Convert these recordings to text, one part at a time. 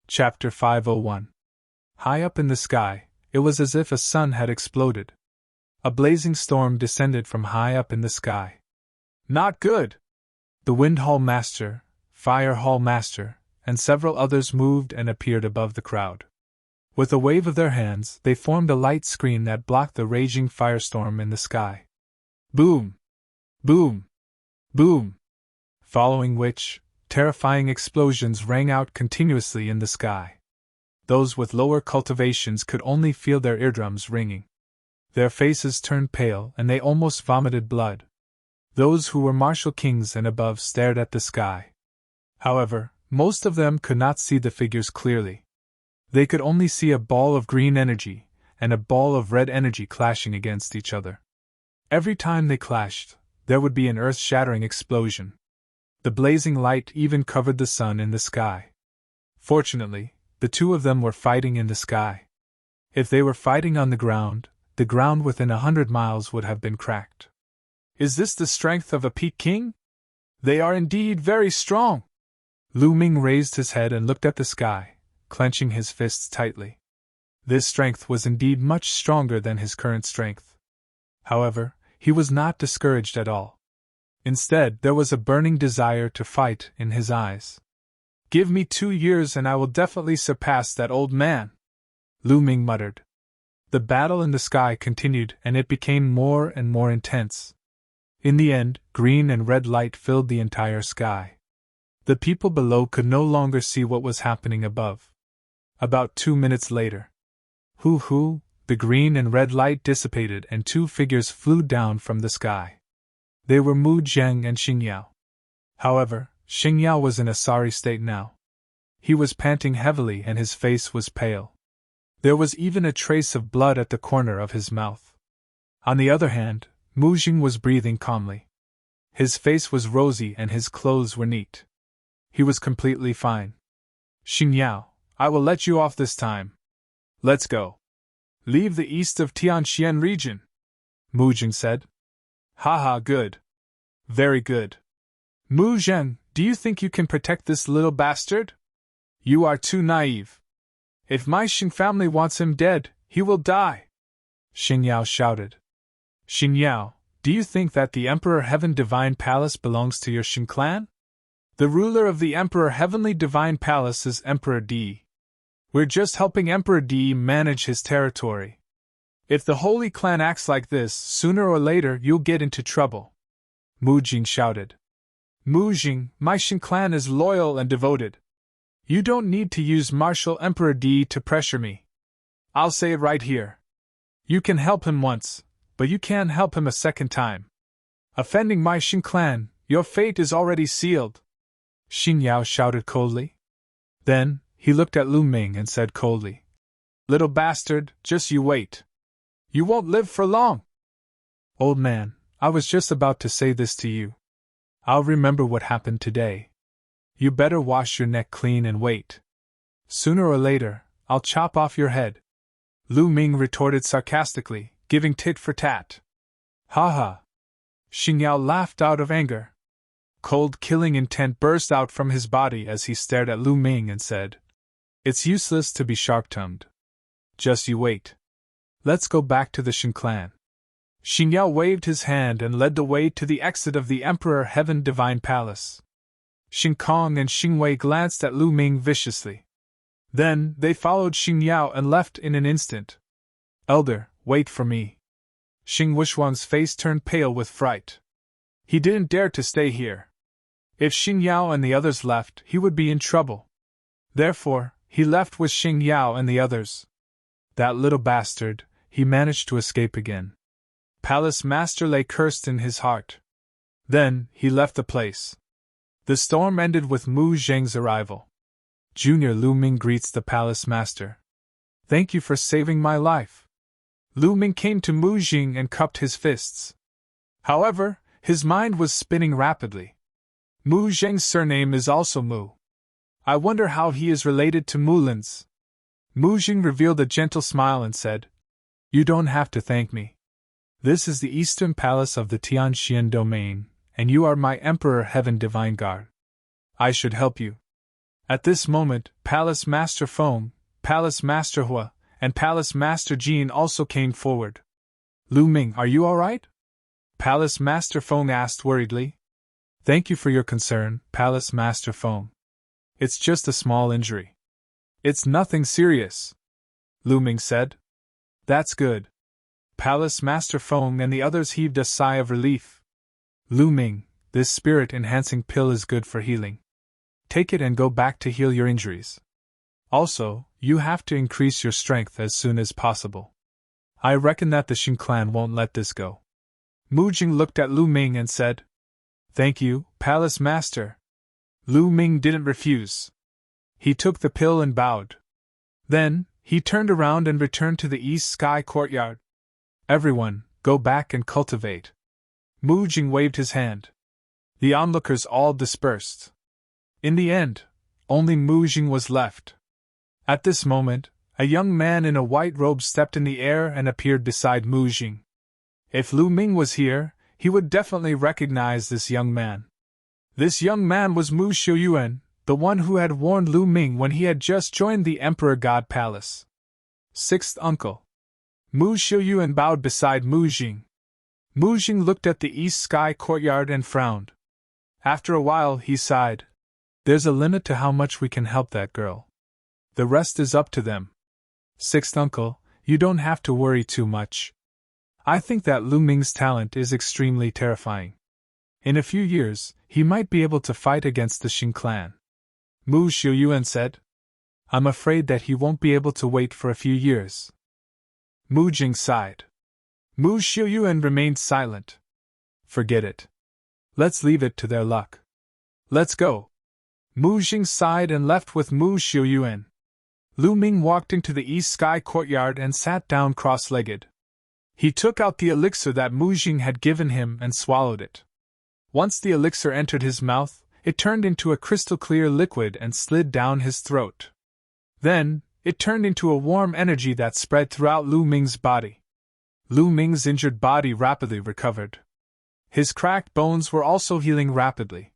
Chapter 501. High up in the sky, it was as if a sun had exploded. A blazing storm descended from high up in the sky. Not good! The Wind Hall Master, Fire Hall Master, and several others moved and appeared above the crowd. With a wave of their hands, they formed a light screen that blocked the raging firestorm in the sky. Boom! Boom! Boom! Following which, terrifying explosions rang out continuously in the sky. Those with lower cultivations could only feel their eardrums ringing. Their faces turned pale and they almost vomited blood. Those who were martial kings and above stared at the sky. However, most of them could not see the figures clearly. They could only see a ball of green energy and a ball of red energy clashing against each other. Every time they clashed, there would be an earth-shattering explosion. The blazing light even covered the sun in the sky. Fortunately, the two of them were fighting in the sky. If they were fighting on the ground within 100 miles would have been cracked. Is this the strength of a Peak King? They are indeed very strong! Lu Ming raised his head and looked at the sky, clenching his fists tightly. This strength was indeed much stronger than his current strength. However, he was not discouraged at all. Instead, there was a burning desire to fight in his eyes. Give me 2 years and I will definitely surpass that old man, Lu Ming muttered. The battle in the sky continued and it became more and more intense. In the end, green and red light filled the entire sky. The people below could no longer see what was happening above. About 2 minutes later, the green and red light dissipated and 2 figures flew down from the sky. They were Mu Zheng and Xingyao. However, Xingyao was in a sorry state now. He was panting heavily and his face was pale. There was even a trace of blood at the corner of his mouth. On the other hand, Mu Zheng was breathing calmly. His face was rosy and his clothes were neat. He was completely fine. Xingyao, I will let you off this time. Let's go. Leave the east of Tianxian region, Mu Zheng said. Haha, good. Very good. Mu Zheng, do you think you can protect this little bastard? You are too naive. If my Xing family wants him dead, he will die, Xingyao shouted. Xingyao, do you think that the Emperor Heaven Divine Palace belongs to your Xing clan? The ruler of the Emperor Heavenly Divine Palace is Emperor Di. We're just helping Emperor Di manage his territory. If the Holy Clan acts like this, sooner or later you'll get into trouble, Mu Zheng shouted. Mu Zheng, my Xing clan is loyal and devoted. You don't need to use Martial Emperor Di to pressure me. I'll say it right here. You can help him once, but you can't help him a second time. Offending my Xing clan, your fate is already sealed, Xingyao shouted coldly. Then, he looked at Lu Ming and said coldly, Little bastard, just you wait. You won't live for long. Old man, I was just about to say this to you. I'll remember what happened today. You better wash your neck clean and wait. Sooner or later, I'll chop off your head. Lu Ming retorted sarcastically, giving tit for tat. Ha ha. Xingyao laughed out of anger. Cold killing intent burst out from his body as he stared at Lu Ming and said, It's useless to be sharp-tongued. Just you wait. Let's go back to the Xing clan. Xingyao waved his hand and led the way to the exit of the Emperor Heaven Divine Palace. Xing Kong and Xing Wei glanced at Lu Ming viciously. Then, they followed Xingyao and left in an instant. Elder, wait for me. Xing Wushuang's face turned pale with fright. He didn't dare to stay here. If Xingyao and the others left, he would be in trouble. Therefore, he left with Xingyao and the others. That little bastard, he managed to escape again. Palace Master lay cursed in his heart. Then, he left the place. The storm ended with Mu Zheng's arrival. Junior Lu Ming greets the Palace Master. Thank you for saving my life. Lu Ming came to Mu Zheng and cupped his fists. However, his mind was spinning rapidly. Mu Zheng's surname is also Mu. I wonder how he is related to Mulin's. Mu Zheng revealed a gentle smile and said, You don't have to thank me. This is the Eastern Palace of the Tianxian domain, and you are my Emperor Heaven Divine Guard. I should help you. At this moment, Palace Master Feng, Palace Master Hua, and Palace Master Jean also came forward. Lu Ming, are you alright? Palace Master Feng asked worriedly. Thank you for your concern, Palace Master Feng. It's just a small injury. It's nothing serious, Lu Ming said. That's good. Palace Master Feng and the others heaved a sigh of relief. Lu Ming, this spirit-enhancing pill is good for healing. Take it and go back to heal your injuries. Also, you have to increase your strength as soon as possible. I reckon that the Xin clan won't let this go. Mu Jing looked at Lu Ming and said, Thank you, Palace Master. Lu Ming didn't refuse. He took the pill and bowed. Then, he turned around and returned to the East Sky courtyard. Everyone, go back and cultivate. Mu Jing waved his hand. The onlookers all dispersed. In the end, only Mu Jing was left. At this moment, a young man in a white robe stepped in the air and appeared beside Mu Jing. If Lu Ming was here, he would definitely recognize this young man. This young man was Mu Xiuyuan, the one who had warned Lu Ming when he had just joined the Emperor God Palace. Sixth uncle. Mu Xiuyuan bowed beside Mu Jing. Mu Jing looked at the East Sky courtyard and frowned. After a while, he sighed. There's a limit to how much we can help that girl. The rest is up to them. Sixth uncle, you don't have to worry too much. I think that Lu Ming's talent is extremely terrifying. In a few years, he might be able to fight against the Xin clan. Mu Xiuyuan said. I'm afraid that he won't be able to wait for a few years. Mu Jing sighed. Mu Xiuyuan remained silent. Forget it. Let's leave it to their luck. Let's go. Mu Jing sighed and left with Mu Xiuyuan. Lu Ming walked into the East Sky courtyard and sat down cross-legged. He took out the elixir that Mu Jing had given him and swallowed it. Once the elixir entered his mouth, it turned into a crystal-clear liquid and slid down his throat. Then, it turned into a warm energy that spread throughout Lu Ming's body. Lu Ming's injured body rapidly recovered. His cracked bones were also healing rapidly.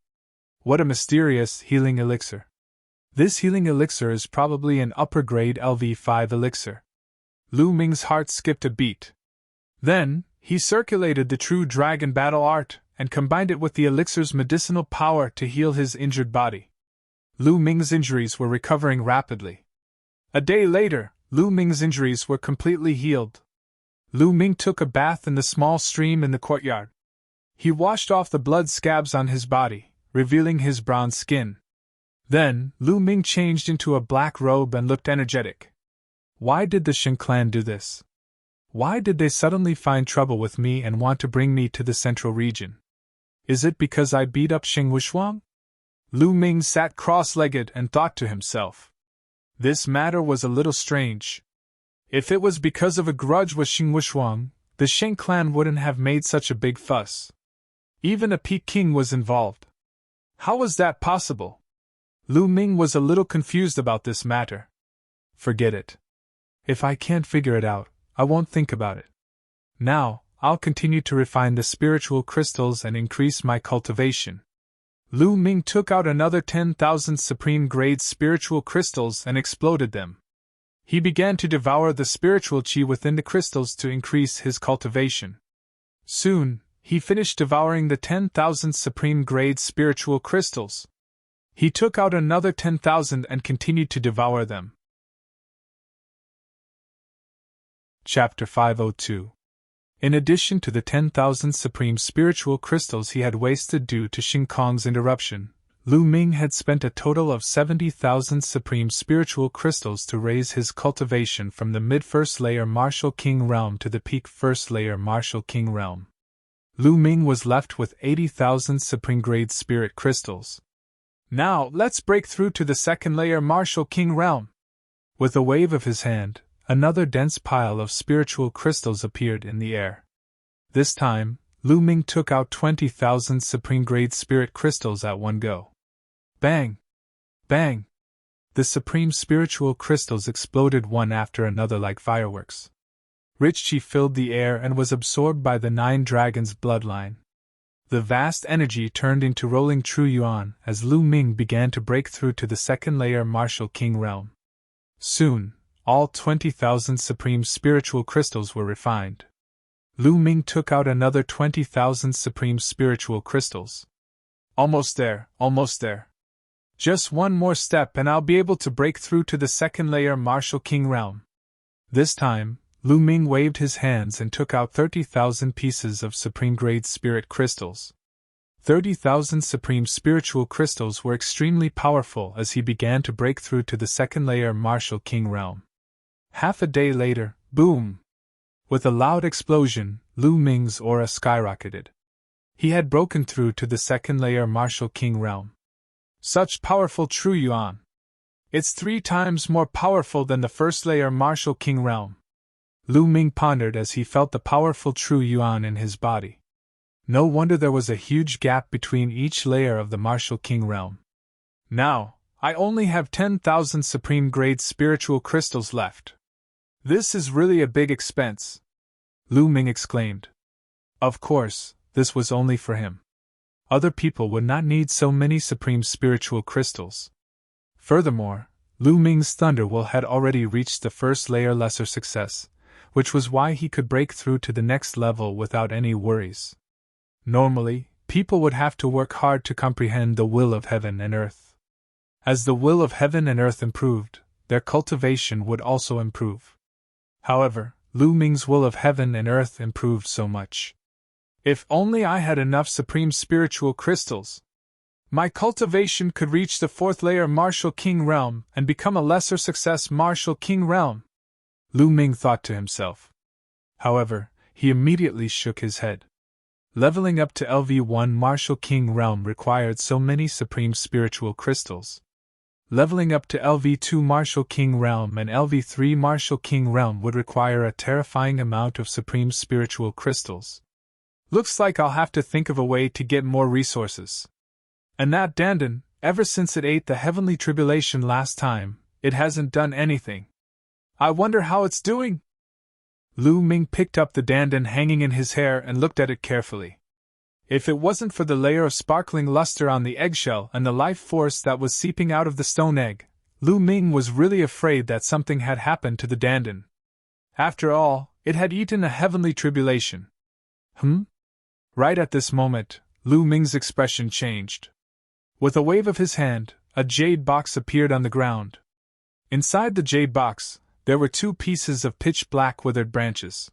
What a mysterious healing elixir. This healing elixir is probably an upper-grade LV5 elixir. Lu Ming's heart skipped a beat. Then, he circulated the true dragon battle art and combined it with the elixir's medicinal power to heal his injured body. Lu Ming's injuries were recovering rapidly. A day later, Lu Ming's injuries were completely healed. Lu Ming took a bath in the small stream in the courtyard. He washed off the blood scabs on his body, revealing his bronze skin. Then, Lu Ming changed into a black robe and looked energetic. Why did the Xin clan do this? Why did they suddenly find trouble with me and want to bring me to the central region? Is it because I beat up Xing Wushuang? Lu Ming sat cross-legged and thought to himself. This matter was a little strange. If it was because of a grudge with Xing Wushuang, the Sheng clan wouldn't have made such a big fuss. Even a Peking was involved. How was that possible? Lu Ming was a little confused about this matter. Forget it. If I can't figure it out, I won't think about it. Now, I'll continue to refine the spiritual crystals and increase my cultivation. Lu Ming took out another 10,000 supreme-grade spiritual crystals and exploded them. He began to devour the spiritual qi within the crystals to increase his cultivation. Soon, he finished devouring the 10,000 supreme-grade spiritual crystals. He took out another 10,000 and continued to devour them. Chapter 502. In addition to the 10,000 supreme spiritual crystals he had wasted due to Xing Kong's interruption, Lu Ming had spent a total of 70,000 supreme spiritual crystals to raise his cultivation from the mid-first layer martial king realm to the peak first layer martial king realm. Lu Ming was left with 80,000 supreme-grade spirit crystals. Now, let's break through to the second layer martial king realm. With a wave of his hand, another dense pile of spiritual crystals appeared in the air. This time, Lu Ming took out 20,000 supreme-grade spirit crystals at one go. Bang! Bang! The supreme spiritual crystals exploded one after another like fireworks. Rich qi filled the air and was absorbed by the 9 dragons' bloodline. The vast energy turned into rolling true yuan as Lu Ming began to break through to the second layer Martial King realm. Soon, all 20,000 supreme spiritual crystals were refined. Lu Ming took out another 20,000 supreme spiritual crystals. Almost there, almost there. Just one more step and I'll be able to break through to the second layer Martial King realm. This time, Lu Ming waved his hands and took out 30,000 pieces of supreme-grade spirit crystals. 30,000 supreme spiritual crystals were extremely powerful as he began to break through to the second layer Martial King realm. Half a day later, boom! With a loud explosion, Lu Ming's aura skyrocketed. He had broken through to the second layer Martial King realm. Such powerful true yuan! It's 3 times more powerful than the first layer Martial King realm. Lu Ming pondered as he felt the powerful true yuan in his body. No wonder there was a huge gap between each layer of the Martial King realm. Now, I only have 10,000 supreme-grade spiritual crystals left. This is really a big expense, Lu Ming exclaimed. Of course, this was only for him. Other people would not need so many supreme spiritual crystals. Furthermore, Lu Ming's Thunderwheel had already reached the first layer lesser success, which was why he could break through to the next level without any worries. Normally, people would have to work hard to comprehend the will of heaven and earth. As the will of heaven and earth improved, their cultivation would also improve. However, Lu Ming's will of heaven and earth improved so much. If only I had enough supreme spiritual crystals, my cultivation could reach the 4th layer Martial King realm and become a lesser success Martial King realm, Lu Ming thought to himself. However, he immediately shook his head. Leveling up to LV1 Martial King realm required so many supreme spiritual crystals. Leveling up to LV2 Martial King realm and LV3 Martial King realm would require a terrifying amount of supreme spiritual crystals. Looks like I'll have to think of a way to get more resources. And that Dandan, ever since it ate the heavenly tribulation last time, it hasn't done anything. I wonder how it's doing? Lu Ming picked up the Dandan hanging in his hair and looked at it carefully. If it wasn't for the layer of sparkling luster on the eggshell and the life force that was seeping out of the stone egg, Lu Ming was really afraid that something had happened to the Dandan. After all, it had eaten a heavenly tribulation. Right at this moment, Lu Ming's expression changed. With a wave of his hand, a jade box appeared on the ground. Inside the jade box, there were 2 pieces of pitch-black withered branches.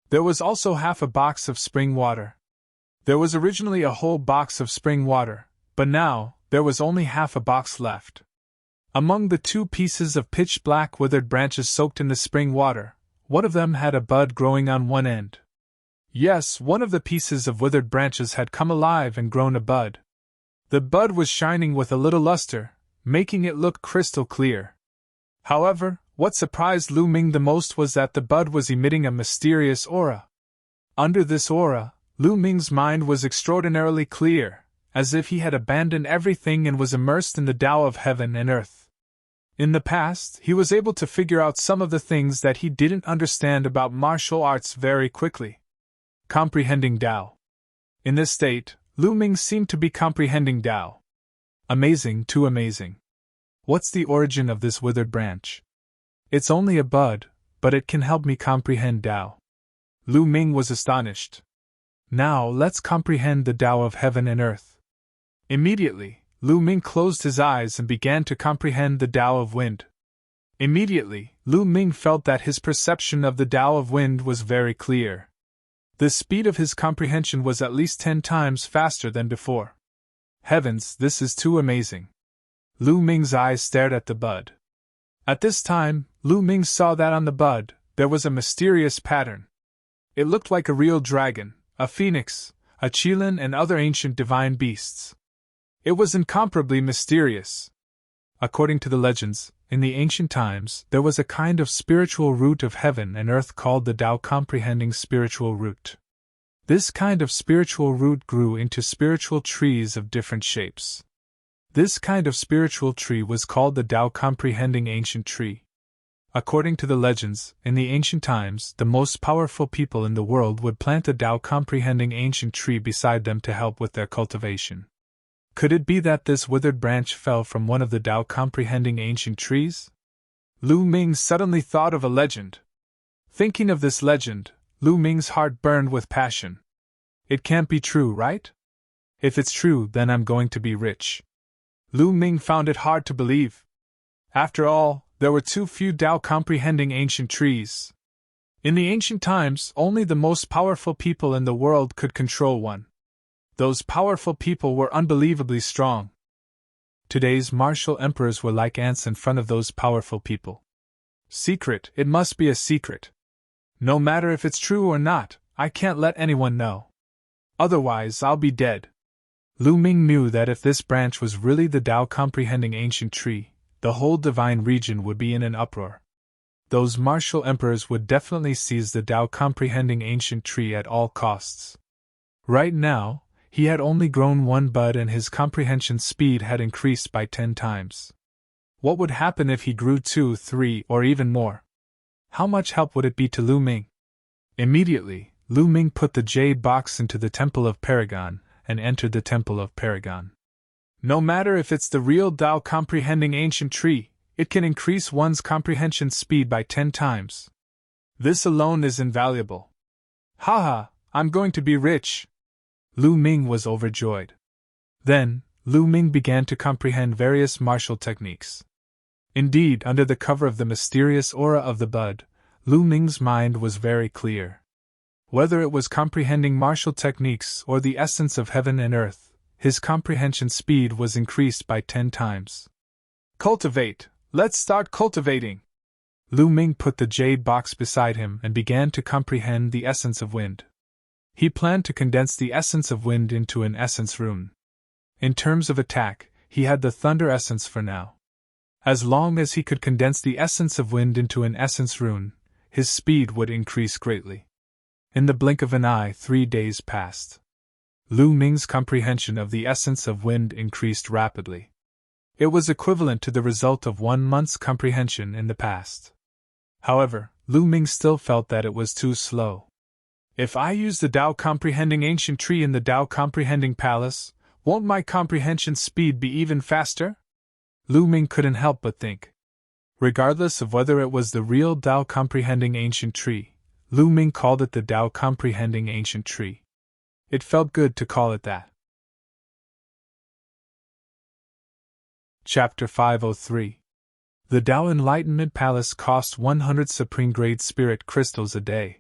There was also half a box of spring water. There was originally a whole box of spring water, but now, there was only half a box left. Among the 2 pieces of pitch-black withered branches soaked in the spring water, one of them had a bud growing on one end. Yes, one of the pieces of withered branches had come alive and grown a bud. The bud was shining with a little luster, making it look crystal clear. However, what surprised Lu Ming the most was that the bud was emitting a mysterious aura. Under this aura, Lu Ming's mind was extraordinarily clear, as if he had abandoned everything and was immersed in the Tao of heaven and earth. In the past, he was able to figure out some of the things that he didn't understand about martial arts very quickly. Comprehending Tao. In this state, Lu Ming seemed to be comprehending Tao. Amazing, too amazing. What's the origin of this withered branch? It's only a bud, but it can help me comprehend Tao. Lu Ming was astonished. Now let's comprehend the Tao of heaven and earth. Immediately, Lu Ming closed his eyes and began to comprehend the Tao of wind. Immediately, Lu Ming felt that his perception of the Tao of wind was very clear. The speed of his comprehension was at least 10 times faster than before. Heavens, this is too amazing. Lu Ming's eyes stared at the bud. At this time, Lu Ming saw that on the bud, there was a mysterious pattern. It looked like a real dragon, a phoenix, a qilin and other ancient divine beasts. It was incomparably mysterious. According to the legends, in the ancient times, there was a kind of spiritual root of heaven and earth called the Tao comprehending spiritual root. This kind of spiritual root grew into spiritual trees of different shapes. This kind of spiritual tree was called the Tao comprehending ancient tree. According to the legends, in the ancient times, the most powerful people in the world would plant a Tao-comprehending ancient tree beside them to help with their cultivation. Could it be that this withered branch fell from one of the Tao-comprehending ancient trees? Lu Ming suddenly thought of a legend. Thinking of this legend, Lu Ming's heart burned with passion. It can't be true, right? If it's true, then I'm going to be rich. Lu Ming found it hard to believe. After all, there were too few Tao-comprehending ancient trees. In the ancient times, only the most powerful people in the world could control one. Those powerful people were unbelievably strong. Today's martial emperors were like ants in front of those powerful people. Secret, it must be a secret. No matter if it's true or not, I can't let anyone know. Otherwise, I'll be dead. Lu Ming knew that if this branch was really the Tao-comprehending ancient tree, the whole divine region would be in an uproar. Those martial emperors would definitely seize the Tao-comprehending ancient tree at all costs. Right now, he had only grown one bud and his comprehension speed had increased by 10 times. What would happen if he grew 2, 3, or even more? How much help would it be to Lu Ming? Immediately, Lu Ming put the jade box into the Temple of Paragon and entered the Temple of Paragon. No matter if it's the real Tao-comprehending ancient tree, it can increase one's comprehension speed by 10 times. This alone is invaluable. Haha, I'm going to be rich! Lu Ming was overjoyed. Then, Lu Ming began to comprehend various martial techniques. Indeed, under the cover of the mysterious aura of the bud, Lu Ming's mind was very clear. Whether it was comprehending martial techniques or the essence of heaven and earth, his comprehension speed was increased by 10 times. Cultivate! Let's start cultivating! Lu Ming put the jade box beside him and began to comprehend the essence of wind. He planned to condense the essence of wind into an essence rune. In terms of attack, he had the thunder essence for now. As long as he could condense the essence of wind into an essence rune, his speed would increase greatly. In the blink of an eye, 3 days passed. Lu Ming's comprehension of the essence of wind increased rapidly. It was equivalent to the result of 1 month's comprehension in the past. However, Lu Ming still felt that it was too slow. If I use the Tao-comprehending ancient tree in the Tao-comprehending palace, won't my comprehension speed be even faster? Lu Ming couldn't help but think. Regardless of whether it was the real Tao-comprehending ancient tree, Lu Ming called it the Tao-comprehending ancient tree. It felt good to call it that. Chapter 503. The Tao Enlightenment Palace cost 100 supreme-grade spirit crystals a day.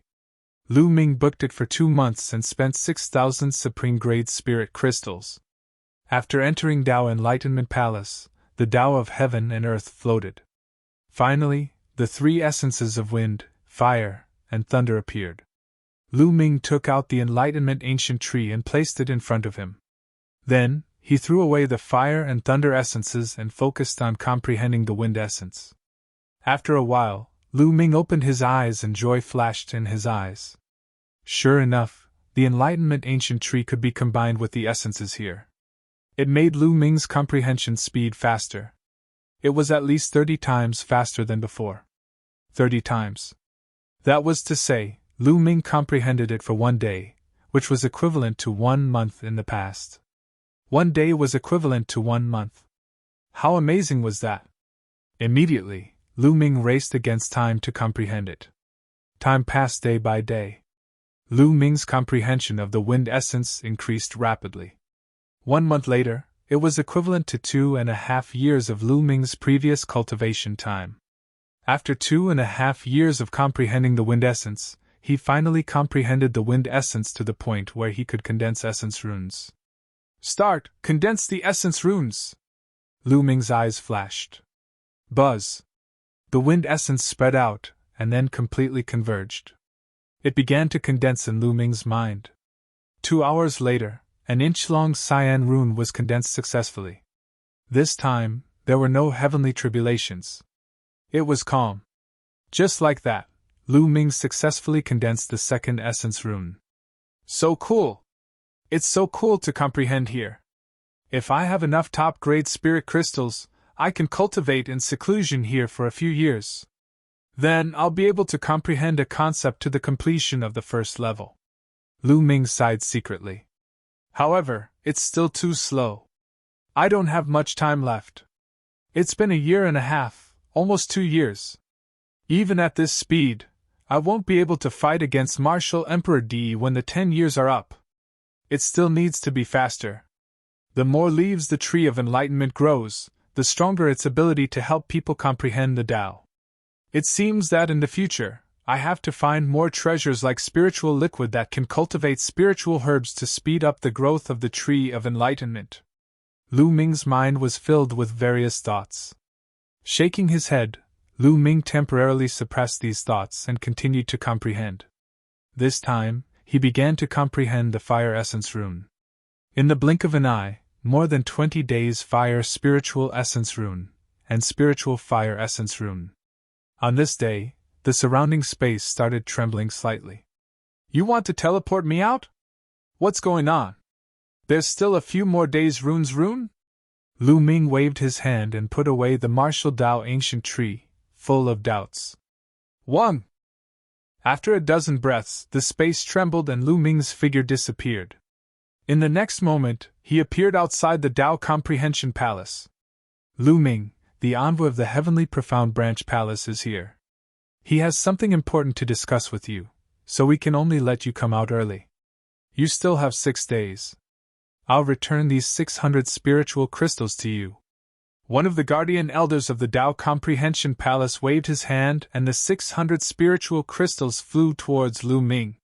Lu Ming booked it for 2 months and spent 6,000 supreme-grade spirit crystals. After entering Tao Enlightenment Palace, the Tao of heaven and earth floated. Finally, the 3 essences of wind, fire, and thunder appeared. Lu Ming took out the Enlightenment ancient tree and placed it in front of him. Then, he threw away the fire and thunder essences and focused on comprehending the wind essence. After a while, Lu Ming opened his eyes and joy flashed in his eyes. Sure enough, the Enlightenment ancient tree could be combined with the essences here. It made Lu Ming's comprehension speed faster. It was at least 30 times faster than before. 30 times. That was to say, Lu Ming comprehended it for 1 day, which was equivalent to 1 month in the past. 1 day was equivalent to 1 month. How amazing was that? Immediately, Lu Ming raced against time to comprehend it. Time passed day by day. Lu Ming's comprehension of the wind essence increased rapidly. 1 month later, it was equivalent to 2.5 years of Lu Ming's previous cultivation time. After 2.5 years of comprehending the wind essence, he finally comprehended the wind essence to the point where he could condense essence runes. Start! Condense the essence runes! Lu Ming's eyes flashed. Buzz! The wind essence spread out, and then completely converged. It began to condense in Lu Ming's mind. 2 hours later, an inch-long cyan rune was condensed successfully. This time, there were no heavenly tribulations. It was calm. Just like that, Lu Ming successfully condensed the second essence rune. So cool! It's so cool to comprehend here. If I have enough top-grade spirit crystals, I can cultivate in seclusion here for a few years. Then I'll be able to comprehend a concept to the completion of the first level. Lu Ming sighed secretly. However, it's still too slow. I don't have much time left. It's been a year and a half, almost 2 years. Even at this speed, I won't be able to fight against Martial Emperor Di when the 10 years are up. It still needs to be faster. The more leaves the tree of enlightenment grows, the stronger its ability to help people comprehend the Tao. It seems that in the future, I have to find more treasures like spiritual liquid that can cultivate spiritual herbs to speed up the growth of the tree of enlightenment. Lu Ming's mind was filled with various thoughts. Shaking his head, Lu Ming temporarily suppressed these thoughts and continued to comprehend. This time, he began to comprehend the fire essence rune. In the blink of an eye, more than 20 days fire spiritual essence rune, and spiritual fire essence rune. On this day, the surrounding space started trembling slightly. You want to teleport me out? What's going on? There's still a few more days runes rune? Lu Ming waved his hand and put away the martial Tao ancient tree, full of doubts. 1. After a dozen breaths, the space trembled and Lu Ming's figure disappeared. In the next moment, he appeared outside the Tao Comprehension Palace. Lu Ming, the envoy of the Heavenly Profound Branch Palace, is here. He has something important to discuss with you, so we can only let you come out early. You still have 6 days. I'll return these 600 spiritual crystals to you. One of the guardian elders of the Tao Comprehension Palace waved his hand and the 600 spiritual crystals flew towards Lu Ming.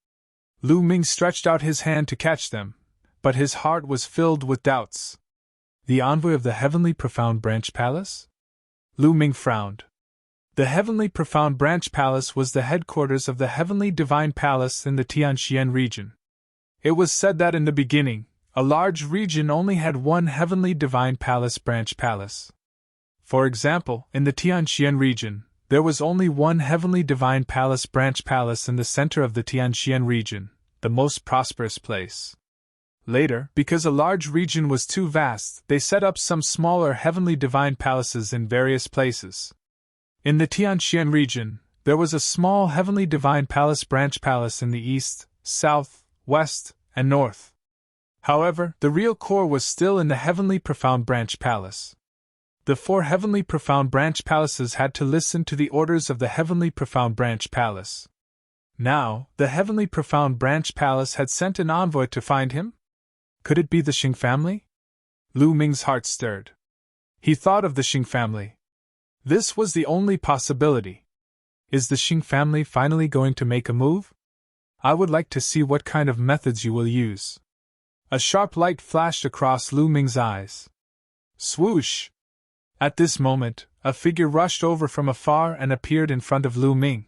Lu Ming stretched out his hand to catch them, but his heart was filled with doubts. The envoy of the Heavenly Profound Branch Palace? Lu Ming frowned. The Heavenly Profound Branch Palace was the headquarters of the Heavenly Divine Palace in the Tianxian region. It was said that in the beginning, a large region only had one Heavenly Divine Palace branch palace. For example, in the Tianxian region, there was only one Heavenly Divine Palace branch palace in the center of the Tianxian region, the most prosperous place. Later, because a large region was too vast, they set up some smaller Heavenly Divine Palaces in various places. In the Tianxian region, there was a small Heavenly Divine Palace branch palace in the east, south, west, and north. However, the real core was still in the Heavenly Profound Branch Palace. The 4 Heavenly Profound Branch Palaces had to listen to the orders of the Heavenly Profound Branch Palace. Now, the Heavenly Profound Branch Palace had sent an envoy to find him? Could it be the Xing family? Lu Ming's heart stirred. He thought of the Xing family. This was the only possibility. Is the Xing family finally going to make a move? I would like to see what kind of methods you will use. A sharp light flashed across Lu Ming's eyes. Swoosh! At this moment, a figure rushed over from afar and appeared in front of Lu Ming.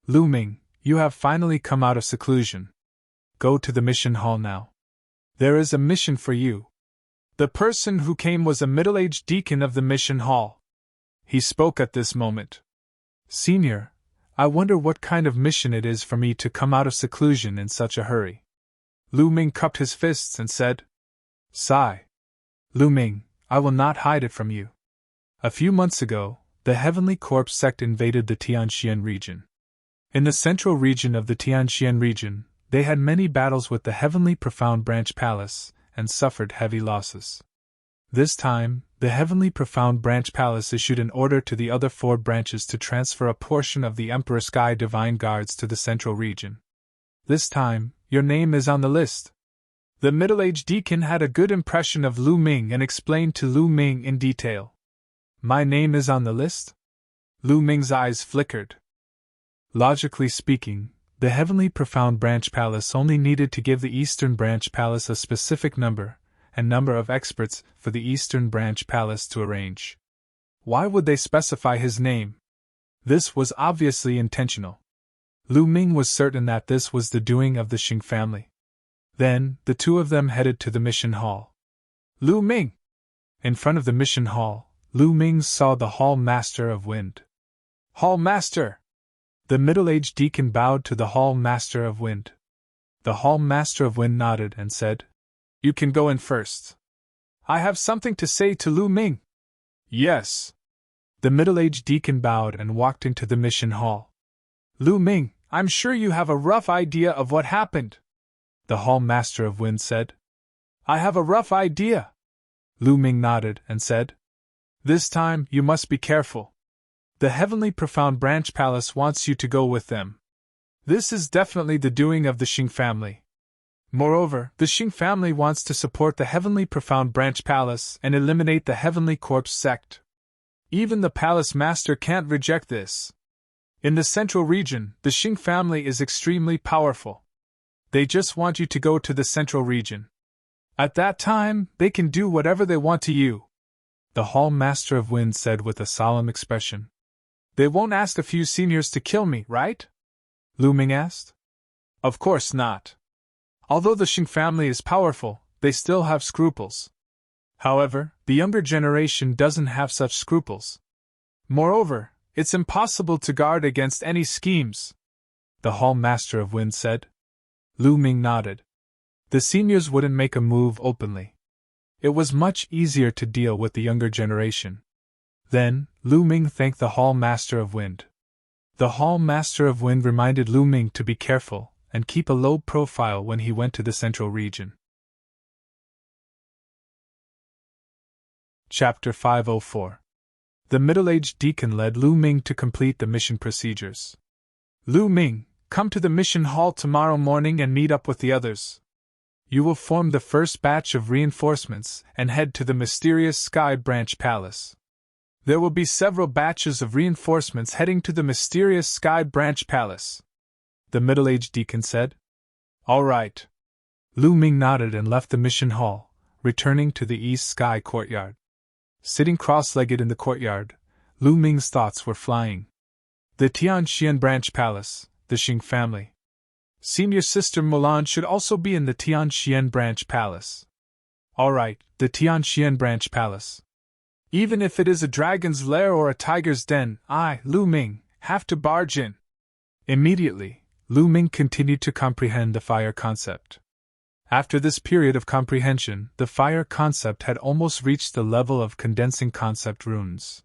Lu Ming, you have finally come out of seclusion. Go to the mission hall now. There is a mission for you. The person who came was a middle-aged deacon of the mission hall. He spoke at this moment. Senior, I wonder what kind of mission it is for me to come out of seclusion in such a hurry. Lu Ming cupped his fists and said, Sigh. Lu Ming, I will not hide it from you. A few months ago, the Heavenly Corpse sect invaded the Tianxian region. In the central region of the Tianxian region, they had many battles with the Heavenly Profound Branch Palace, and suffered heavy losses. This time, the Heavenly Profound Branch Palace issued an order to the other 4 branches to transfer a portion of the Emperor Sky Divine Guards to the central region. This time, your name is on the list. The middle-aged deacon had a good impression of Lu Ming and explained to Lu Ming in detail. My name is on the list? Lu Ming's eyes flickered. Logically speaking, the Heavenly Profound Branch Palace only needed to give the Eastern Branch Palace a specific number of experts for the Eastern Branch Palace to arrange. Why would they specify his name? This was obviously intentional. Lu Ming was certain that this was the doing of the Xing family. Then, the 2 of them headed to the mission hall. Lu Ming! In front of the mission hall, Lu Ming saw the Hall Master of Wind. Hall Master! The middle-aged deacon bowed to the Hall Master of Wind. The Hall Master of Wind nodded and said, You can go in first. I have something to say to Lu Ming. Yes. The middle-aged deacon bowed and walked into the mission hall. Lu Ming, I'm sure you have a rough idea of what happened, the hall master of wind said. I have a rough idea. Lu Ming nodded and said, This time you must be careful. The Heavenly Profound Branch Palace wants you to go with them. This is definitely the doing of the Xing family. Moreover, the Xing family wants to support the Heavenly Profound Branch Palace and eliminate the Heavenly Corpse sect. Even the palace master can't reject this. In the central region, the Xing family is extremely powerful. They just want you to go to the central region. At that time, they can do whatever they want to you, the hall master of wind said with a solemn expression. They won't ask a few seniors to kill me, right? Lu Ming asked. Of course not. Although the Xing family is powerful, they still have scruples. However, the younger generation doesn't have such scruples. Moreover, it's impossible to guard against any schemes, the hall master of wind said. Lu Ming nodded. The seniors wouldn't make a move openly. It was much easier to deal with the younger generation. Then, Lu Ming thanked the hall master of wind. The hall master of wind reminded Lu Ming to be careful and keep a low profile when he went to the central region. Chapter 504. The middle-aged deacon led Lu Ming to complete the mission procedures. Lu Ming, come to the mission hall tomorrow morning and meet up with the others. You will form the first batch of reinforcements and head to the mysterious Sky Branch Palace. There will be several batches of reinforcements heading to the mysterious Sky Branch Palace, the middle-aged deacon said. All right. Lu Ming nodded and left the mission hall, returning to the East Sky courtyard. Sitting cross-legged in the courtyard, Lu Ming's thoughts were flying. The Tianxian Branch Palace, the Xing family. Senior Sister Mulan should also be in the Tianxian Branch Palace. All right, the Tianxian Branch Palace. Even if it is a dragon's lair or a tiger's den, I, Lu Ming, have to barge in. Immediately, Lu Ming continued to comprehend the fire concept. After this period of comprehension, the fire concept had almost reached the level of condensing concept runes.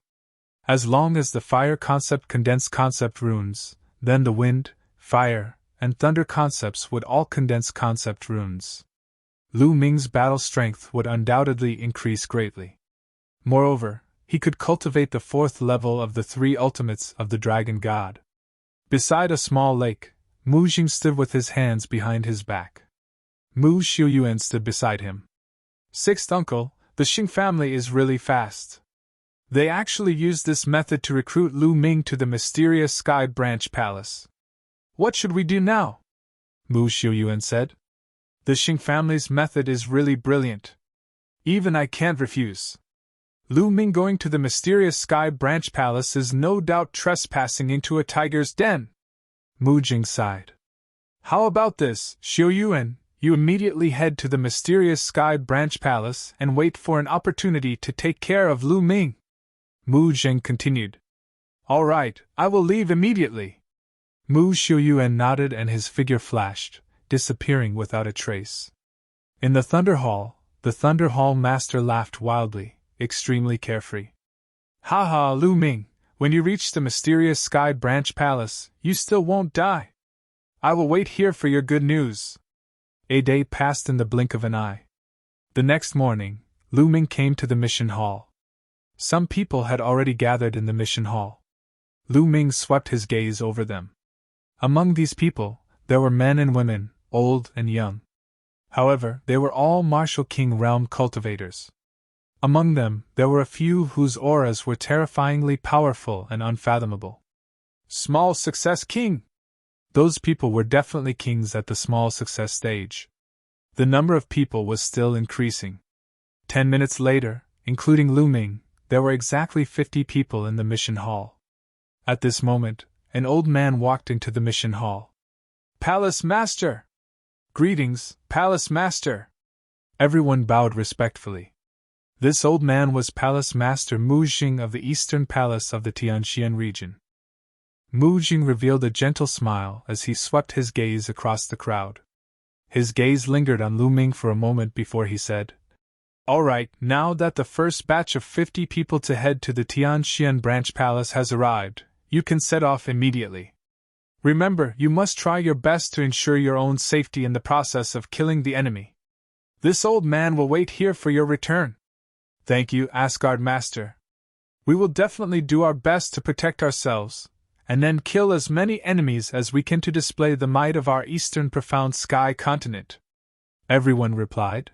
As long as the fire concept condensed concept runes, then the wind, fire, and thunder concepts would all condense concept runes. Lu Ming's battle strength would undoubtedly increase greatly. Moreover, he could cultivate the fourth level of the three ultimates of the Dragon God. Beside a small lake, Mu Jing stood with his hands behind his back. Mu Xiuyuan stood beside him. Sixth uncle, the Xing family is really fast. They actually used this method to recruit Lu Ming to the mysterious Sky Branch Palace. What should we do now? Mu Xiuyuan said. The Xing family's method is really brilliant. Even I can't refuse. Lu Ming going to the mysterious Sky Branch Palace is no doubt trespassing into a tiger's den. Mu Jing sighed. How about this, Xiuyuan? You immediately head to the mysterious Sky Branch Palace and wait for an opportunity to take care of Lu Ming. Mu Jing continued. All right, I will leave immediately. Mu Xiuyuan nodded and his figure flashed, disappearing without a trace. In the Thunder Hall, the Thunder Hall master laughed wildly, extremely carefree. Ha ha, Lu Ming, when you reach the mysterious Sky Branch Palace, you still won't die. I will wait here for your good news. A day passed in the blink of an eye. The next morning, Lu Ming came to the mission hall. Some people had already gathered in the mission hall. Lu Ming swept his gaze over them. Among these people, there were men and women, old and young. However, they were all Martial King realm cultivators. Among them, there were a few whose auras were terrifyingly powerful and unfathomable. Small Success King! Those people were definitely kings at the small success stage. The number of people was still increasing. 10 minutes later, including Lu Ming, there were exactly 50 people in the mission hall. At this moment, an old man walked into the mission hall. Palace Master! Greetings, Palace Master! Everyone bowed respectfully. This old man was Palace Master Mu Jing of the Eastern Palace of the Tianxian region. Mu Jing revealed a gentle smile as he swept his gaze across the crowd. His gaze lingered on Lu Ming for a moment before he said, Alright, now that the first batch of 50 people to head to the Tianxian Branch Palace has arrived, you can set off immediately. Remember, you must try your best to ensure your own safety in the process of killing the enemy. This old man will wait here for your return. Thank you, Asgard Master. We will definitely do our best to protect ourselves, and then kill as many enemies as we can to display the might of our eastern profound sky continent. Everyone replied.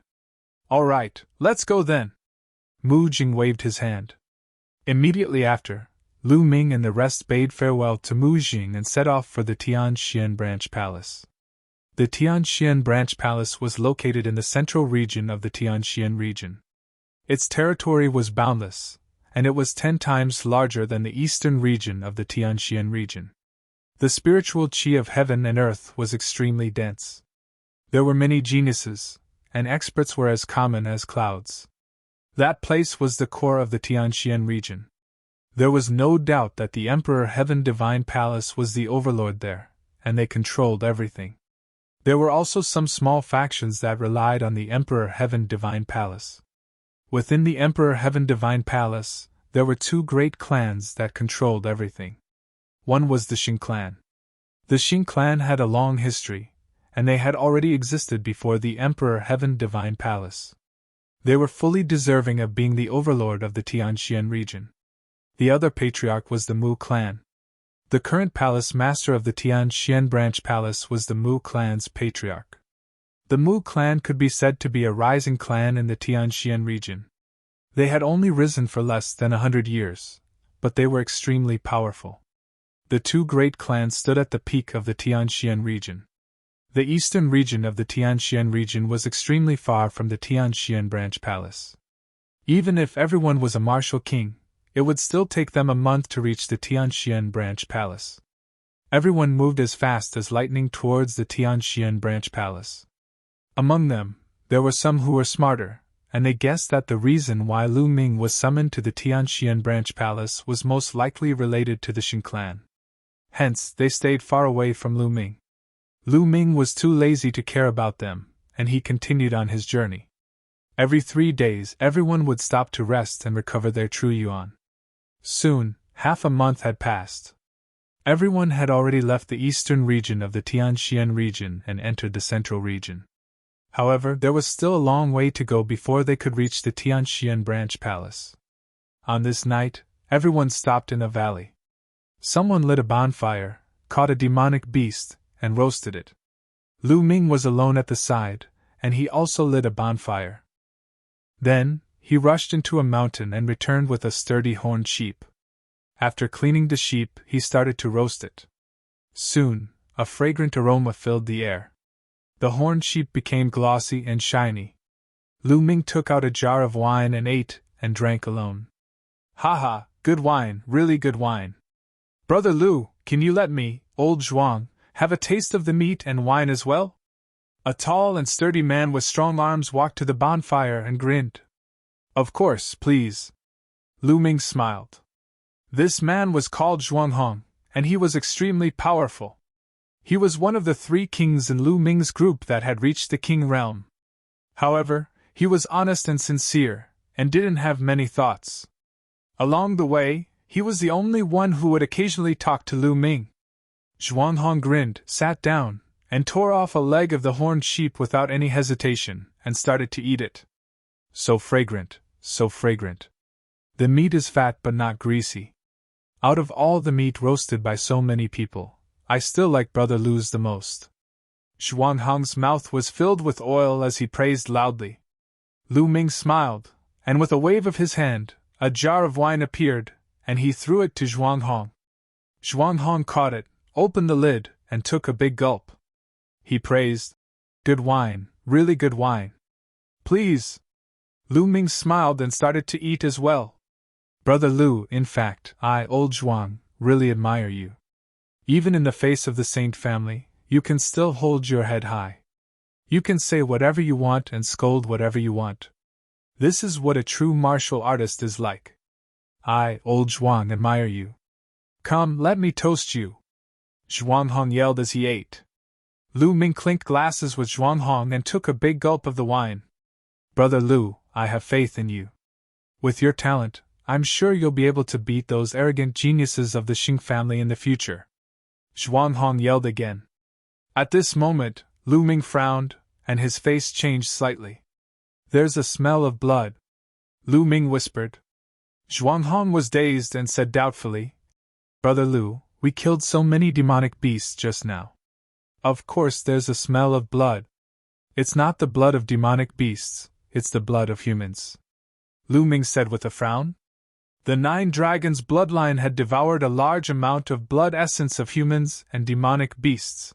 All right, let's go then. Mu Jing waved his hand. Immediately after, Lu Ming and the rest bade farewell to Mu Jing and set off for the Tianxian Branch Palace. The Tianxian Branch Palace was located in the central region of the Tianxian region. Its territory was boundless, and it was 10 times larger than the eastern region of the Tianxian region. The spiritual qi of heaven and earth was extremely dense. There were many geniuses, and experts were as common as clouds. That place was the core of the Tianxian region. There was no doubt that the Emperor Heaven Divine Palace was the overlord there, and they controlled everything. There were also some small factions that relied on the Emperor Heaven Divine Palace. Within the Emperor Heaven Divine Palace, there were 2 great clans that controlled everything. One was the Xing clan. The Xing clan had a long history, and they had already existed before the Emperor Heaven Divine Palace. They were fully deserving of being the overlord of the Tianxian region. The other patriarch was the Mu clan. The current palace master of the Tianxian Branch Palace was the Mu clan's patriarch. The Mu clan could be said to be a rising clan in the Tianxian region. They had only risen for less than 100 years, but they were extremely powerful. The 2 great clans stood at the peak of the Tianxian region. The eastern region of the Tianxian region was extremely far from the Tianxian Branch Palace. Even if everyone was a martial king, it would still take them a month to reach the Tianxian Branch Palace. Everyone moved as fast as lightning towards the Tianxian Branch Palace. Among them, there were some who were smarter, and they guessed that the reason why Lu Ming was summoned to the Tianxian Branch Palace was most likely related to the Xing clan. Hence, they stayed far away from Lu Ming. Lu Ming was too lazy to care about them, and he continued on his journey. Every 3 days, everyone would stop to rest and recover their true yuan. Soon, half a month had passed. Everyone had already left the eastern region of the Tianxian region and entered the central region. However, there was still a long way to go before they could reach the Tianxian Branch Palace. On this night, everyone stopped in a valley. Someone lit a bonfire, caught a demonic beast, and roasted it. Lu Ming was alone at the side, and he also lit a bonfire. Then, he rushed into a mountain and returned with a sturdy horned sheep. After cleaning the sheep, he started to roast it. Soon, a fragrant aroma filled the air. The horned sheep became glossy and shiny. Lu Ming took out a jar of wine and ate and drank alone. "Ha, good wine, really good wine. Brother Lu, can you let me, old Zhuang, have a taste of the meat and wine as well?" A tall and sturdy man with strong arms walked to the bonfire and grinned. "Of course, please." Lu Ming smiled. This man was called Zhuang Hong, and he was extremely powerful. He was one of the 3 kings in Lu Ming's group that had reached the king realm. However, he was honest and sincere, and didn't have many thoughts. Along the way, he was the only one who would occasionally talk to Lu Ming. Zhuang Hong grinned, sat down, and tore off a leg of the horned sheep without any hesitation, and started to eat it. So fragrant, so fragrant. The meat is fat but not greasy. Out of all the meat roasted by so many people, I still like Brother Lu's the most. Zhuang Hong's mouth was filled with oil as he praised loudly. Lu Ming smiled, and with a wave of his hand, a jar of wine appeared, and he threw it to Zhuang Hong. Zhuang Hong caught it, opened the lid, and took a big gulp. He praised, "Good wine, really good wine. Please." Lu Ming smiled and started to eat as well. "Brother Lu, in fact, I, old Zhuang, really admire you. Even in the face of the Saint family, you can still hold your head high. You can say whatever you want and scold whatever you want. This is what a true martial artist is like. I, old Zhuang, admire you. Come, let me toast you." Zhuang Hong yelled as he ate. Lu Ming clinked glasses with Zhuang Hong and took a big gulp of the wine. "Brother Lu, I have faith in you. With your talent, I'm sure you'll be able to beat those arrogant geniuses of the Xing family in the future. Zhuang Hong yelled again. At this moment, Lu Ming frowned, and his face changed slightly. There's a smell of blood, Lu Ming whispered. Zhuang Hong was dazed and said doubtfully, Brother Lu, we killed so many demonic beasts just now. Of course there's a smell of blood. It's not the blood of demonic beasts, it's the blood of humans. Lu Ming said with a frown. The 9 dragons' bloodline had devoured a large amount of blood essence of humans and demonic beasts.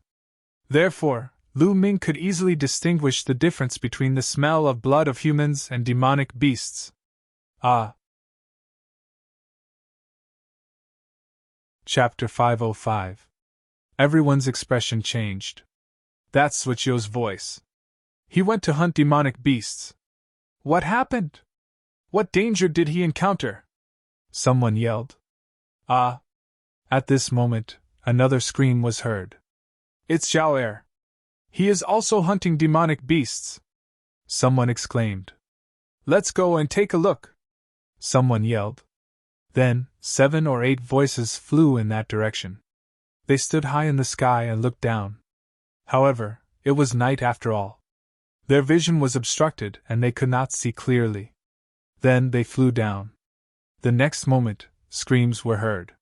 Therefore, Lu Ming could easily distinguish the difference between the smell of blood of humans and demonic beasts. Ah. Chapter 505. Everyone's expression changed. That's Suichio's voice. He went to hunt demonic beasts. What happened? What danger did he encounter? Someone yelled. Ah! At this moment, another scream was heard. It's Xiao Er. He is also hunting demonic beasts. Someone exclaimed. Let's go and take a look. Someone yelled. Then, 7 or 8 voices flew in that direction. They stood high in the sky and looked down. However, it was night after all. Their vision was obstructed and they could not see clearly. Then they flew down. The next moment, screams were heard.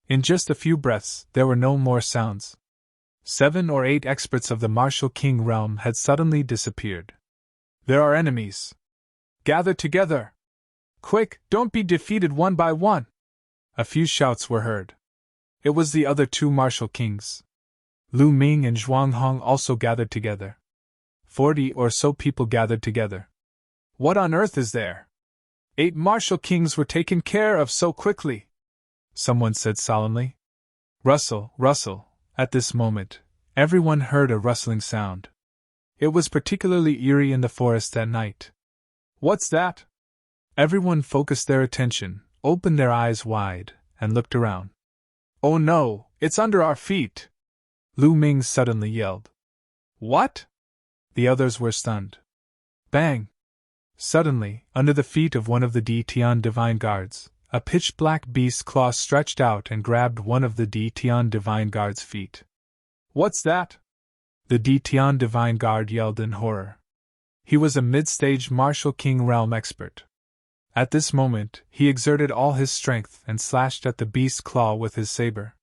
In just a few breaths, there were no more sounds. 7 or 8 experts of the Martial King realm had suddenly disappeared. There are enemies. Gather together. Quick, don't be defeated one by one. A few shouts were heard. It was the other 2 Martial Kings. Lu Ming and Zhuang Hong also gathered together. 40 or so people gathered together. What on earth is there? 8 Martial Kings were taken care of so quickly, someone said solemnly. Rustle, rustle. At this moment, everyone heard a rustling sound. It was particularly eerie in the forest at night. What's that? Everyone focused their attention, opened their eyes wide, and looked around. Oh no, it's under our feet! Lu Ming suddenly yelled. What? The others were stunned. Bang! Suddenly, under the feet of one of the Di Tian Divine Guards, a pitch-black beast's claw stretched out and grabbed one of the Di Tian Divine Guard's feet. What's that? The Di Tian Divine Guard yelled in horror. He was a mid-stage Martial King realm expert. At this moment, he exerted all his strength and slashed at the beast's claw with his saber.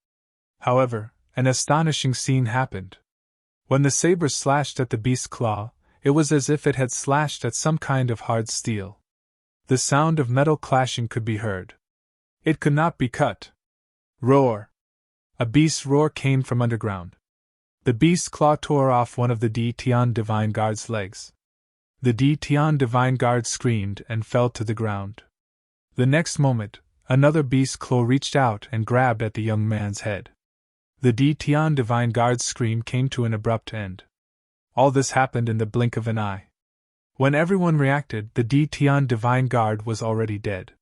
However, an astonishing scene happened. When the saber slashed at the beast's claw, it was as if it had slashed at some kind of hard steel. The sound of metal clashing could be heard. It could not be cut. Roar! A beast's roar came from underground. The beast's claw tore off one of the Di Tian Divine Guard's legs. The Di Tian Divine Guard screamed and fell to the ground. The next moment, another beast's claw reached out and grabbed at the young man's head. The Di Tian Divine Guard's scream came to an abrupt end. All this happened in the blink of an eye. When everyone reacted, the Di Tian Divine Guard was already dead.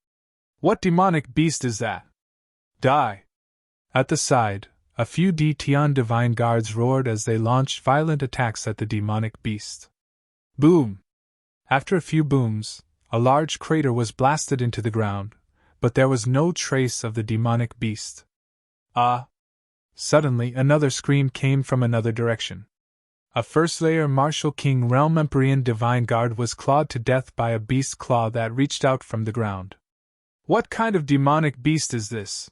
What demonic beast is that? Die! At the side, a few Di Tian Divine Guards roared as they launched violent attacks at the demonic beast. Boom! After a few booms, a large crater was blasted into the ground, but there was no trace of the demonic beast. Ah! Suddenly another scream came from another direction. A first-layer Martial King Realm Empyrean Divine Guard was clawed to death by a beast's claw that reached out from the ground. What kind of demonic beast is this?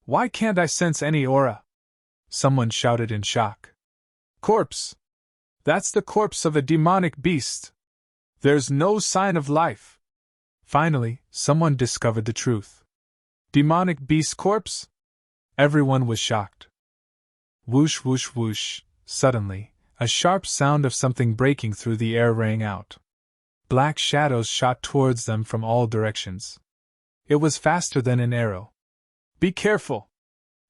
Why can't I sense any aura? Someone shouted in shock. Corpse! That's the corpse of a demonic beast! There's no sign of life! Finally, someone discovered the truth. Demonic beast corpse? Everyone was shocked. Whoosh whoosh whoosh, suddenly, a sharp sound of something breaking through the air rang out. Black shadows shot towards them from all directions. It was faster than an arrow. Be careful!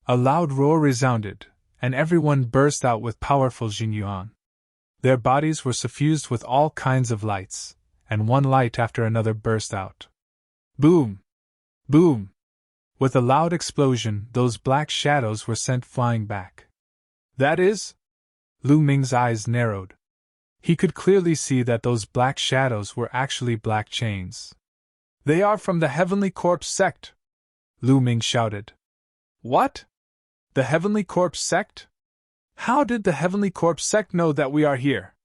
A loud roar resounded, and everyone burst out with powerful Jinyuan. Their bodies were suffused with all kinds of lights, and one light after another burst out. Boom! Boom! With a loud explosion, those black shadows were sent flying back. That is? Lu Ming's eyes narrowed. He could clearly see that those black shadows were actually black chains. "They are from the Heavenly Corpse sect!" Lu Ming shouted. "What? The Heavenly Corpse sect? How did the Heavenly Corpse sect know that we are here?"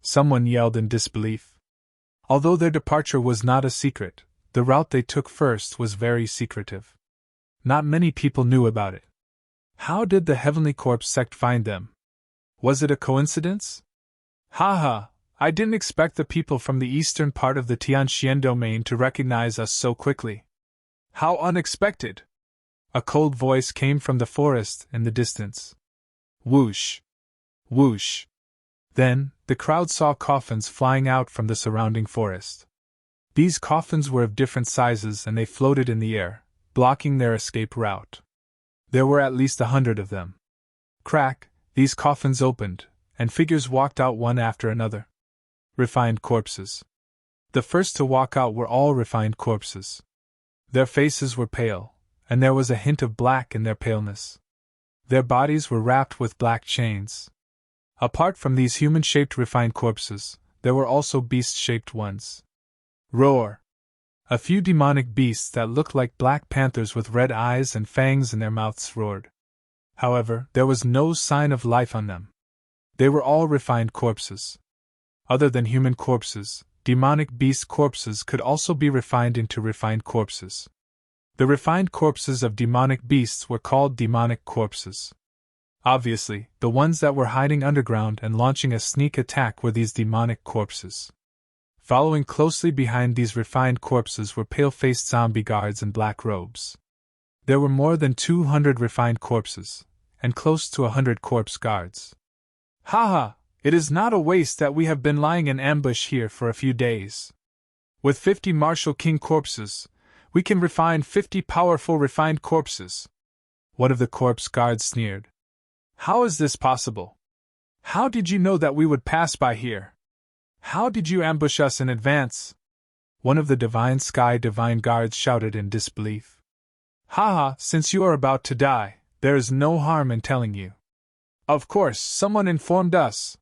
Someone yelled in disbelief. Although their departure was not a secret, the route they took first was very secretive. Not many people knew about it. How did the Heavenly Corpse sect find them? Was it a coincidence? "Haha, I didn't expect the people from the eastern part of the Tianxian domain to recognize us so quickly." "How unexpected!" A cold voice came from the forest in the distance. Whoosh! Whoosh! Then, the crowd saw coffins flying out from the surrounding forest. These coffins were of different sizes and they floated in the air, blocking their escape route. There were at least 100 of them. Crack, these coffins opened, and figures walked out one after another. Refined corpses. The first to walk out were all refined corpses. Their faces were pale, and there was a hint of black in their paleness. Their bodies were wrapped with black chains. Apart from these human-shaped refined corpses, there were also beast-shaped ones. Roar! A few demonic beasts that looked like black panthers with red eyes and fangs in their mouths roared. However, there was no sign of life on them. They were all refined corpses. Other than human corpses, demonic beast corpses could also be refined into refined corpses. The refined corpses of demonic beasts were called demonic corpses. Obviously, the ones that were hiding underground and launching a sneak attack were these demonic corpses. Following closely behind these refined corpses were pale-faced zombie guards in black robes. There were more than 200 refined corpses, and close to 100 corpse guards. "Haha, it is not a waste that we have been lying in ambush here for a few days. With 50 martial king corpses, we can refine 50 powerful refined corpses." One of the corpse guards sneered. "How is this possible? How did you know that we would pass by here? How did you ambush us in advance?" One of the divine guards shouted in disbelief. "Haha, since you are about to die, there is no harm in telling you. Of course, someone informed us."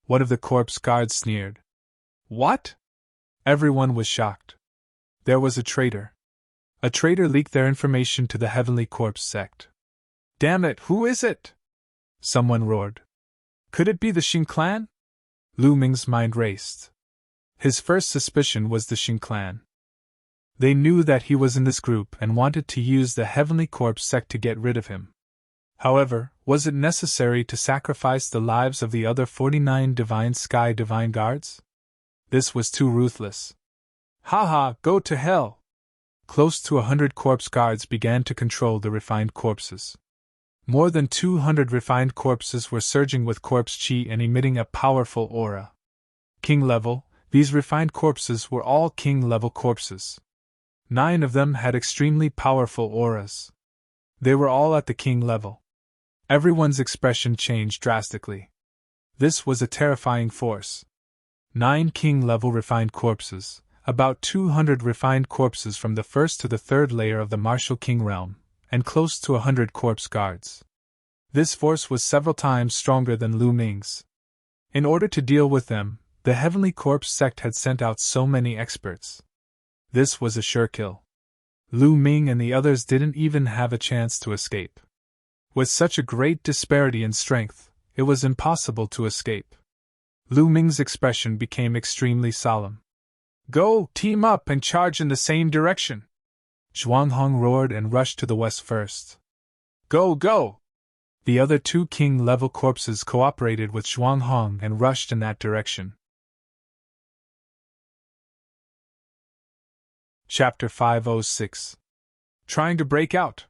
One of the corpse guards sneered. "What?" Everyone was shocked. There was a traitor. A traitor leaked their information to the Heavenly Corpse sect. "Damn it, who is it?" Someone roared. Could it be the Xing clan? Lu Ming's mind raced. His first suspicion was the Xing clan. They knew that he was in this group and wanted to use the Heavenly Corpse sect to get rid of him. However, was it necessary to sacrifice the lives of the other 49 divine guards? This was too ruthless. "Haha, go to hell!" Close to 100 corpse guards began to control the refined corpses. More than 200 refined corpses were surging with corpse chi and emitting a powerful aura. King level, these refined corpses were all king level corpses. 9 of them had extremely powerful auras. They were all at the king level. Everyone's expression changed drastically. This was a terrifying force. 9 king level refined corpses, about 200 refined corpses from the first to the third layer of the martial king realm, and close to 100 corpse guards. This force was several times stronger than Lu Ming's. In order to deal with them, the Heavenly Corpse sect had sent out so many experts. This was a sure kill. Lu Ming and the others didn't even have a chance to escape. With such a great disparity in strength, it was impossible to escape. Lu Ming's expression became extremely solemn. "Go, team up and charge in the same direction!" Zhuang Hong roared and rushed to the west first. "Go, go!" The other 2 king-level corpses cooperated with Zhuang Hong and rushed in that direction. Chapter 506. Trying to break out.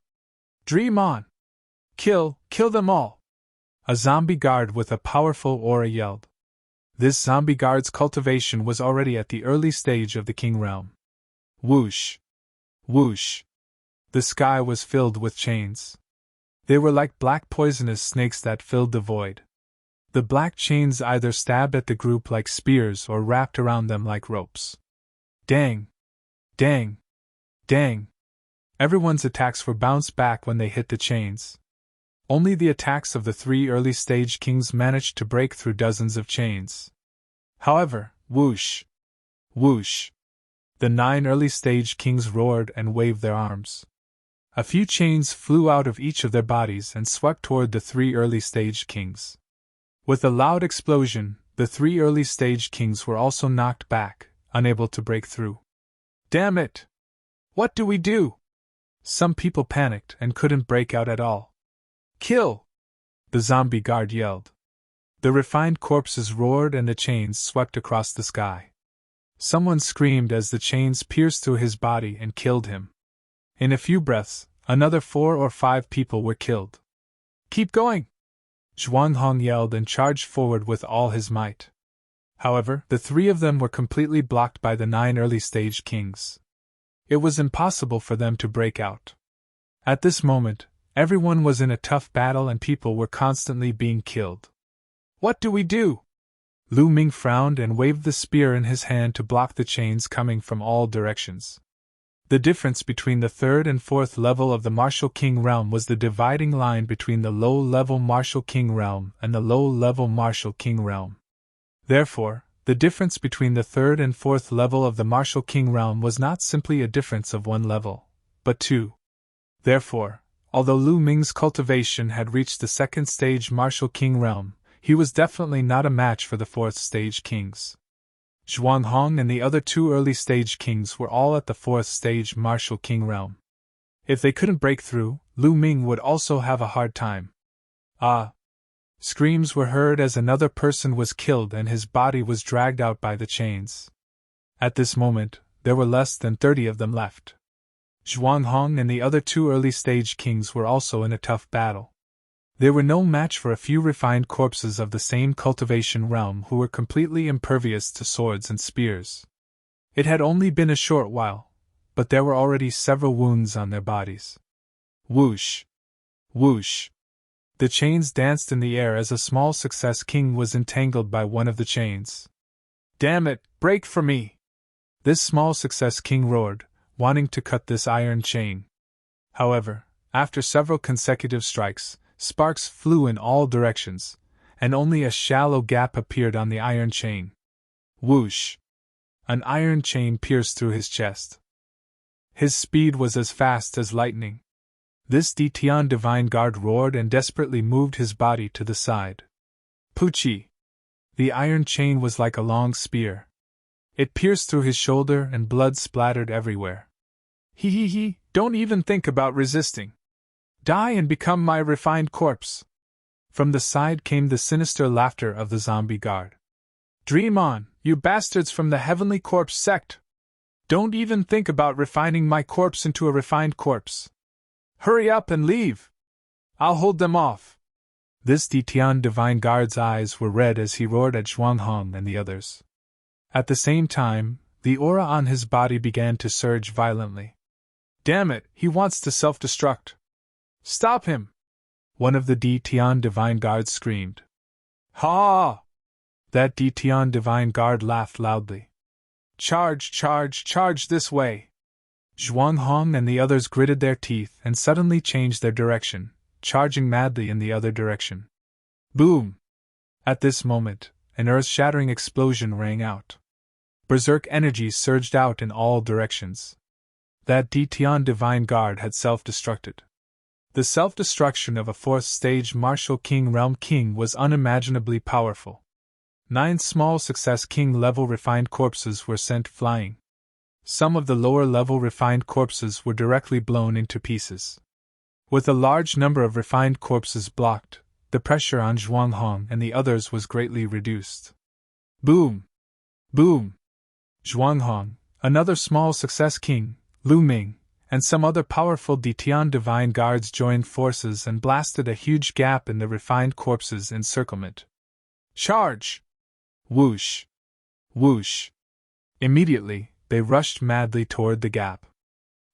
Dream on! Kill them all! A zombie guard with a powerful aura yelled. This zombie guard's cultivation was already at the early stage of the king realm. Whoosh! Whoosh! The sky was filled with chains. They were like black poisonous snakes that filled the void. The black chains either stabbed at the group like spears or wrapped around them like ropes. Dang! Dang! Dang! Everyone's attacks were bounced back when they hit the chains. Only the attacks of the 3 early-stage kings managed to break through dozens of chains. However, whoosh! Whoosh! The 9 early-stage kings roared and waved their arms. A few chains flew out of each of their bodies and swept toward the 3 early-stage kings. With a loud explosion, the 3 early-stage kings were also knocked back, unable to break through. Damn it! What do we do? Some people panicked and couldn't break out at all. Kill! The zombie guard yelled. The refined corpses roared and the chains swept across the sky. Someone screamed as the chains pierced through his body and killed him. In a few breaths, another 4 or 5 people were killed. Keep going! Zhuang Hong yelled and charged forward with all his might. However, the 3 of them were completely blocked by the 9 early-stage kings. It was impossible for them to break out. At this moment, everyone was in a tough battle and people were constantly being killed. What do we do? Lu Ming frowned and waved the spear in his hand to block the chains coming from all directions. The difference between the 3rd and 4th level of the Martial King realm was the dividing line between the low-level Martial King realm and the low-level Martial King realm. Therefore, the difference between the 3rd and 4th level of the Martial King realm was not simply a difference of 1 level, but 2. Therefore, although Lu Ming's cultivation had reached the 2nd stage Martial King realm, he was definitely not a match for the 4th stage kings. Zhuang Hong and the other 2 early stage kings were all at the 4th stage Martial King realm. If they couldn't break through, Lu Ming would also have a hard time. Ah! Screams were heard as another person was killed and his body was dragged out by the chains. At this moment, there were less than 30 of them left. Zhuang Hong and the other 2 early stage kings were also in a tough battle. They were no match for a few refined corpses of the same cultivation realm who were completely impervious to swords and spears. It had only been a short while, but there were already several wounds on their bodies. Whoosh! Whoosh! The chains danced in the air as a small success king was entangled by one of the chains. Damn it, break for me! This small success king roared, wanting to cut this iron chain. However, after several consecutive strikes, sparks flew in all directions, and only a shallow gap appeared on the iron chain. Whoosh! An iron chain pierced through his chest. His speed was as fast as lightning. This Ditian divine guard roared and desperately moved his body to the side. Poochie! The iron chain was like a long spear. It pierced through his shoulder and blood splattered everywhere. He, don't even think about resisting. Die and become my refined corpse. From the side came the sinister laughter of the zombie guard. Dream on, you bastards from the Heavenly Corpse sect! Don't even think about refining my corpse into a refined corpse. Hurry up and leave! I'll hold them off. This Ditian divine guard's eyes were red as he roared at Zhuang Hong and the others. At the same time, the aura on his body began to surge violently. Damn it, he wants to self-destruct. Stop him! One of the Ditian divine guards screamed. Ha! That Ditian divine guard laughed loudly. Charge, charge, charge this way! Zhuang Hong and the others gritted their teeth and suddenly changed their direction, charging madly in the other direction. Boom! At this moment, an earth-shattering explosion rang out. Berserk energy surged out in all directions. That Ditian divine guard had self-destructed. The self-destruction of a 4th stage Martial King realm king was unimaginably powerful. 9 small success king level refined corpses were sent flying. Some of the lower level refined corpses were directly blown into pieces. With a large number of refined corpses blocked, the pressure on Zhuang Hong and the others was greatly reduced. Boom! Boom! Zhuang Hong, another small success king, Lu Ming, and some other powerful Ditian divine guards joined forces and blasted a huge gap in the refined corpses' encirclement. Charge! Whoosh! Whoosh! Immediately, they rushed madly toward the gap.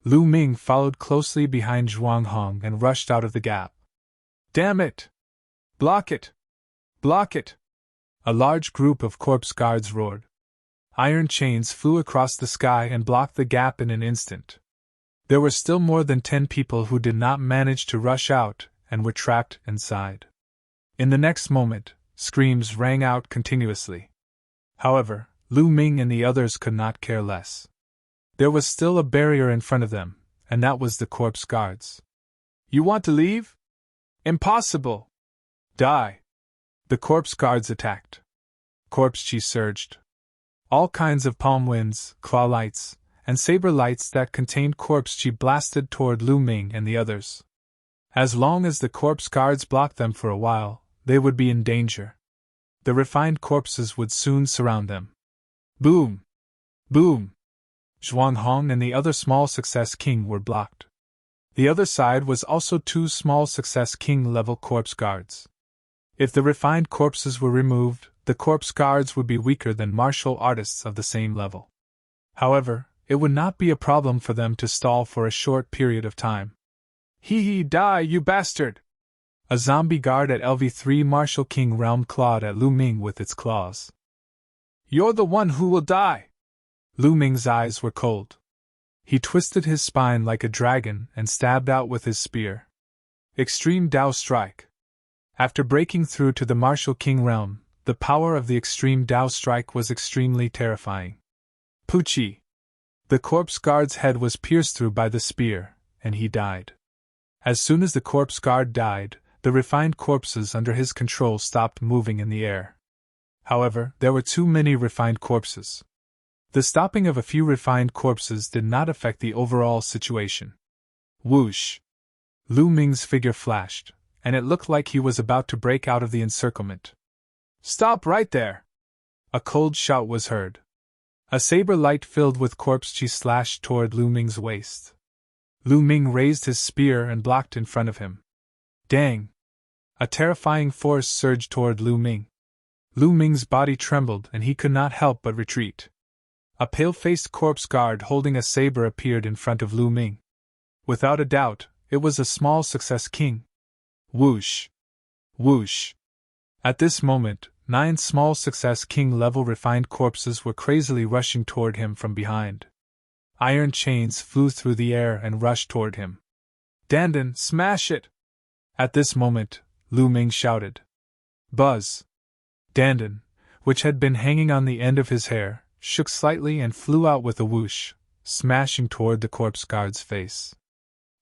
Lu Ming followed closely behind Zhuang Hong and rushed out of the gap. Damn it! Block it! Block it! A large group of corpse guards roared. Iron chains flew across the sky and blocked the gap in an instant. There were still more than 10 people who did not manage to rush out and were trapped inside. In the next moment, screams rang out continuously. However, Lu Ming and the others could not care less. There was still a barrier in front of them, and that was the corpse guards. You want to leave? Impossible! Die! The corpse guards attacked. Corpse chi surged. All kinds of palm winds, claw lights, and saber lights that contained corpse chi blasted toward Lu Ming and the others. As long as the corpse guards blocked them for a while, they would be in danger. The refined corpses would soon surround them. Boom! Boom! Zhuang Hong and the other small Success King were blocked. The other side was also 2 small Success King level corpse guards. If the refined corpses were removed, the corpse guards would be weaker than martial artists of the same level. However, it would not be a problem for them to stall for a short period of time. Hee, die, you bastard! A zombie guard at LV3 Martial King Realm clawed at Lu Ming with its claws. You're the one who will die! Lu Ming's eyes were cold. He twisted his spine like a dragon and stabbed out with his spear. Extreme Dao Strike. After breaking through to the Martial King Realm, the power of the Extreme Dao Strike was extremely terrifying. Pucci! The corpse guard's head was pierced through by the spear, and he died. As soon as the corpse guard died, the refined corpses under his control stopped moving in the air. However, there were too many refined corpses. The stopping of a few refined corpses did not affect the overall situation. Whoosh! Lu Ming's figure flashed, and it looked like he was about to break out of the encirclement. Stop right there! A cold shout was heard. A saber light filled with corpse chi slashed toward Lu Ming's waist. Lu Ming raised his spear and blocked in front of him. Dang! A terrifying force surged toward Lu Ming. Lu Ming's body trembled and he could not help but retreat. A pale-faced corpse guard holding a saber appeared in front of Lu Ming. Without a doubt, it was a small Success King. Whoosh! Whoosh! At this moment, 9 small Success King level refined corpses were crazily rushing toward him from behind. Iron chains flew through the air and rushed toward him. Dandan, smash it! At this moment, Lu Ming shouted. Buzz! Dandan, which had been hanging on the end of his hair, shook slightly and flew out with a whoosh, smashing toward the corpse guard's face.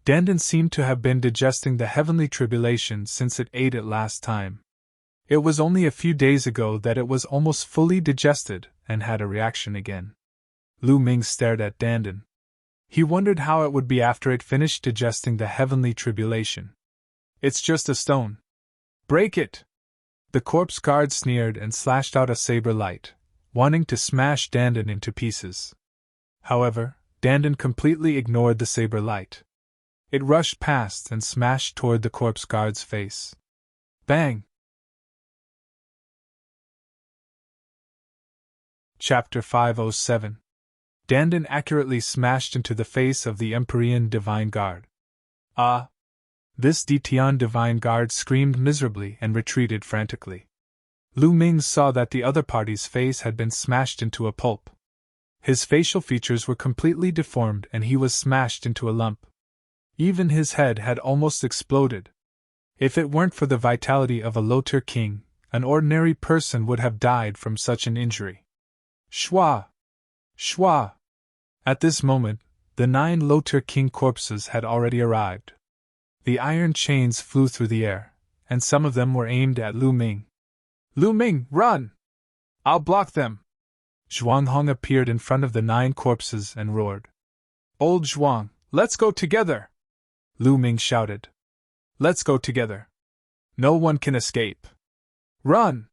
Dandan seemed to have been digesting the heavenly tribulation since it ate it last time. It was only a few days ago that it was almost fully digested and had a reaction again. Lu Ming stared at Dandan. He wondered how it would be after it finished digesting the heavenly tribulation. It's just a stone. Break it! The corpse guard sneered and slashed out a saber light, wanting to smash Dandan into pieces. However, Dandan completely ignored the saber light. It rushed past and smashed toward the corpse guard's face. Bang! Chapter 507. Dandan accurately smashed into the face of the Empyrean Divine Guard. Ah! This Detian Divine Guard screamed miserably and retreated frantically. Lu Ming saw that the other party's face had been smashed into a pulp. His facial features were completely deformed and he was smashed into a lump. Even his head had almost exploded. If it weren't for the vitality of a low-tier king, an ordinary person would have died from such an injury. Shwa! Shwa! At this moment, the 9 low-tier king corpses had already arrived. The iron chains flew through the air, and some of them were aimed at Lu Ming. Lu Ming, run! I'll block them! Zhuang Hong appeared in front of the 9 corpses and roared. Old Zhuang, let's go together! Lu Ming shouted. Let's go together. No one can escape. Run!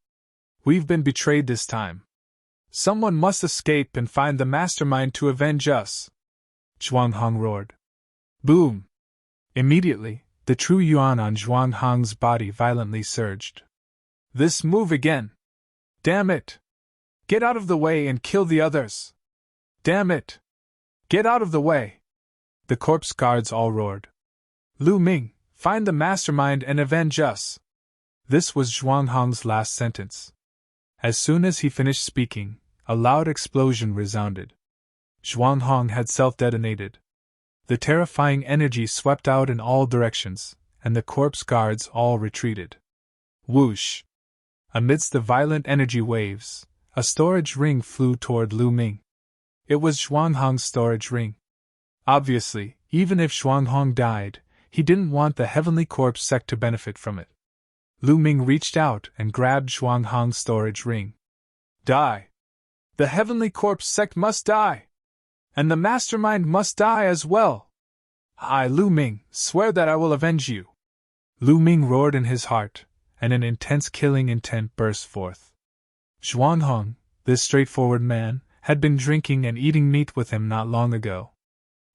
We've been betrayed this time. Someone must escape and find the mastermind to avenge us. Zhuang Hong roared. Boom! Immediately, the true yuan on Zhuang Hong's body violently surged. This move again! Damn it! Get out of the way and kill the others! Damn it! Get out of the way! The corpse guards all roared. Lu Ming, find the mastermind and avenge us! This was Zhuang Hong's last sentence. As soon as he finished speaking, a loud explosion resounded. Zhuang Hong had self-detonated. The terrifying energy swept out in all directions, and the corpse guards all retreated. Whoosh! Amidst the violent energy waves, a storage ring flew toward Lu Ming. It was Zhuanghong's storage ring. Obviously, even if Zhuanghong died, he didn't want the Heavenly Corpse sect to benefit from it. Lu Ming reached out and grabbed Zhuanghong's storage ring. Die! The Heavenly Corpse sect must die! And the mastermind must die as well! I, Lu Ming, swear that I will avenge you! Lu Ming roared in his heart, and an intense killing intent burst forth. Zhuanghong, this straightforward man, had been drinking and eating meat with him not long ago.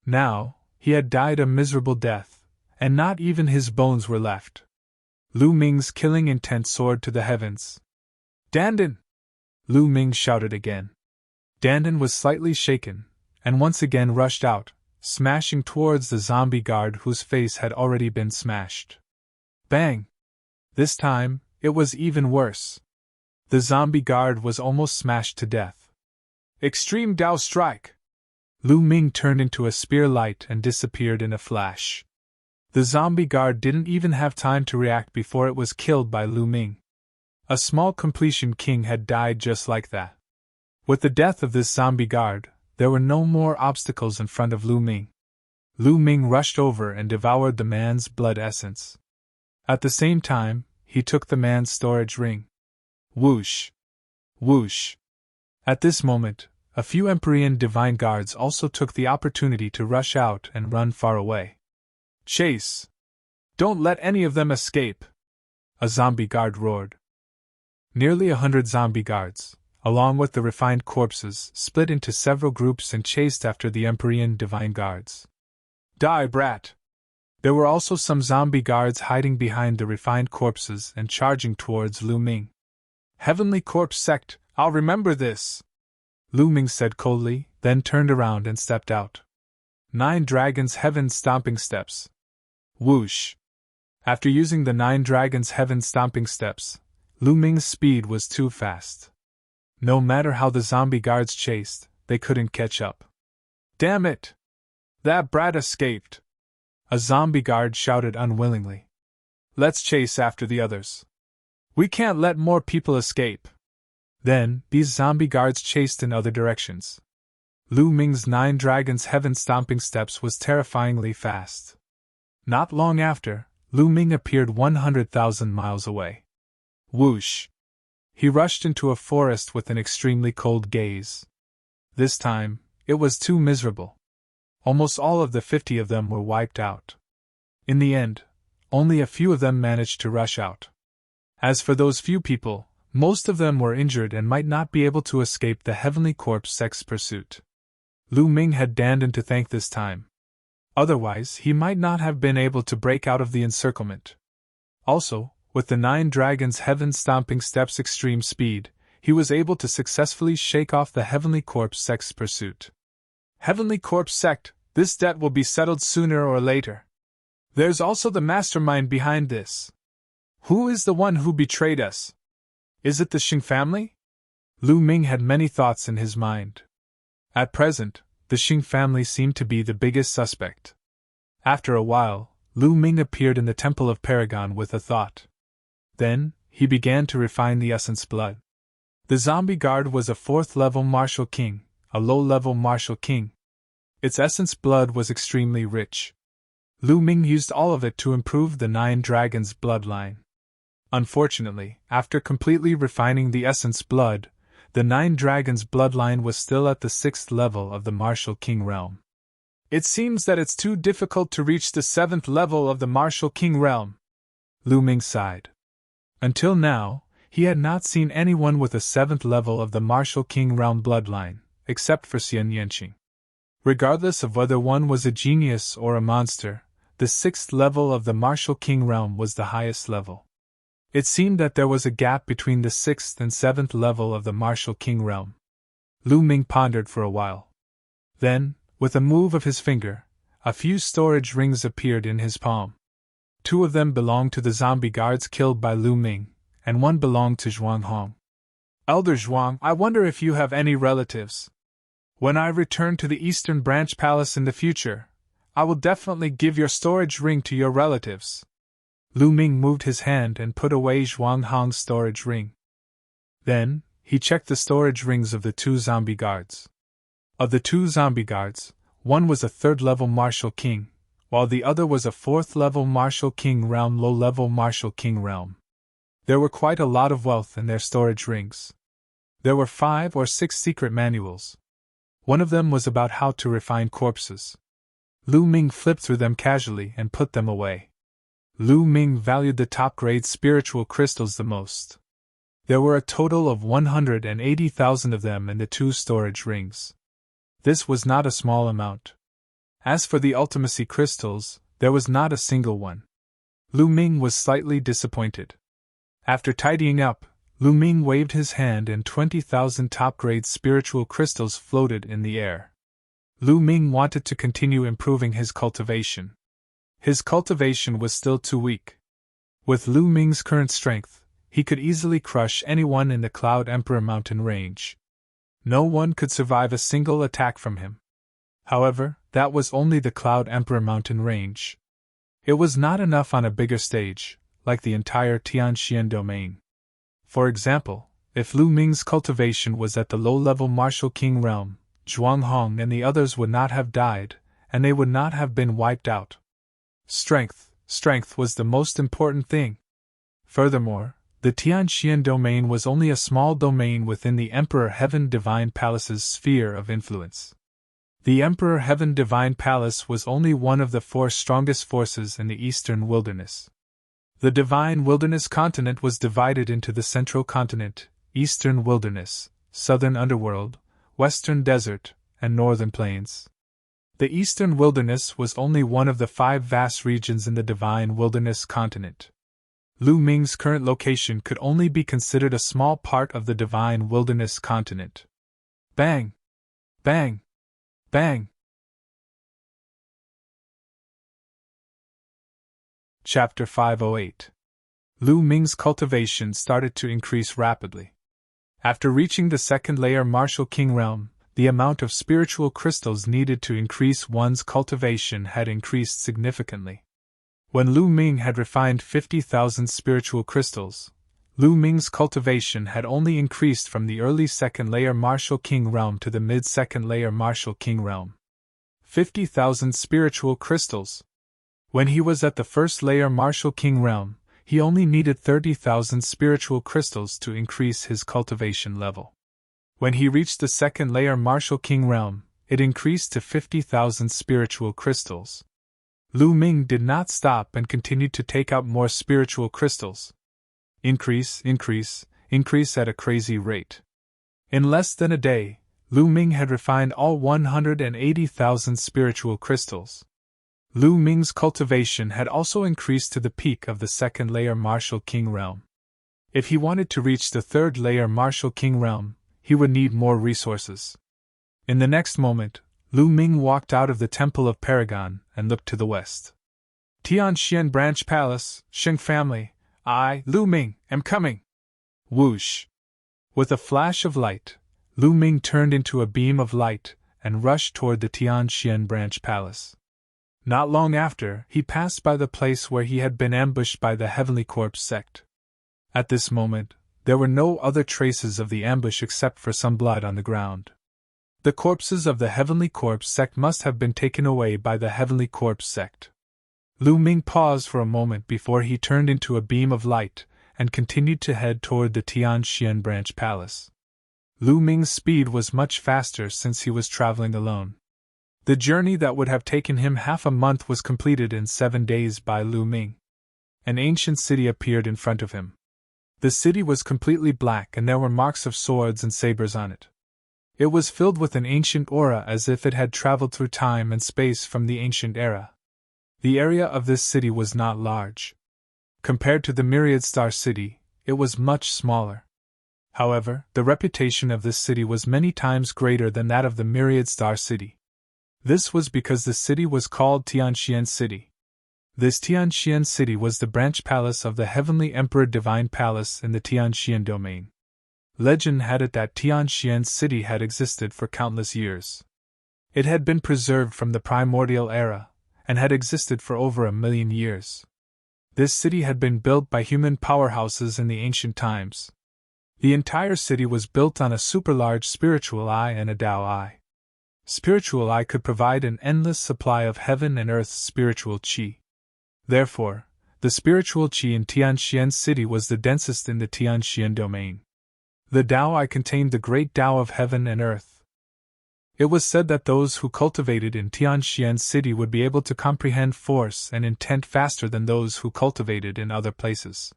Now, he had died a miserable death, and not even his bones were left. Lu Ming's killing intent soared to the heavens. Dandan! Lu Ming shouted again. Dandan was slightly shaken, and once again rushed out, smashing towards the zombie guard whose face had already been smashed. Bang! This time, it was even worse. The zombie guard was almost smashed to death. Extreme Dao Strike! Lu Ming turned into a spear light and disappeared in a flash. The zombie guard didn't even have time to react before it was killed by Lu Ming. A small completion king had died just like that. With the death of this zombie guard, there were no more obstacles in front of Lu Ming. Lu Ming rushed over and devoured the man's blood essence. At the same time, he took the man's storage ring. Whoosh! Whoosh! At this moment, a few Empyrean divine guards also took the opportunity to rush out and run far away. Chase! Don't let any of them escape! A zombie guard roared. Nearly 100 zombie guards, along with the refined corpses, split into several groups and chased after the Empyrean divine guards. Die, brat! There were also some zombie guards hiding behind the refined corpses and charging towards Lu Ming. Heavenly Corpse sect, I'll remember this! Lu Ming said coldly, then turned around and stepped out. 9 Dragons Heaven Stomping Steps. Whoosh! After using the 9 Dragons Heaven Stomping Steps, Lu Ming's speed was too fast. No matter how the zombie guards chased, they couldn't catch up. Damn it! That brat escaped! A zombie guard shouted unwillingly. Let's chase after the others. We can't let more people escape. Then, these zombie guards chased in other directions. Lu Ming's 9 Dragons Heaven Stomping Steps was terrifyingly fast. Not long after, Lu Ming appeared 100,000 miles away. Whoosh! He rushed into a forest with an extremely cold gaze. This time, it was too miserable. Almost all of the 50 of them were wiped out. In the end, only a few of them managed to rush out. As for those few people, most of them were injured and might not be able to escape the Heavenly Corpse sect's pursuit. Lu Ming had Dandan to thank this time. Otherwise, he might not have been able to break out of the encirclement. Also, with the 9 Dragons Heaven Stomping Steps' extreme speed, he was able to successfully shake off the Heavenly Corpse sect's pursuit. Heavenly Corpse sect, this debt will be settled sooner or later. There's also the mastermind behind this. Who is the one who betrayed us? Is it the Xing family? Lu Ming had many thoughts in his mind. At present, the Xing family seemed to be the biggest suspect. After a while, Lu Ming appeared in the Temple of Paragon with a thought. Then, he began to refine the essence blood. The zombie guard was a 4th-level martial king, a low-level martial king. Its essence blood was extremely rich. Lu Ming used all of it to improve the 9 Dragons bloodline. Unfortunately, after completely refining the essence blood, the 9 Dragons bloodline was still at the 6th level of the martial king realm. It seems that it's too difficult to reach the 7th level of the martial king realm. Lu Ming sighed. Until now, he had not seen anyone with a 7th level of the martial king realm bloodline, except for Xian Yanqing. Regardless of whether one was a genius or a monster, the 6th level of the martial king realm was the highest level. It seemed that there was a gap between the 6th and 7th level of the martial king realm. Lu Ming pondered for a while. Then, with a move of his finger, a few storage rings appeared in his palm. 2 of them belonged to the zombie guards killed by Lu Ming, and 1 belonged to Zhuanghong. Elder Zhuang, I wonder if you have any relatives. When I return to the Eastern Branch Palace in the future, I will definitely give your storage ring to your relatives. Lu Ming moved his hand and put away Zhuanghong's storage ring. Then, he checked the storage rings of the two zombie guards. Of the two zombie guards, one was a third-level Martial King, while the other was a fourth-level Martial King realm low-level Martial King realm. There were quite a lot of wealth in their storage rings. There were 5 or 6 secret manuals. One of them was about how to refine corpses. Lu Ming flipped through them casually and put them away. Lu Ming valued the top-grade spiritual crystals the most. There were a total of 180,000 of them in the 2 storage rings. This was not a small amount. As for the ultimacy crystals, there was not a single one. Lu Ming was slightly disappointed. After tidying up, Lu Ming waved his hand and 20,000 top-grade spiritual crystals floated in the air. Lu Ming wanted to continue improving his cultivation. His cultivation was still too weak. With Lu Ming's current strength, he could easily crush anyone in the Cloud Emperor mountain range. No one could survive a single attack from him. However, that was only the Cloud Emperor mountain range. It was not enough on a bigger stage, like the entire Tianxian domain. For example, if Lu Ming's cultivation was at the low-level Martial King realm, Zhuang Hong and the others would not have died, and they would not have been wiped out. Strength was the most important thing. Furthermore, the Tianxian domain was only a small domain within the Emperor Heaven Divine Palace's sphere of influence. The Emperor Heaven Divine Palace was only one of the 4 strongest forces in the Eastern Wilderness. The Divine Wilderness continent was divided into the Central Continent, Eastern Wilderness, Southern Underworld, Western Desert, and Northern Plains. The Eastern Wilderness was only one of the 5 vast regions in the Divine Wilderness continent. Lu Ming's current location could only be considered a small part of the Divine Wilderness continent. Bang! Bang! Bang! Chapter 508. Lu Ming's cultivation started to increase rapidly. After reaching the second layer Martial King realm, the amount of spiritual crystals needed to increase one's cultivation had increased significantly. When Lu Ming had refined 50,000 spiritual crystals, Lu Ming's cultivation had only increased from the early second layer Martial King realm to the mid-second layer Martial King realm. 50,000 spiritual crystals. When he was at the first layer Martial King realm, he only needed 30,000 spiritual crystals to increase his cultivation level. When he reached the second layer Martial King realm, it increased to 50,000 spiritual crystals. Lu Ming did not stop and continued to take out more spiritual crystals. Increase at a crazy rate. In less than a day, Lu Ming had refined all 180,000 spiritual crystals. Lu Ming's cultivation had also increased to the peak of the second layer Martial King realm. If he wanted to reach the third layer Martial King realm, he would need more resources. In the next moment, Lu Ming walked out of the Temple of Paragon and looked to the west. Tianxian Branch Palace, Sheng family, I, Lu Ming, am coming. Whoosh! With a flash of light, Lu Ming turned into a beam of light and rushed toward the Tianxian Branch Palace. Not long after, he passed by the place where he had been ambushed by the Heavenly Corpse sect. At this moment, there were no other traces of the ambush except for some blood on the ground. The corpses of the Heavenly Corpse sect must have been taken away by the Heavenly Corpse sect. Lu Ming paused for a moment before he turned into a beam of light and continued to head toward the Tianxian Branch Palace. Lu Ming's speed was much faster since he was traveling alone. The journey that would have taken him half a month was completed in 7 days by Lu Ming. An ancient city appeared in front of him. The city was completely black and there were marks of swords and sabers on it. It was filled with an ancient aura as if it had traveled through time and space from the ancient era. The area of this city was not large. Compared to the Myriad Star City, it was much smaller. However, the reputation of this city was many times greater than that of the Myriad Star City. This was because the city was called Tianxian City. This Tianxian City was the branch palace of the Heavenly Emperor Divine Palace in the Tianxian domain. Legend had it that Tianxian City had existed for countless years. It had been preserved from the primordial era, and had existed for over 1,000,000 years. This city had been built by human powerhouses in the ancient times. The entire city was built on a super-large spiritual eye and a Tao eye. Spiritual eye could provide an endless supply of heaven and earth's spiritual qi. Therefore, the spiritual qi in Tianxian City was the densest in the Tianxian domain. The Tao eye contained the great Tao of heaven and earth. It was said that those who cultivated in Tianxian City would be able to comprehend force and intent faster than those who cultivated in other places.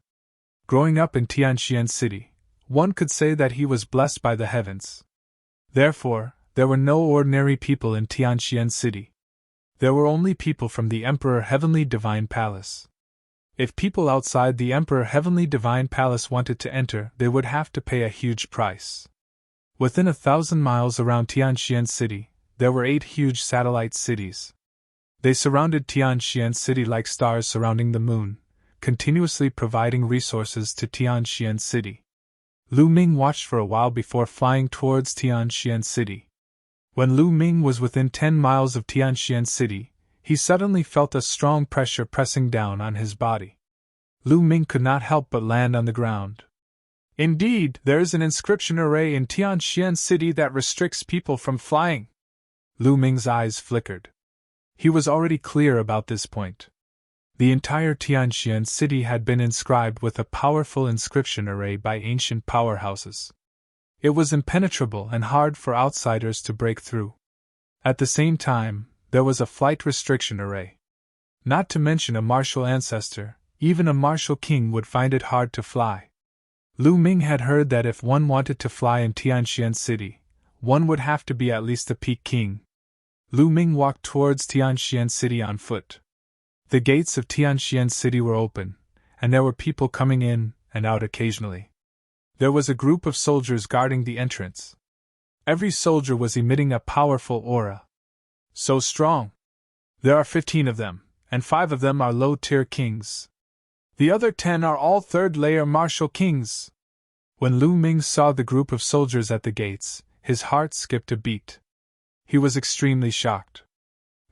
Growing up in Tianxian City, one could say that he was blessed by the heavens. Therefore, there were no ordinary people in Tianxian City. There were only people from the Emperor Heavenly Divine Palace. If people outside the Emperor Heavenly Divine Palace wanted to enter, they would have to pay a huge price. Within 1,000 miles around Tianxian City, there were 8 huge satellite cities. They surrounded Tianxian City like stars surrounding the moon, continuously providing resources to Tianxian City. Lu Ming watched for a while before flying towards Tianxian City. When Lu Ming was within 10 miles of Tianxian City, he suddenly felt a strong pressure pressing down on his body. Lu Ming could not help but land on the ground. Indeed, there is an inscription array in Tianxian City that restricts people from flying. Lu Ming's eyes flickered. He was already clear about this point. The entire Tianxian City had been inscribed with a powerful inscription array by ancient powerhouses. It was impenetrable and hard for outsiders to break through. At the same time, there was a flight restriction array. Not to mention a martial ancestor, even a martial king would find it hard to fly. Lu Ming had heard that if one wanted to fly in Tianxian City, one would have to be at least a peak king. Lu Ming walked towards Tianxian City on foot. The gates of Tianxian City were open, and there were people coming in and out occasionally. There was a group of soldiers guarding the entrance. Every soldier was emitting a powerful aura. So strong. There are 15 of them, and 5 of them are low-tier kings. The other 10 are all third-layer martial kings. When Lu Ming saw the group of soldiers at the gates, his heart skipped a beat. He was extremely shocked.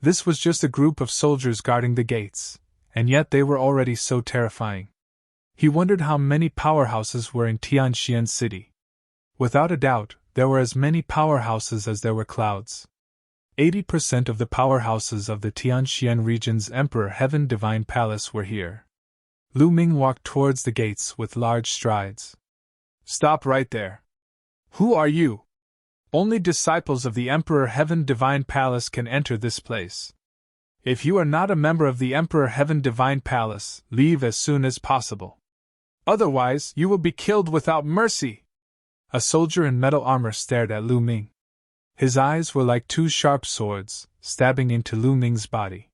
This was just a group of soldiers guarding the gates, and yet they were already so terrifying. He wondered how many powerhouses were in Tianxian City. Without a doubt, there were as many powerhouses as there were clouds. 80% of the powerhouses of the Tianxian region's Emperor Heaven Divine Palace were here. Lu Ming walked towards the gates with large strides. Stop right there. Who are you? Only disciples of the Emperor Heaven Divine Palace can enter this place. If you are not a member of the Emperor Heaven Divine Palace, leave as soon as possible. Otherwise, you will be killed without mercy. A soldier in metal armor stared at Lu Ming. His eyes were like 2 sharp swords, stabbing into Lu Ming's body.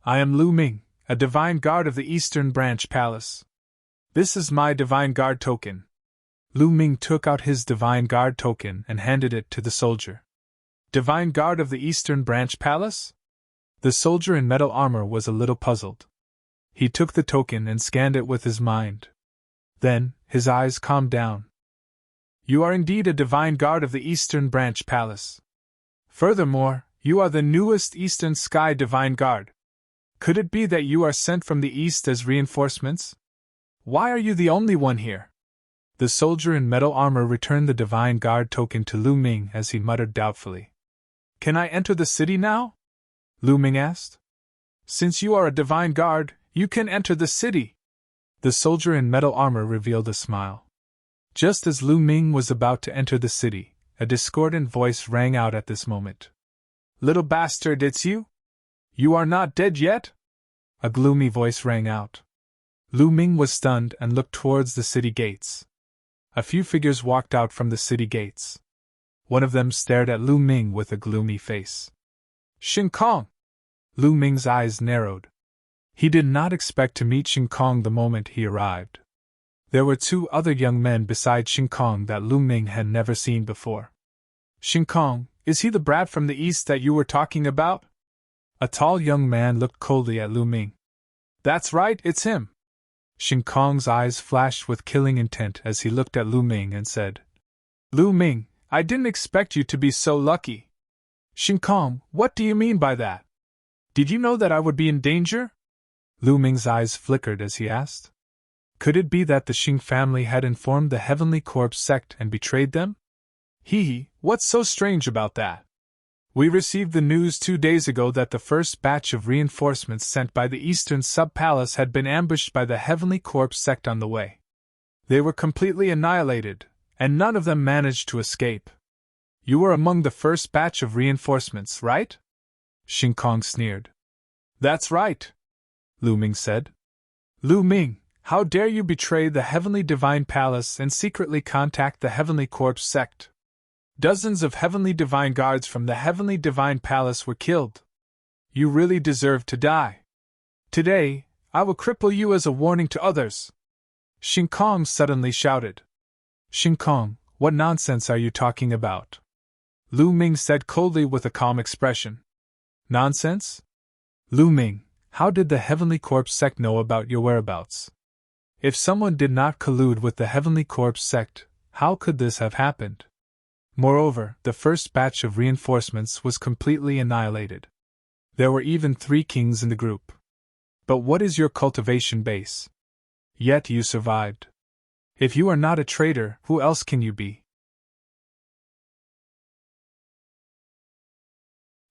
I am Lu Ming, a Divine Guard of the Eastern Branch Palace. This is my Divine Guard token. Lu Ming took out his Divine Guard token and handed it to the soldier. Divine Guard of the Eastern Branch Palace? The soldier in metal armor was a little puzzled. He took the token and scanned it with his mind. Then, his eyes calmed down. You are indeed a Divine Guard of the Eastern Branch Palace. Furthermore, you are the newest Eastern Sky Divine Guard. Could it be that you are sent from the East as reinforcements? Why are you the only one here? The soldier in metal armor returned the Divine Guard token to Lu Ming as he muttered doubtfully. Can I enter the city now? Lu Ming asked. Since you are a Divine Guard, you can enter the city. The soldier in metal armor revealed a smile. Just as Lu Ming was about to enter the city, a discordant voice rang out at this moment. Little bastard, it's you? You are not dead yet? A gloomy voice rang out. Lu Ming was stunned and looked towards the city gates. A few figures walked out from the city gates. One of them stared at Lu Ming with a gloomy face. Shin Kong! Lu Ming's eyes narrowed. He did not expect to meet Shin Kong the moment he arrived. There were 2 other young men beside Shin Kong that Lu Ming had never seen before. Shin Kong, is he the brat from the east that you were talking about? A tall young man looked coldly at Lu Ming. That's right, it's him. Shin Kong's eyes flashed with killing intent as he looked at Lu Ming and said, Lu Ming, I didn't expect you to be so lucky. Shin Kong, what do you mean by that? Did you know that I would be in danger? Lu Ming's eyes flickered as he asked. Could it be that the Xing family had informed the Heavenly Corpse sect and betrayed them? What's so strange about that? We received the news 2 days ago that the first batch of reinforcements sent by the Eastern Sub-Palace had been ambushed by the Heavenly Corpse sect on the way. They were completely annihilated, and none of them managed to escape. You were among the first batch of reinforcements, right? Xing Kong sneered. That's right, Lu Ming said. Lu Ming, how dare you betray the Heavenly Divine Palace and secretly contact the Heavenly Corpse sect? Dozens of Heavenly Divine Guards from the Heavenly Divine Palace were killed. You really deserve to die. Today, I will cripple you as a warning to others. Xing Kong suddenly shouted. Xing Kong, what nonsense are you talking about? Lu Ming said coldly with a calm expression. Nonsense? Lu Ming, how did the Heavenly Corpse sect know about your whereabouts? If someone did not collude with the Heavenly Corpse sect, how could this have happened? Moreover, the first batch of reinforcements was completely annihilated. There were even 3 kings in the group. But what is your cultivation base? Yet you survived. If you are not a traitor, who else can you be?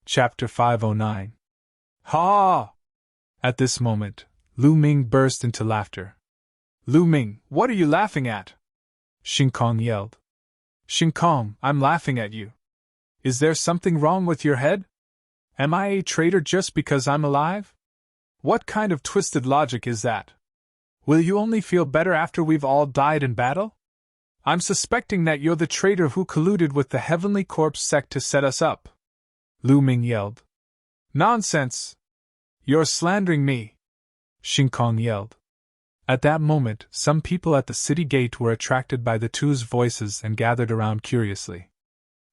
Chapter 509. Ha! At this moment, Lu Ming burst into laughter. Lu Ming, what are you laughing at? Xing Kong yelled. Xing Kong, I'm laughing at you. Is there something wrong with your head? Am I a traitor just because I'm alive? What kind of twisted logic is that? Will you only feel better after we've all died in battle? I'm suspecting that you're the traitor who colluded with the Heavenly Corpse sect to set us up. Lu Ming yelled. Nonsense! You're slandering me! Xing Kong yelled. At that moment, some people at the city gate were attracted by the two's voices and gathered around curiously.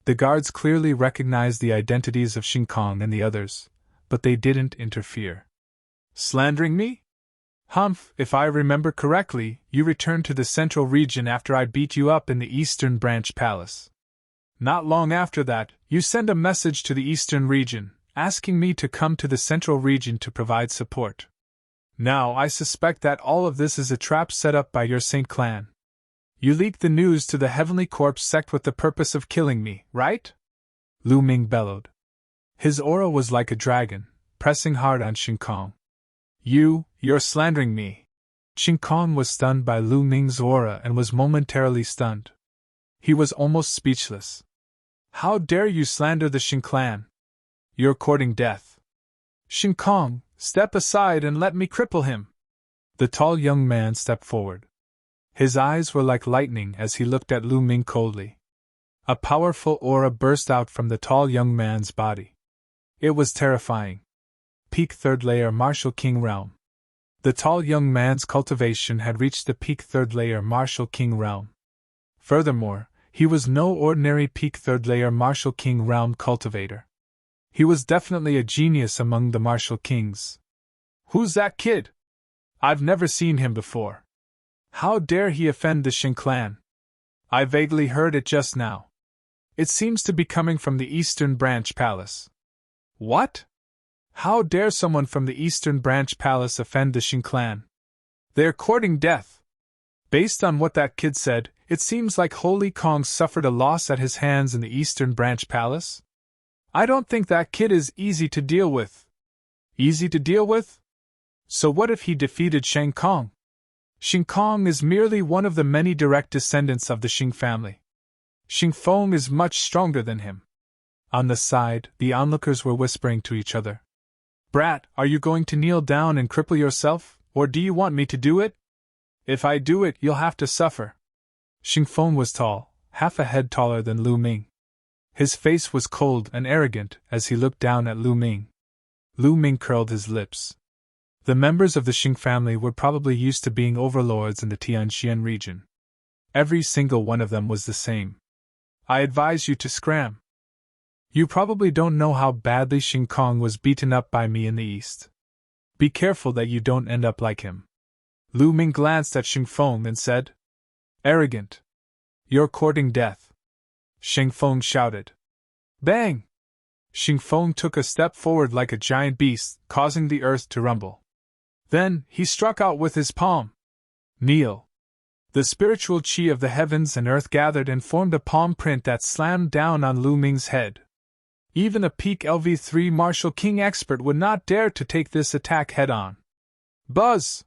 The guards clearly recognized the identities of Xing Kong and the others, but they didn't interfere. Slandering me? Humph, if I remember correctly, you returned to the central region after I beat you up in the Eastern Branch Palace. Not long after that, you sent a message to the Eastern region, asking me to come to the central region to provide support. Now I suspect that all of this is a trap set up by your Saint clan. You leaked the news to the Heavenly Corpse sect with the purpose of killing me, right? Lu Ming bellowed. His aura was like a dragon, pressing hard on Xing Kong. You're slandering me. Xing Kong was stunned by Lu Ming's aura and was momentarily stunned. He was almost speechless. How dare you slander the Xing clan? You're courting death. Xing Kong, step aside and let me cripple him. The tall young man stepped forward. His eyes were like lightning as he looked at Lu Ming coldly. A powerful aura burst out from the tall young man's body. It was terrifying. Peak 3rd layer Martial King realm. The tall young man's cultivation had reached the peak 3rd layer Martial King realm. Furthermore, he was no ordinary peak 3rd layer Martial King realm cultivator. He was definitely a genius among the Martial Kings. Who's that kid? I've never seen him before. How dare he offend the Xing clan? I vaguely heard it just now. It seems to be coming from the Eastern Branch Palace. What? How dare someone from the Eastern Branch Palace offend the Xing clan? They're courting death. Based on what that kid said, it seems like Holy Kong suffered a loss at his hands in the Eastern Branch Palace. I don't think that kid is easy to deal with. Easy to deal with? So what if he defeated Xing Kong? Xing Kong is merely one of the many direct descendants of the Xing family. Xing Feng is much stronger than him. On the side, the onlookers were whispering to each other. Brat, are you going to kneel down and cripple yourself, or do you want me to do it? If I do it, you'll have to suffer. Xing Feng was tall, half a head taller than Lu Ming. His face was cold and arrogant as he looked down at Lu Ming. Lu Ming curled his lips. The members of the Xing family were probably used to being overlords in the Tianxian region. Every single one of them was the same. I advise you to scram. You probably don't know how badly Xing Kong was beaten up by me in the East. Be careful that you don't end up like him. Lu Ming glanced at Xing Feng and said, Arrogant. You're courting death. Xing Feng shouted. Bang! Xing Feng took a step forward like a giant beast, causing the earth to rumble. Then, he struck out with his palm. Kneel. The spiritual chi of the heavens and earth gathered and formed a palm print that slammed down on Lu Ming's head. Even a peak LV3 Martial King expert would not dare to take this attack head-on. Buzz!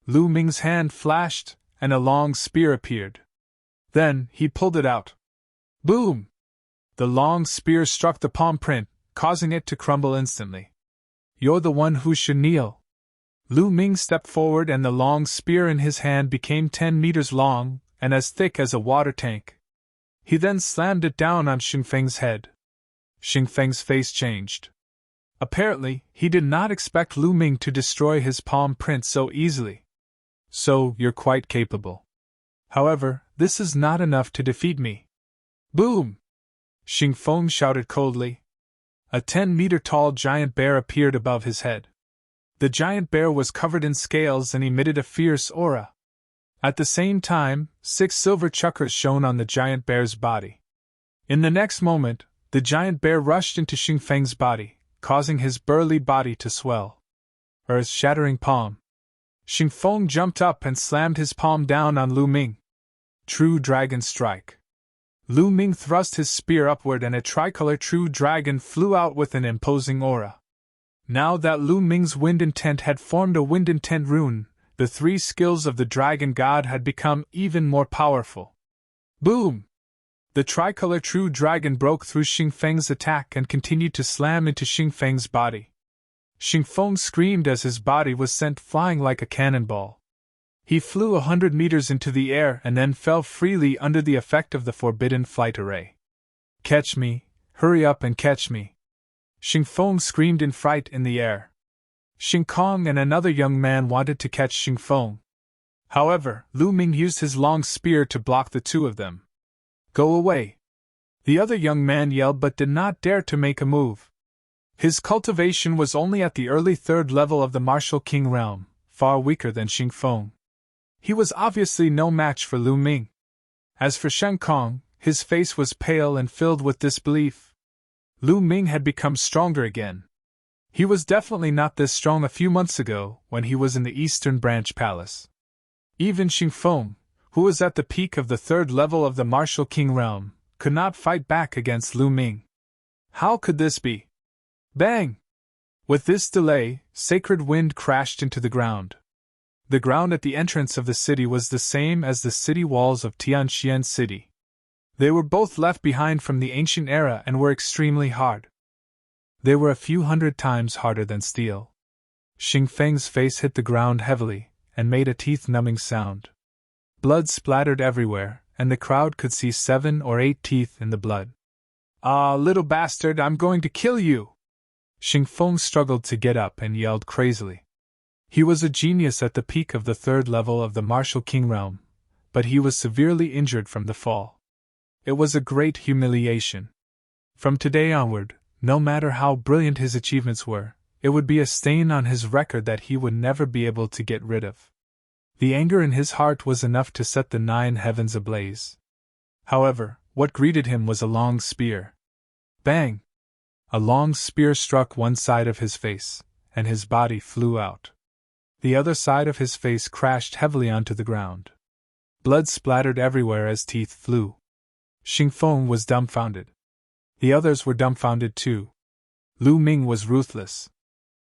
Lu Ming's hand flashed, and a long spear appeared. Then, he pulled it out. Boom! The long spear struck the palm print, causing it to crumble instantly. You're the one who should kneel. Lu Ming stepped forward and the long spear in his hand became 10 meters long, and as thick as a water tank. He then slammed it down on Xingfeng's head. Xingfeng's face changed. Apparently, he did not expect Lu Ming to destroy his palm print so easily. So, you're quite capable. However, this is not enough to defeat me. Boom! Xingfeng shouted coldly. A 10-meter-tall giant bear appeared above his head. The giant bear was covered in scales and emitted a fierce aura. At the same time, 6 silver chakras shone on the giant bear's body. In the next moment, the giant bear rushed into Xingfeng's body, causing his burly body to swell. Earth-shattering palm. Xingfeng jumped up and slammed his palm down on Lu Ming. True Dragon Strike. Lu Ming thrust his spear upward and a tricolor true dragon flew out with an imposing aura. Now that Lu Ming's wind intent had formed a wind intent rune, the 3 skills of the dragon god had become even more powerful. Boom! The tricolor true dragon broke through Xingfeng's attack and continued to slam into Xingfeng's body. Xingfeng screamed as his body was sent flying like a cannonball. He flew 100 meters into the air and then fell freely under the effect of the forbidden flight array. Catch me, hurry up and catch me. Xingfeng screamed in fright in the air. Xingkong and another young man wanted to catch Xingfeng. However, Lu Ming used his long spear to block the two of them. Go away! The other young man yelled but did not dare to make a move. His cultivation was only at the early 3rd level of the Martial King realm, far weaker than Xingfeng. He was obviously no match for Lu Ming. As for Xingkong, his face was pale and filled with disbelief. Lu Ming had become stronger again. He was definitely not this strong a few months ago when he was in the Eastern Branch Palace. Even Xingfeng, who was at the peak of the 3rd level of the Martial King realm, could not fight back against Lu Ming. How could this be? Bang! With this delay, sacred wind crashed into the ground. The ground at the entrance of the city was the same as the city walls of Tianxian City. They were both left behind from the ancient era and were extremely hard. They were a few hundred times harder than steel. Xingfeng's face hit the ground heavily and made a teeth-numbing sound. Blood splattered everywhere, and the crowd could see 7 or 8 teeth in the blood. Ah, little bastard, I'm going to kill you! Xingfeng struggled to get up and yelled crazily. He was a genius at the peak of the 3rd level of the Martial King realm, but he was severely injured from the fall. It was a great humiliation. From today onward, no matter how brilliant his achievements were, it would be a stain on his record that he would never be able to get rid of. The anger in his heart was enough to set the 9 heavens ablaze. However, what greeted him was a long spear. Bang! A long spear struck one side of his face, and his body flew out. The other side of his face crashed heavily onto the ground. Blood splattered everywhere as teeth flew. Xingfeng was dumbfounded. The others were dumbfounded too. Lu Ming was ruthless.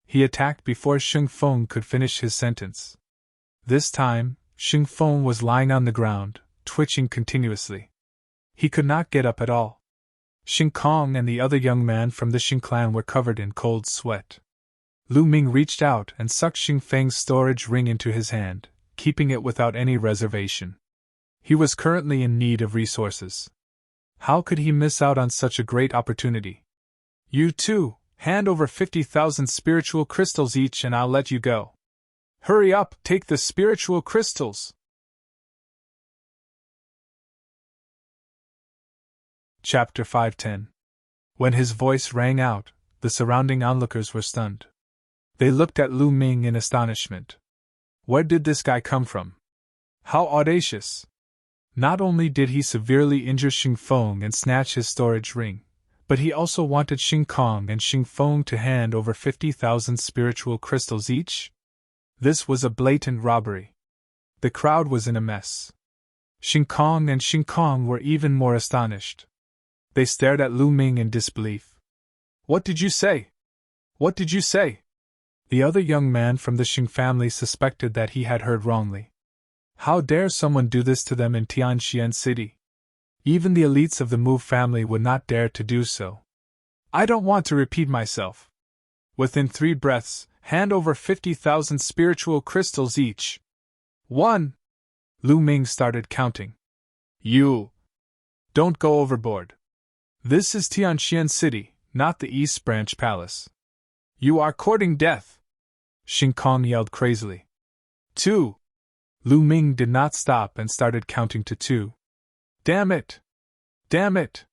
He attacked before Xingfeng could finish his sentence. This time, Xingfeng was lying on the ground, twitching continuously. He could not get up at all. Xingkong and the other young man from the Xing clan were covered in cold sweat. Lu Ming reached out and sucked Xingfeng's storage ring into his hand, keeping it without any reservation. He was currently in need of resources. How could he miss out on such a great opportunity? You too, hand over 50,000 spiritual crystals each and I'll let you go. Hurry up, take the spiritual crystals! Chapter 510. When his voice rang out, the surrounding onlookers were stunned. They looked at Lu Ming in astonishment. Where did this guy come from? How audacious! Not only did he severely injure Xingfeng and snatch his storage ring, but he also wanted Xingkong and Xingfeng to hand over 50,000 spiritual crystals each? This was a blatant robbery. The crowd was in a mess. Xing Kong and Xing Kong were even more astonished. They stared at Lu Ming in disbelief. What did you say? What did you say? The other young man from the Xing family suspected that he had heard wrongly. How dare someone do this to them in Tianxian City? Even the elites of the Mu family would not dare to do so. I don't want to repeat myself. Within 3 breaths, hand over 50,000 spiritual crystals each. 1. Lu Ming started counting. You. Don't go overboard. This is Tianxian City, not the East Branch Palace. You are courting death. Xing Kong yelled crazily. 2. Lu Ming did not stop and started counting to 2. Damn it! Damn it!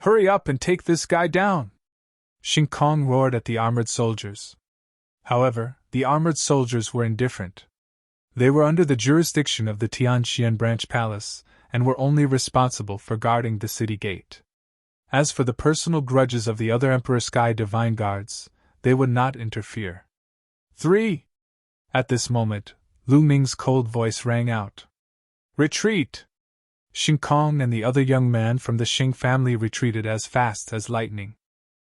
Hurry up and take this guy down! Xing Kong roared at the armored soldiers. However, the armored soldiers were indifferent. They were under the jurisdiction of the Tianxian Branch Palace, and were only responsible for guarding the city gate. As for the personal grudges of the other Emperor Sky Divine Guards, they would not interfere. 3. At this moment, Lu Ming's cold voice rang out. Retreat! Xing Kong and the other young man from the Xing family retreated as fast as lightning.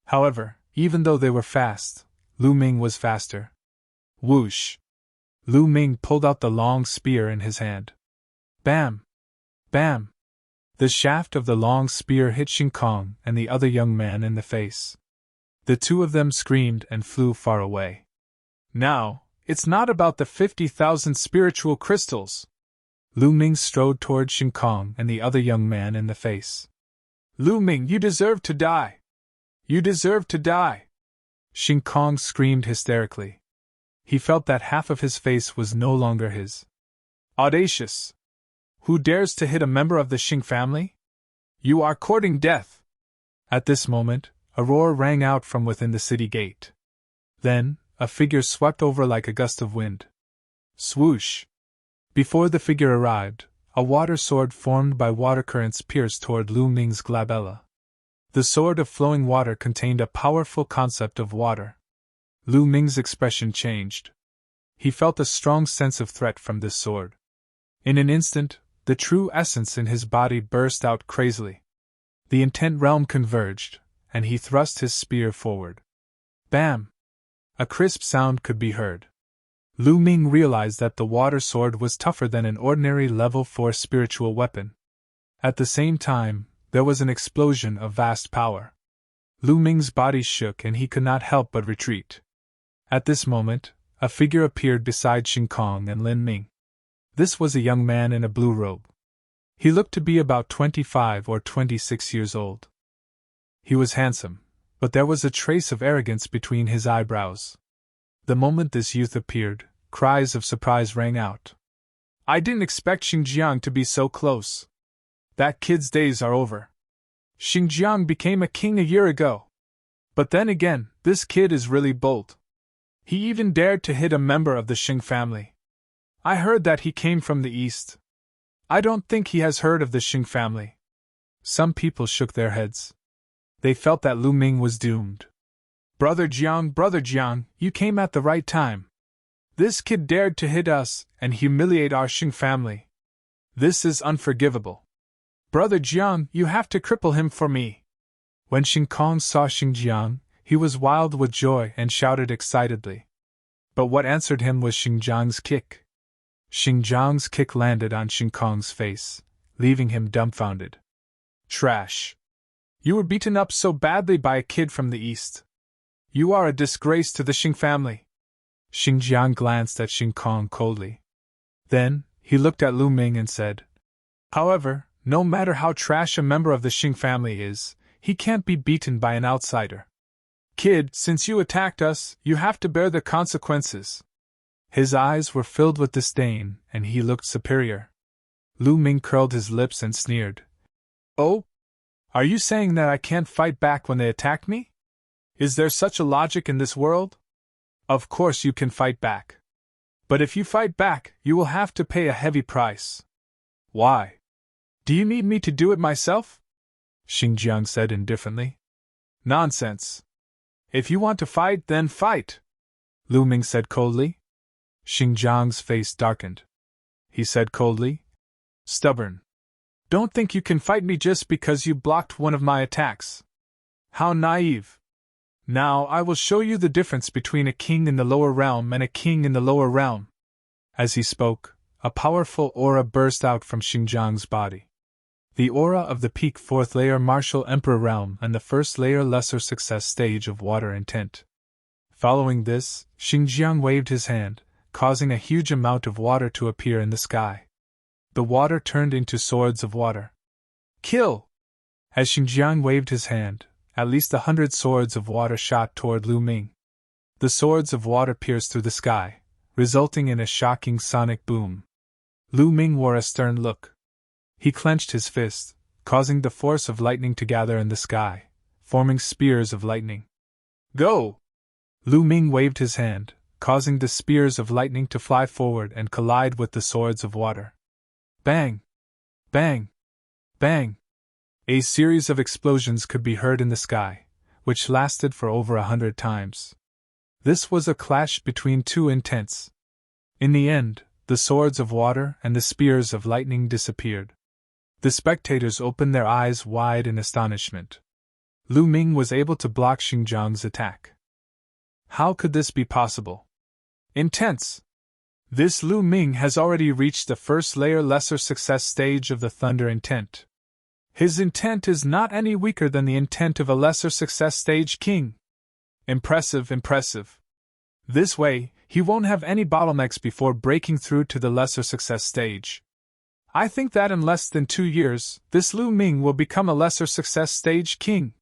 However, even though they were fast, Lu Ming was faster. Whoosh! Lu Ming pulled out the long spear in his hand. Bam! Bam! The shaft of the long spear hit Xing Kong and the other young man in the face. The 2 of them screamed and flew far away. Now, it's not about the 50,000 spiritual crystals. Lu Ming strode toward Xing Kong and the other young man in the face. Lu Ming, you deserve to die! You deserve to die! Xing Kong screamed hysterically. He felt that half of his face was no longer his. Audacious! Who dares to hit a member of the Xing family? You are courting death! At this moment, a roar rang out from within the city gate. Then, a figure swept over like a gust of wind. Swoosh! Before the figure arrived, a water sword formed by water currents pierced toward Lu Ming's glabella. The sword of flowing water contained a powerful concept of water. Lu Ming's expression changed. He felt a strong sense of threat from this sword. In an instant, the true essence in his body burst out crazily. The intent realm converged, and he thrust his spear forward. Bam! A crisp sound could be heard. Lu Ming realized that the water sword was tougher than an ordinary level 4 spiritual weapon. At the same time, there was an explosion of vast power. Lu Ming's body shook and he could not help but retreat. At this moment, a figure appeared beside Xing Kong and Lin Ming. This was a young man in a blue robe. He looked to be about 25 or 26 years old. He was handsome, but there was a trace of arrogance between his eyebrows. The moment this youth appeared, cries of surprise rang out. I didn't expect Xinjiang to be so close. That kid's days are over. Xinjiang became a king a year ago. But then again, this kid is really bold. He even dared to hit a member of the Xing family. I heard that he came from the east. I don't think he has heard of the Xing family. Some people shook their heads. They felt that Lu Ming was doomed. Brother Jiang, you came at the right time. This kid dared to hit us and humiliate our Xing family. This is unforgivable. Brother Jiang, you have to cripple him for me. When Xing Kong saw Xinjiang, he was wild with joy and shouted excitedly. But what answered him was Xinjiang's kick. Xinjiang's kick landed on Xing Kong's face, leaving him dumbfounded. Trash! You were beaten up so badly by a kid from the east. You are a disgrace to the Xing family. Xinjiang glanced at Xing Kong coldly. Then, he looked at Lu Ming and said, However, no matter how trash a member of the Xing family is, he can't be beaten by an outsider. Kid, since you attacked us, you have to bear the consequences. His eyes were filled with disdain, and he looked superior. Lu Ming curled his lips and sneered. Oh? Are you saying that I can't fight back when they attack me? Is there such a logic in this world? Of course you can fight back. But if you fight back, you will have to pay a heavy price. Why? Do you need me to do it myself? Xinjiang said indifferently. Nonsense. If you want to fight, then fight, Lu Ming said coldly. Xinjiang's face darkened. he said coldly. Stubborn. Don't think you can fight me just because you blocked one of my attacks. How naive. Now I will show you the difference between a king in the lower realm and a king in the lower realm. As he spoke, a powerful aura burst out from Xinjiang's body. The aura of the peak 4th layer martial emperor realm and the 1st layer lesser success stage of water intent. Following this, Xinjiang waved his hand, causing a huge amount of water to appear in the sky. The water turned into swords of water. Kill! As Xinjiang waved his hand, at least 100 swords of water shot toward Lu Ming. The swords of water pierced through the sky, resulting in a shocking sonic boom. Lu Ming wore a stern look. He clenched his fist, causing the force of lightning to gather in the sky, forming spears of lightning. Go! Lu Ming waved his hand, causing the spears of lightning to fly forward and collide with the swords of water. Bang! Bang! Bang! A series of explosions could be heard in the sky, which lasted for over 100 times. This was a clash between two intents. In the end, the swords of water and the spears of lightning disappeared. The spectators opened their eyes wide in astonishment. Lu Ming was able to block Xinjiang's attack. How could this be possible? Intense! This Lu Ming has already reached the 1st layer lesser success stage of the thunder intent. His intent is not any weaker than the intent of a lesser success stage king. Impressive, impressive. This way, he won't have any bottlenecks before breaking through to the lesser success stage. I think that in less than 2 years, this Lu Ming will become a lesser success stage king.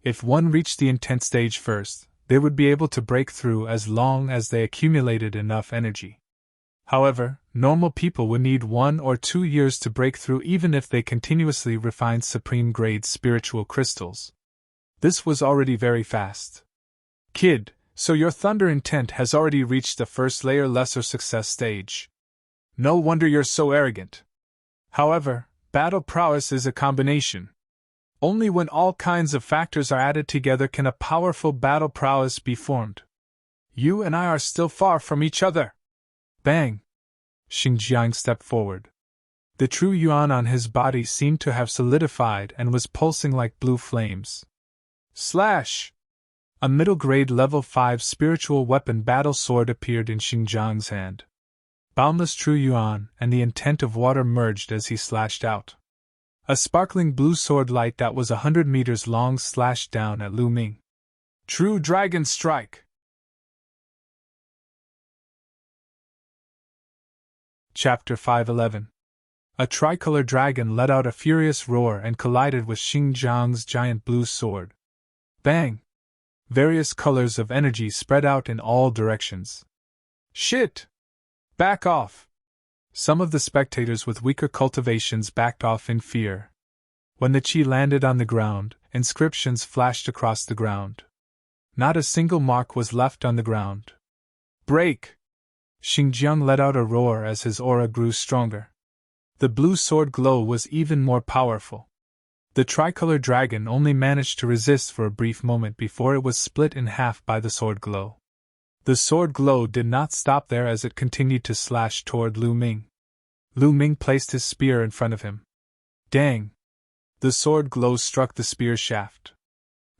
If one reached the intent stage first, they would be able to break through as long as they accumulated enough energy. However, normal people would need 1 or 2 years to break through even if they continuously refined supreme-grade spiritual crystals. This was already very fast. Kid, so your thunder intent has already reached the 1st layer lesser success stage. No wonder you're so arrogant. However, battle prowess is a combination. Only when all kinds of factors are added together can a powerful battle prowess be formed. You and I are still far from each other. Bang! Xinjiang stepped forward. The true yuan on his body seemed to have solidified and was pulsing like blue flames. Slash! A middle-grade level 5 spiritual weapon battle sword appeared in Xinjiang's hand. Boundless true yuan and the intent of water merged as he slashed out. A sparkling blue sword light that was 100 meters long slashed down at Lu Ming. True Dragon Strike! Chapter 511. A tricolor dragon let out a furious roar and collided with Xinjiang's giant blue sword. Bang! Various colors of energy spread out in all directions. Shit! Back off! Some of the spectators with weaker cultivations backed off in fear. When the chi landed on the ground, inscriptions flashed across the ground. Not a single mark was left on the ground. Break! Xinjiang let out a roar as his aura grew stronger. The blue sword glow was even more powerful. The tricolor dragon only managed to resist for a brief moment before it was split in half by the sword glow. The sword glow did not stop there as it continued to slash toward Lu Ming. Lu Ming placed his spear in front of him. Dang! The sword glow struck the spear shaft.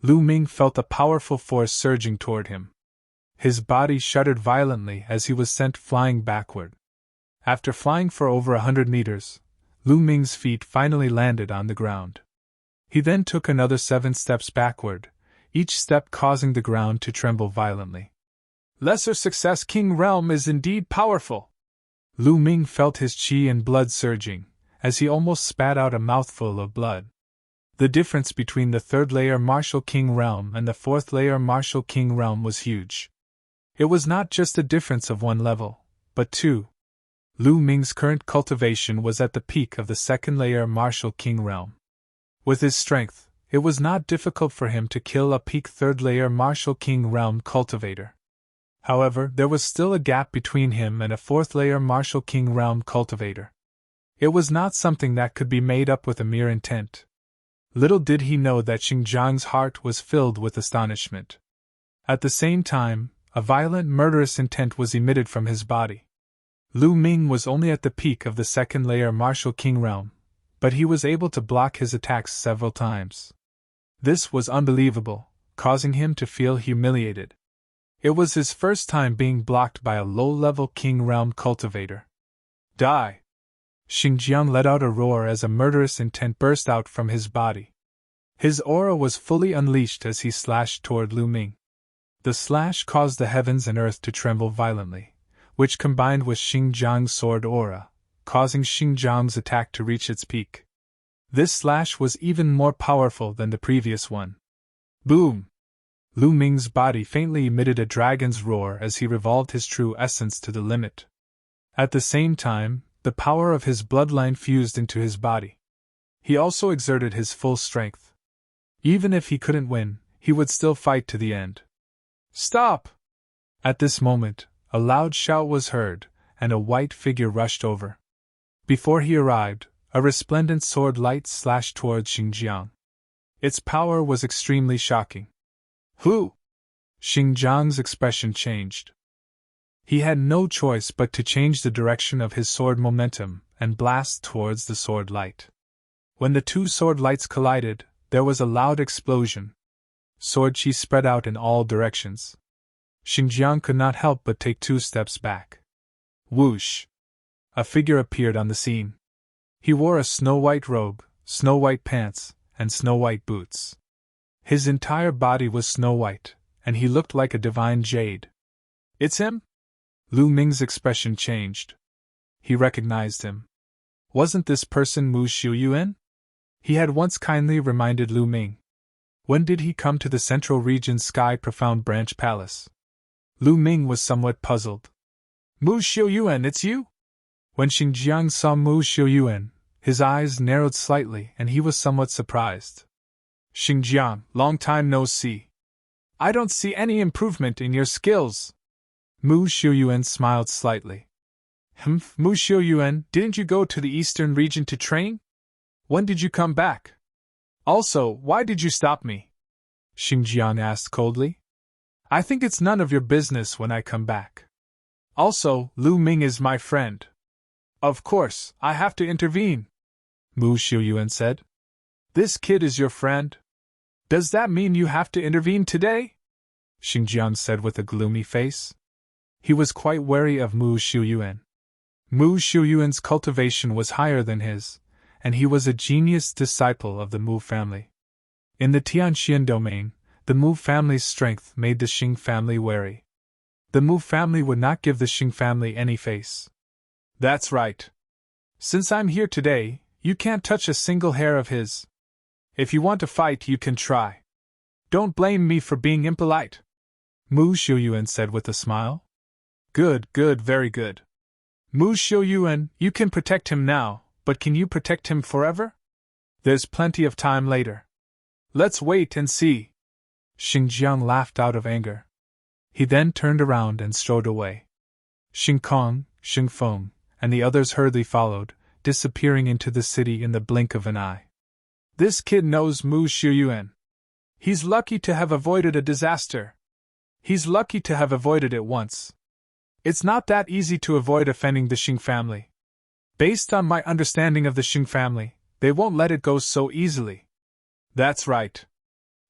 Lu Ming felt a powerful force surging toward him. His body shuddered violently as he was sent flying backward. After flying for over 100 meters, Lu Ming's feet finally landed on the ground. He then took another 7 steps backward, each step causing the ground to tremble violently. Lesser Success King Realm is indeed powerful! Lu Ming felt his chi and blood surging, as he almost spat out a mouthful of blood. The difference between the 3rd layer Martial King Realm and the 4th layer Martial King Realm was huge. It was not just a difference of 1 level, but 2. Lu Ming's current cultivation was at the peak of the 2nd layer Martial King Realm. With his strength, it was not difficult for him to kill a peak 3rd layer Martial King Realm cultivator. However, there was still a gap between him and a 4th layer Martial King Realm cultivator. It was not something that could be made up with a mere intent. Little did he know that Xinjiang's heart was filled with astonishment. At the same time, a violent murderous intent was emitted from his body. Lu Ming was only at the peak of the second layer Martial King realm, but he was able to block his attacks several times. This was unbelievable, causing him to feel humiliated. It was his first time being blocked by a low-level King realm cultivator. Die! Xingjiang let out a roar as a murderous intent burst out from his body. His aura was fully unleashed as he slashed toward Lu Ming. The slash caused the heavens and earth to tremble violently, which combined with Xingjiang's sword aura, causing Xingjiang's attack to reach its peak. This slash was even more powerful than the previous one. Boom! Lu Ming's body faintly emitted a dragon's roar as he revolved his true essence to the limit. At the same time, the power of his bloodline fused into his body. He also exerted his full strength. Even if he couldn't win, he would still fight to the end. Stop! At this moment, a loud shout was heard, and a white figure rushed over. Before he arrived, a resplendent sword light slashed towards Xingjiang. Its power was extremely shocking. Who? Xingjiang's expression changed. He had no choice but to change the direction of his sword momentum and blast towards the sword light. When the two sword lights collided, there was a loud explosion. Sword chi spread out in all directions. Xingjiang could not help but take 2 steps back. Whoosh! A figure appeared on the scene. He wore a snow-white robe, snow-white pants, and snow-white boots. His entire body was snow-white, and he looked like a divine jade. It's him? Lu Ming's expression changed. He recognized him. Wasn't this person Mu Xiuyuan? He had once kindly reminded Lu Ming. When did he come to the Central Region's Sky Profound Branch Palace? Lu Ming was somewhat puzzled. Mu Xiuyuan, it's you? When Xingjiang saw Mu Xiuyuan, his eyes narrowed slightly and he was somewhat surprised. Xingjiang, long time no see. I don't see any improvement in your skills. Mu Xiuyuan smiled slightly. Mu Xiuyuan, didn't you go to the Eastern region to train? When did you come back? Also, why did you stop me? Xingjiang asked coldly. I think it's none of your business when I come back. Also, Lu Ming is my friend. Of course, I have to intervene, Mu Xiuyuan said. This kid is your friend? Does that mean you have to intervene today? Xingjiang said with a gloomy face. He was quite wary of Mu Xiuyuan. Mu Xiuyuan's cultivation was higher than his, and he was a genius disciple of the Mu family. In the Tianxian domain, the Mu family's strength made the Xing family wary. The Mu family would not give the Xing family any face. That's right. Since I'm here today, you can't touch a single hair of his. If you want to fight, you can try. Don't blame me for being impolite, Mu Xiuyuan said with a smile. Good, very good. Mu Xiuyuan, you can protect him now, but can you protect him forever? There's plenty of time later. Let's wait and see. Xingjiang laughed out of anger. He then turned around and strode away. Xing Kong, Xing Feng, and the others hurriedly followed, disappearing into the city in the blink of an eye. This kid knows Mu Xiuyuan. He's lucky to have avoided a disaster. He's lucky to have avoided it once. It's not that easy to avoid offending the Xing family. Based on my understanding of the Xing family, they won't let it go so easily. That's right.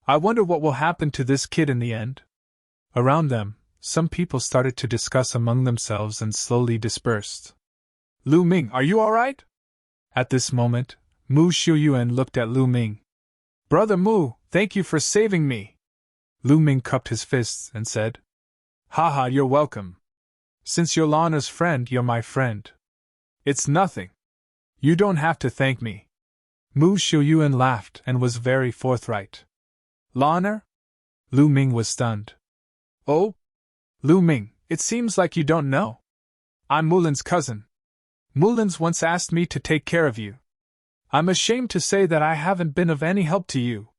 I wonder what will happen to this kid in the end. Around them, some people started to discuss among themselves and slowly dispersed. Lu Ming, are you alright? At this moment, Mu Xiuyuan looked at Lu Ming. Brother Mu, thank you for saving me. Lu Ming cupped his fists and said, Haha, you're welcome. Since you're Lana's friend, you're my friend. It's nothing. You don't have to thank me. Mu Xiuyuan laughed and was very forthright. Lana? Lu Ming was stunned. Oh? Lu Ming, it seems like you don't know. I'm Mulin's cousin. Mulin's once asked me to take care of you. I'm ashamed to say that I haven't been of any help to you,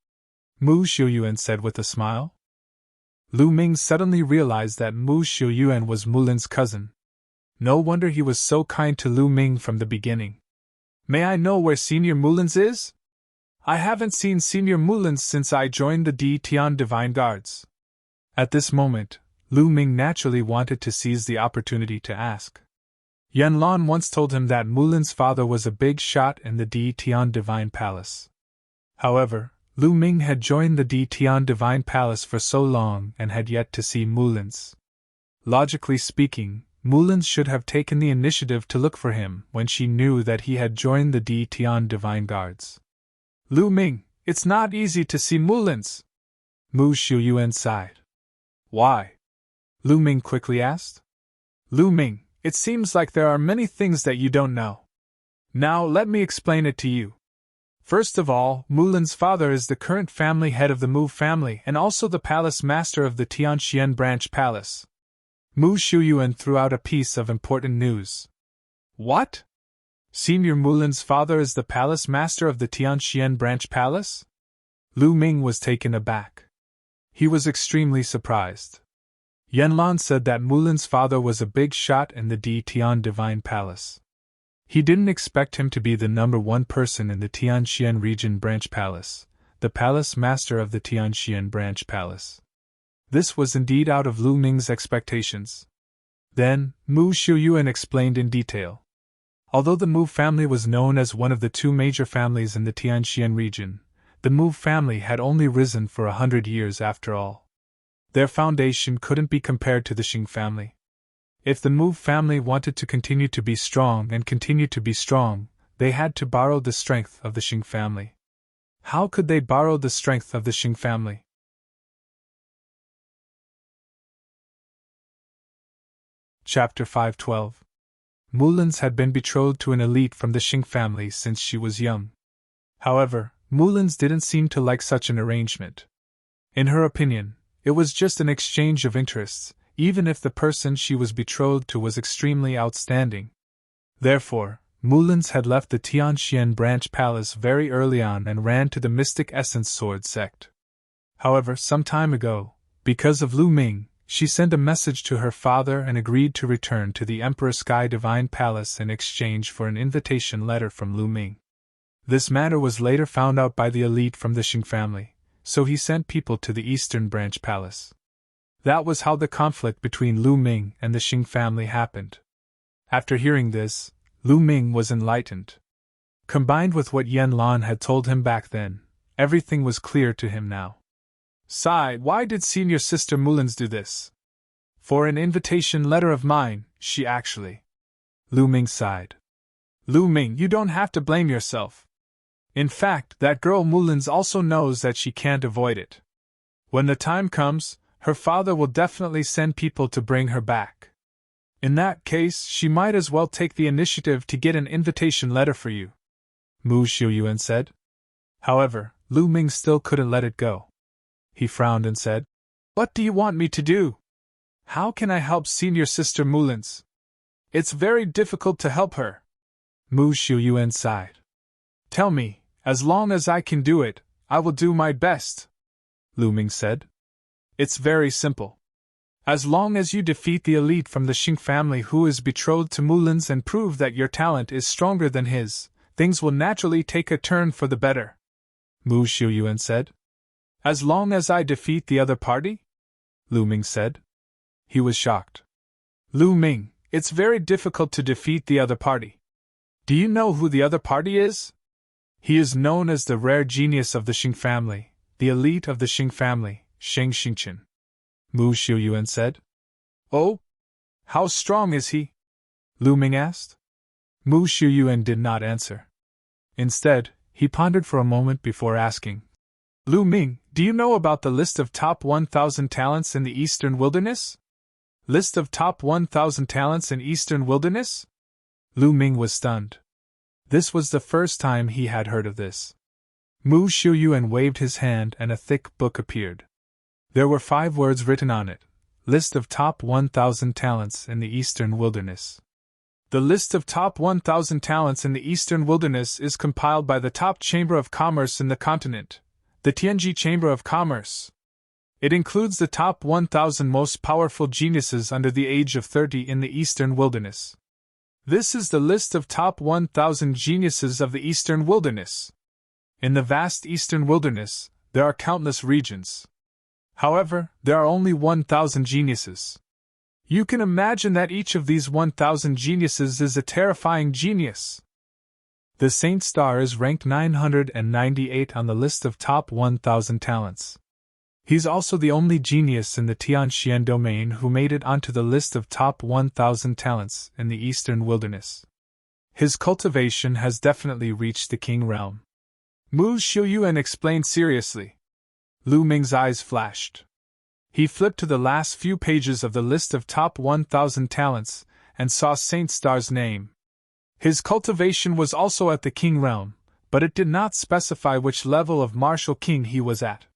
Mu Xiuyuan said with a smile. Lu Ming suddenly realized that Mu Xiuyuan was Mulin's cousin. No wonder he was so kind to Lu Ming from the beginning. May I know where Senior Mulin's is? I haven't seen Senior Mulin's since I joined the Di Tian Divine Guards. At this moment, Lu Ming naturally wanted to seize the opportunity to ask. Yanlong once told him that Mulin's father was a big shot in the Di Tian Divine Palace. However, Lu Ming had joined the Di Tian Divine Palace for so long and had yet to see Mulin's. Logically speaking, Mulin's should have taken the initiative to look for him when she knew that he had joined the Di Tian Divine Guards. Lu Ming, it's not easy to see Mulin's. Mu Shuyuan sighed. Why? Lu Ming quickly asked. Lu Ming, it seems like there are many things that you don't know. Now let me explain it to you. First of all, Mulin's father is the current family head of the Mu family and also the palace master of the Tianxian branch palace. Mu Shuyuan threw out a piece of important news. What? Senior Mulin's father is the palace master of the Tianxian branch palace? Lu Ming was taken aback. He was extremely surprised. Yanlong said that Mulin's father was a big shot in the Di Tian Divine Palace. He didn't expect him to be the number one person in the Tianxian region branch palace, the palace master of the Tianxian branch palace. This was indeed out of Lu Ming's expectations. Then, Mu Shuyuan explained in detail. Although the Mu family was known as one of the two major families in the Tianxian region, the Mu family had only risen for 100 years after all. Their foundation couldn't be compared to the Xing family. If the Mu family wanted to continue to be strong and continue to be strong, they had to borrow the strength of the Xing family. How could they borrow the strength of the Xing family? Chapter 512. Mulin's had been betrothed to an elite from the Xing family since she was young. However, Mulin's didn't seem to like such an arrangement. In her opinion, it was just an exchange of interests, even if the person she was betrothed to was extremely outstanding. Therefore, Mulin's had left the Tianxian branch palace very early on and ran to the Mystic Essence Sword sect. However, some time ago, because of Lu Ming, she sent a message to her father and agreed to return to the Emperor Sky Divine Palace in exchange for an invitation letter from Lu Ming. This matter was later found out by the elite from the Xing family, so he sent people to the Eastern Branch Palace. That was how the conflict between Lu Ming and the Xing family happened. After hearing this, Lu Ming was enlightened. Combined with what Yanlong had told him back then, everything was clear to him now. Sigh, why did senior sister Mulin's do this? For an invitation letter of mine, she actually. Lu Ming sighed. Lu Ming, you don't have to blame yourself. In fact, that girl Mulin's also knows that she can't avoid it. When the time comes, her father will definitely send people to bring her back. In that case, she might as well take the initiative to get an invitation letter for you, Mu Shuyuan said. However, Lu Ming still couldn't let it go. He frowned and said, What do you want me to do? How can I help senior sister Mulin's? It's very difficult to help her. Mu Shuyuan sighed. Tell me, as long as I can do it, I will do my best, Lu Ming said. It's very simple. As long as you defeat the elite from the Xing family who is betrothed to Mulin's and prove that your talent is stronger than his, things will naturally take a turn for the better, Mu Shuyuan said. As long as I defeat the other party? Lu Ming said. He was shocked. Lu Ming, it's very difficult to defeat the other party. Do you know who the other party is? He is known as the rare genius of the Xing family, the elite of the Xing family, Sheng Xingqian, Mu Shuyuan said. Oh? How strong is he? Lu Ming asked. Mu Shuyuan did not answer. Instead, he pondered for a moment before asking, Lu Ming, do you know about the list of top 1,000 talents in the Eastern Wilderness? List of top 1,000 talents in Eastern Wilderness? Lu Ming was stunned. This was the first time he had heard of this. Mu Shuyuan waved his hand and a thick book appeared. There were 5 words written on it, List of top 1,000 talents in the Eastern Wilderness. The list of top 1,000 talents in the Eastern Wilderness is compiled by the top Chamber of Commerce in the continent, the Tianji Chamber of Commerce. It includes the top 1,000 most powerful geniuses under the age of 30 in the Eastern Wilderness. This is the list of top 1,000 geniuses of the Eastern Wilderness. In the vast Eastern Wilderness, there are countless regions. However, there are only 1,000 geniuses. You can imagine that each of these 1,000 geniuses is a terrifying genius. The Saint Star is ranked 998 on the list of top 1,000 talents. He's also the only genius in the Tianxian domain who made it onto the list of top 1,000 talents in the Eastern Wilderness. His cultivation has definitely reached the King realm. Mu Xiuyuan explained seriously. Lu Ming's eyes flashed. He flipped to the last few pages of the list of top 1,000 talents and saw Saint Star's name. His cultivation was also at the King realm, but it did not specify which level of martial king he was at.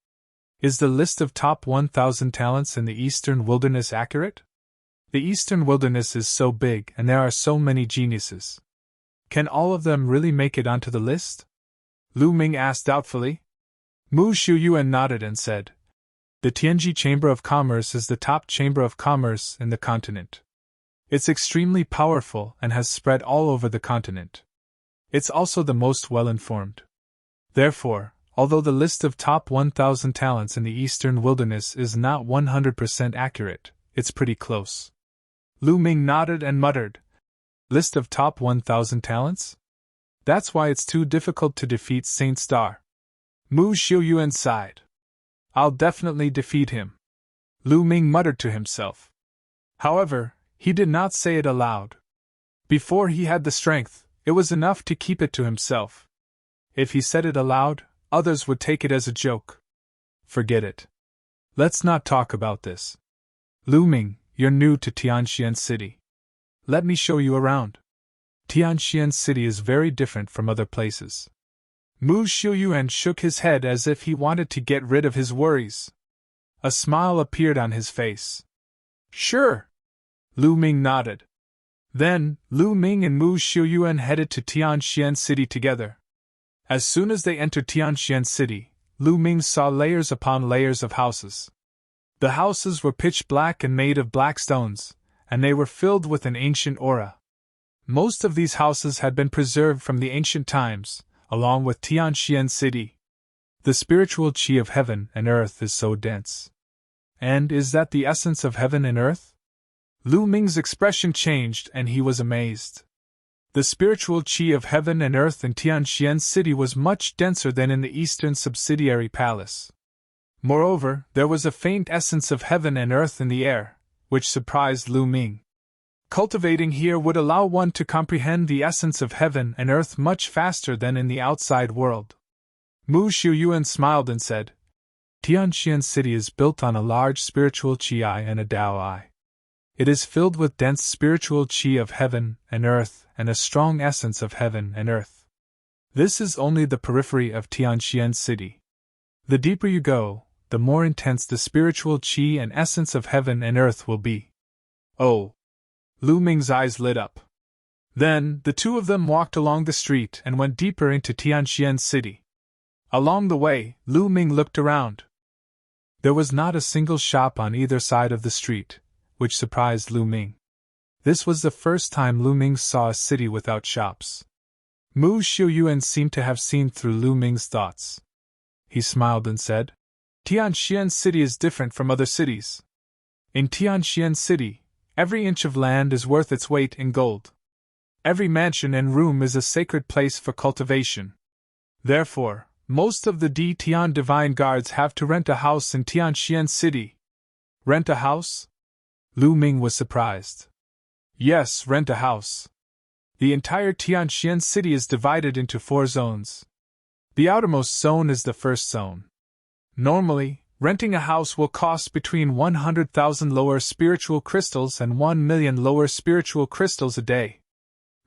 Is the list of top 1,000 talents in the Eastern Wilderness accurate? The Eastern Wilderness is so big and there are so many geniuses. Can all of them really make it onto the list? Lu Ming asked doubtfully. Mu Xiuyuan nodded and said, The Tianji Chamber of Commerce is the top chamber of commerce in the continent. It's extremely powerful and has spread all over the continent. It's also the most well-informed. Therefore, although the list of top 1,000 talents in the Eastern Wilderness is not 100% accurate, it's pretty close. Lu Ming nodded and muttered, List of top 1,000 talents? That's why it's too difficult to defeat Saint Star. Mu Xiuyuan sighed. I'll definitely defeat him. Lu Ming muttered to himself. However, he did not say it aloud. Before he had the strength, it was enough to keep it to himself. If he said it aloud, others would take it as a joke. Forget it. Let's not talk about this. Lu Ming, you're new to Tianxian City. Let me show you around. Tianxian City is very different from other places. Mu Xiuyuan shook his head as if he wanted to get rid of his worries. A smile appeared on his face. Sure. Lu Ming nodded. Then, Lu Ming and Mu Xiuyuan headed to Tianxian City together. As soon as they entered Tianxian City, Lu Ming saw layers upon layers of houses. The houses were pitch black and made of black stones, and they were filled with an ancient aura. Most of these houses had been preserved from the ancient times, along with Tianxian City. The spiritual qi of heaven and earth is so dense. And is that the essence of heaven and earth? Lu Ming's expression changed and he was amazed. The spiritual qi of heaven and earth in Tianxian City was much denser than in the eastern subsidiary palace. Moreover, there was a faint essence of heaven and earth in the air, which surprised Lu Ming. Cultivating here would allow one to comprehend the essence of heaven and earth much faster than in the outside world. Mu Xiuyuan smiled and said, Tianxian City is built on a large spiritual qi and a Dao eye. It is filled with dense spiritual qi of heaven and earth and a strong essence of heaven and earth. This is only the periphery of Tianxian City. The deeper you go, the more intense the spiritual qi and essence of heaven and earth will be. Oh! Lu Ming's eyes lit up. Then, the two of them walked along the street and went deeper into Tianxian City. Along the way, Lu Ming looked around. There was not a single shop on either side of the street, which surprised Lu Ming. This was the first time Lu Ming saw a city without shops. Mu Xiuyuan seemed to have seen through Lu Ming's thoughts. He smiled and said, Tianxian City is different from other cities. In Tianxian City, every inch of land is worth its weight in gold. Every mansion and room is a sacred place for cultivation. Therefore, most of the Tian divine guards have to rent a house in Tianxian City. Rent a house? Lu Ming was surprised. Yes, rent a house. The entire Tianxian City is divided into 4 zones. The outermost zone is the first zone. Normally, renting a house will cost between 100,000 lower spiritual crystals and 1 million lower spiritual crystals a day.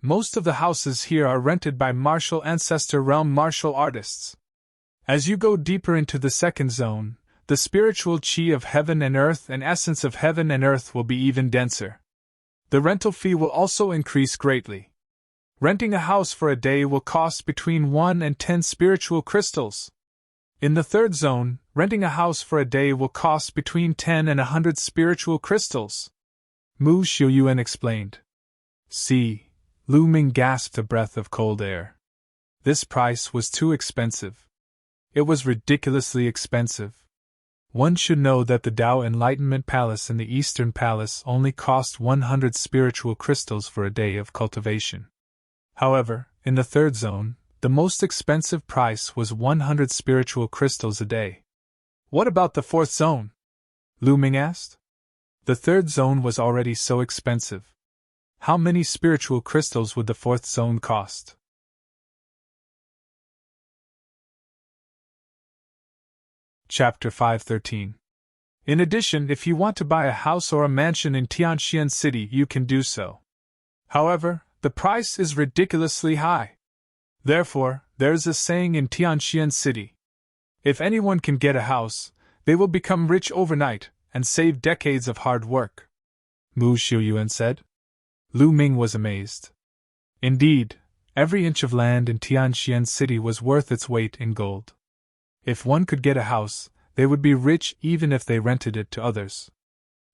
Most of the houses here are rented by martial ancestor realm martial artists. As you go deeper into the second zone, the spiritual qi of heaven and earth and essence of heaven and earth will be even denser. The rental fee will also increase greatly. Renting a house for a day will cost between 1 and 10 spiritual crystals. In the third zone, renting a house for a day will cost between 10 and 100 spiritual crystals. Mu Xiuyuan explained. See, Lu Ming gasped a breath of cold air. This price was too expensive. It was ridiculously expensive. One should know that the Tao Enlightenment Palace and the Eastern Palace only cost 100 spiritual crystals for a day of cultivation. However, in the third zone, the most expensive price was 100 spiritual crystals a day. What about the fourth zone? Lu Ming asked. The third zone was already so expensive. How many spiritual crystals would the fourth zone cost? Chapter 513. In addition, if you want to buy a house or a mansion in Tianxian City, you can do so. However, the price is ridiculously high. Therefore, there's a saying in Tianxian City. If anyone can get a house, they will become rich overnight and save decades of hard work. Mu Xiuyuan said. Lu Ming was amazed. Indeed, every inch of land in Tianxian City was worth its weight in gold. If one could get a house, they would be rich even if they rented it to others.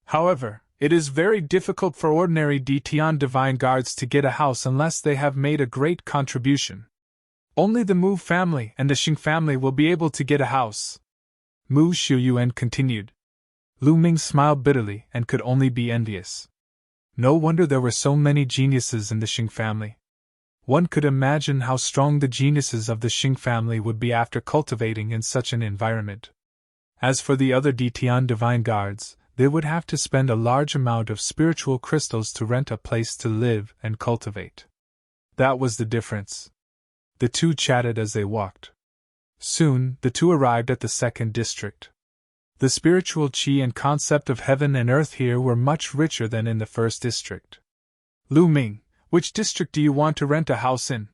However, it is very difficult for ordinary Tian divine guards to get a house unless they have made a great contribution. Only the Mu family and the Xing family will be able to get a house. Mu Xiuyuan continued. Lu Ming smiled bitterly and could only be envious. No wonder there were so many geniuses in the Xing family. One could imagine how strong the geniuses of the Xing family would be after cultivating in such an environment. As for the other Tian divine guards, they would have to spend a large amount of spiritual crystals to rent a place to live and cultivate. That was the difference. The two chatted as they walked. Soon, the two arrived at the second district. The spiritual qi and concept of heaven and earth here were much richer than in the first district. Lu Ming, which district do you want to rent a house in?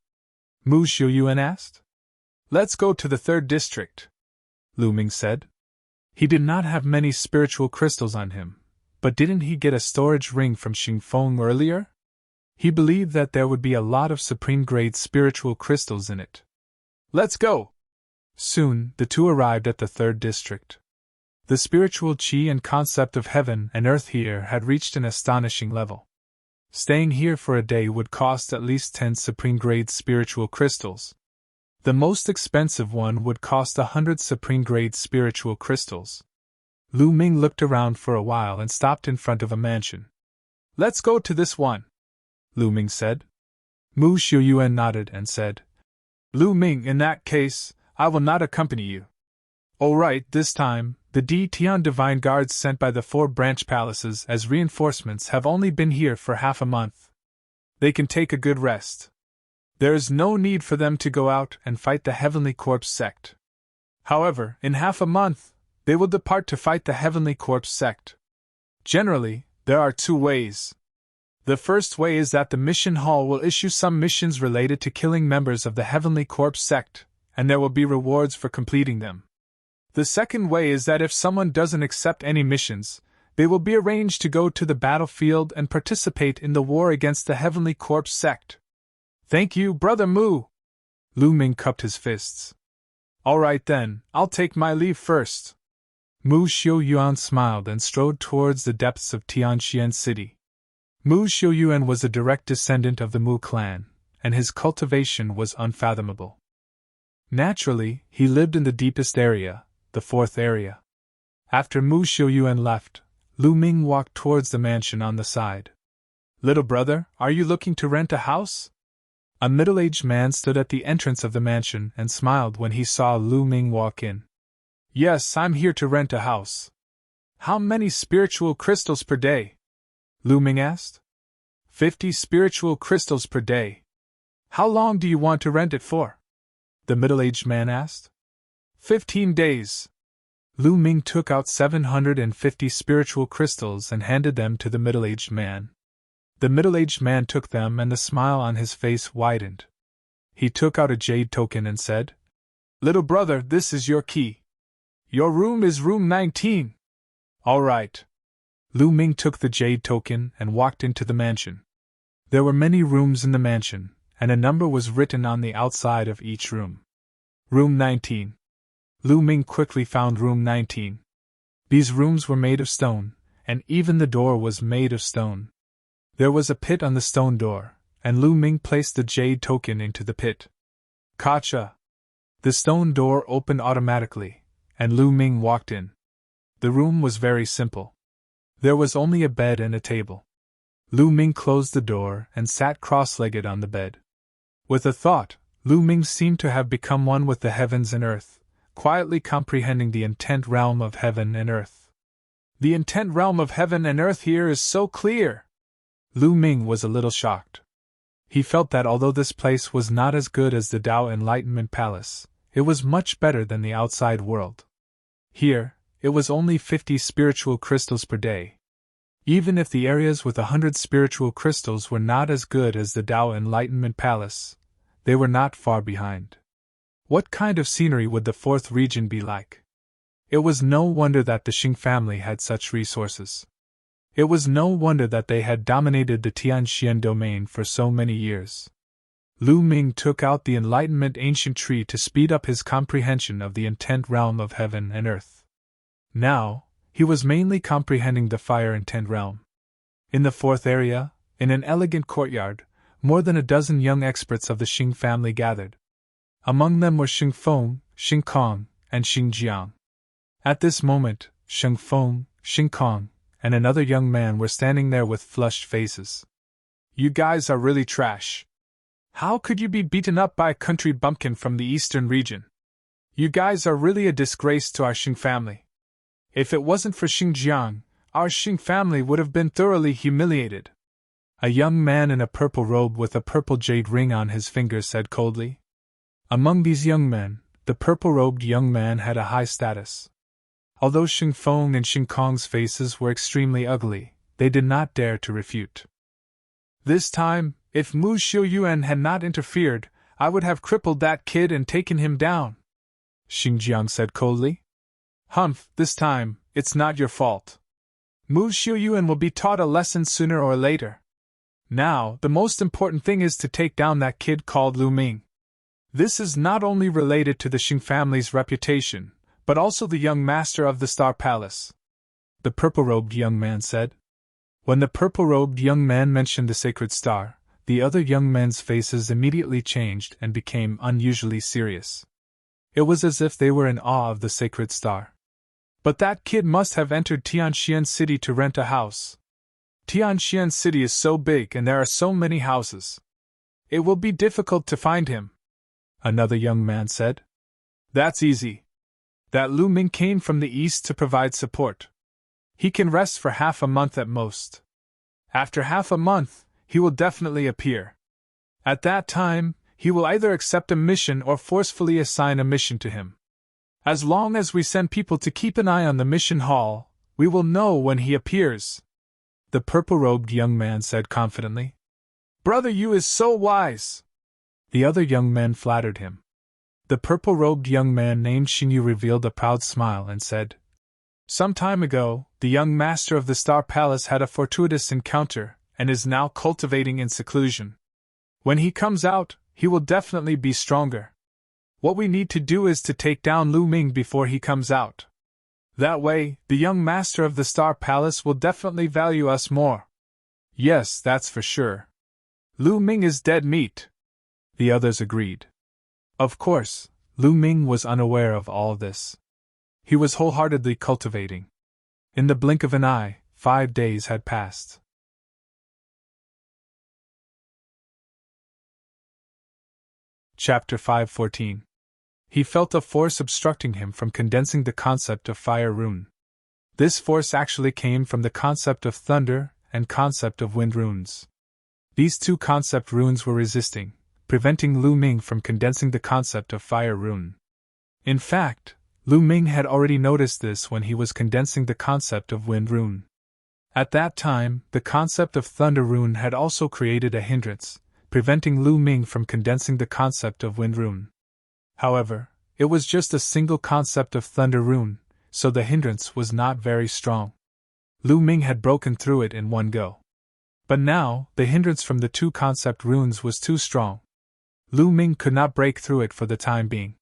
Mu Xiuyuan asked. Let's go to the third district, Lu Ming said. He did not have many spiritual crystals on him, but didn't he get a storage ring from Xingfeng earlier? He believed that there would be a lot of supreme-grade spiritual crystals in it. Let's go! Soon, the two arrived at the third district. The spiritual qi and concept of heaven and earth here had reached an astonishing level. Staying here for a day would cost at least 10 supreme-grade spiritual crystals. The most expensive one would cost 100 supreme-grade spiritual crystals. Lu Ming looked around for a while and stopped in front of a mansion. Let's go to this one, Lu Ming said. Mu Xiuyuan nodded and said, Lu Ming, in that case, I will not accompany you. All right, this time, the Tian divine guards sent by the 4 branch palaces as reinforcements have only been here for half a month. They can take a good rest. There is no need for them to go out and fight the Heavenly Corpse sect. However, in half a month, they will depart to fight the Heavenly Corpse sect. Generally, there are 2 ways. The first way is that the mission hall will issue some missions related to killing members of the Heavenly Corpse sect, and there will be rewards for completing them. The second way is that if someone doesn't accept any missions, they will be arranged to go to the battlefield and participate in the war against the Heavenly Corpse sect. Thank you, Brother Mu! Lu Ming cupped his fists. All right then, I'll take my leave first. Mu Xiuyuan smiled and strode towards the depths of Tianxian City. Mu Xiuyuan was a direct descendant of the Mu clan, and his cultivation was unfathomable. Naturally, he lived in the deepest area, the 4th area. After Mu Xiuyuan left, Lu Ming walked towards the mansion on the side. Little brother, are you looking to rent a house? A middle-aged man stood at the entrance of the mansion and smiled when he saw Lu Ming walk in. Yes, I'm here to rent a house. How many spiritual crystals per day? Lu Ming asked. 50 spiritual crystals per day. How long do you want to rent it for? The middle-aged man asked. 15 days. Lu Ming took out 750 spiritual crystals and handed them to the middle-aged man. The middle-aged man took them and the smile on his face widened. He took out a jade token and said, Little brother, this is your key. Your room is room 19. All right. Lu Ming took the jade token and walked into the mansion. There were many rooms in the mansion, and a number was written on the outside of each room. Room 19. Lu Ming quickly found room 19. These rooms were made of stone, and even the door was made of stone. There was a pit on the stone door, and Lu Ming placed the jade token into the pit. Kacha! The stone door opened automatically, and Lu Ming walked in. The room was very simple. There was only a bed and a table. Lu Ming closed the door and sat cross-legged on the bed. With a thought, Lu Ming seemed to have become one with the heavens and earth, quietly comprehending the intent realm of heaven and earth. The intent realm of heaven and earth here is so clear! Lu Ming was a little shocked. He felt that although this place was not as good as the Tao Enlightenment Palace, it was much better than the outside world. Here, it was only 50 spiritual crystals per day. Even if the areas with 100 spiritual crystals were not as good as the Tao Enlightenment Palace, they were not far behind. What kind of scenery would the fourth region be like? It was no wonder that the Xing family had such resources. It was no wonder that they had dominated the Tianxian domain for so many years. Lu Ming took out the Enlightenment Ancient Tree to speed up his comprehension of the intent realm of heaven and earth. Now, he was mainly comprehending the fire intent realm. In the fourth area, in an elegant courtyard, more than a dozen young experts of the Xing family gathered. Among them were Xing Feng, Xing Kong, and Xing Jiang. At this moment, Xing Feng, Xing Kong, and another young man were standing there with flushed faces. "You guys are really trash. How could you be beaten up by a country bumpkin from the eastern region? You guys are really a disgrace to our Xing family. If it wasn't for Xing Jiang, our Xing family would have been thoroughly humiliated." A young man in a purple robe with a purple jade ring on his finger said coldly. Among these young men, the purple-robed young man had a high status. Although Xing Feng and Xing Kong's faces were extremely ugly, they did not dare to refute. "This time, if Mu Xiuyuan had not interfered, I would have crippled that kid and taken him down," Xing Jiang said coldly. "Humph, this time, it's not your fault. Mu Xiuyuan will be taught a lesson sooner or later. Now, the most important thing is to take down that kid called Lu Ming. This is not only related to the Xing family's reputation, but also the young master of the Star Palace," the purple-robed young man said. When the purple-robed young man mentioned the sacred star, the other young men's faces immediately changed and became unusually serious. It was as if they were in awe of the sacred star. "But that kid must have entered Tianxian City to rent a house. Tianxian City is so big and there are so many houses. It will be difficult to find him," another young man said. "That's easy. That Lu Ming came from the east to provide support. He can rest for half a month at most. After half a month, he will definitely appear. At that time, he will either accept a mission or forcefully assign a mission to him. As long as we send people to keep an eye on the mission hall, we will know when he appears," the purple-robed young man said confidently. "Brother Yu is so wise." The other young men flattered him. The purple-robed young man named Xingyu revealed a proud smile and said, "Some time ago, the young master of the Star Palace had a fortuitous encounter and is now cultivating in seclusion. When he comes out, he will definitely be stronger. What we need to do is to take down Lu Ming before he comes out. That way, the young master of the Star Palace will definitely value us more." "Yes, that's for sure. Lu Ming is dead meat," the others agreed. Of course, Lu Ming was unaware of all this. He was wholeheartedly cultivating. In the blink of an eye, 5 days had passed. Chapter 5:14. He felt a force obstructing him from condensing the concept of fire rune. This force actually came from the concept of thunder and concept of wind runes. These two concept runes were resisting, preventing Lu Ming from condensing the concept of fire rune. In fact, Lu Ming had already noticed this when he was condensing the concept of wind rune. At that time, the concept of thunder rune had also created a hindrance, preventing Lu Ming from condensing the concept of wind rune. However, it was just a single concept of thunder rune, so the hindrance was not very strong. Lu Ming had broken through it in one go. But now, the hindrance from the two concept runes was too strong. Lu Ming could not break through it for the time being.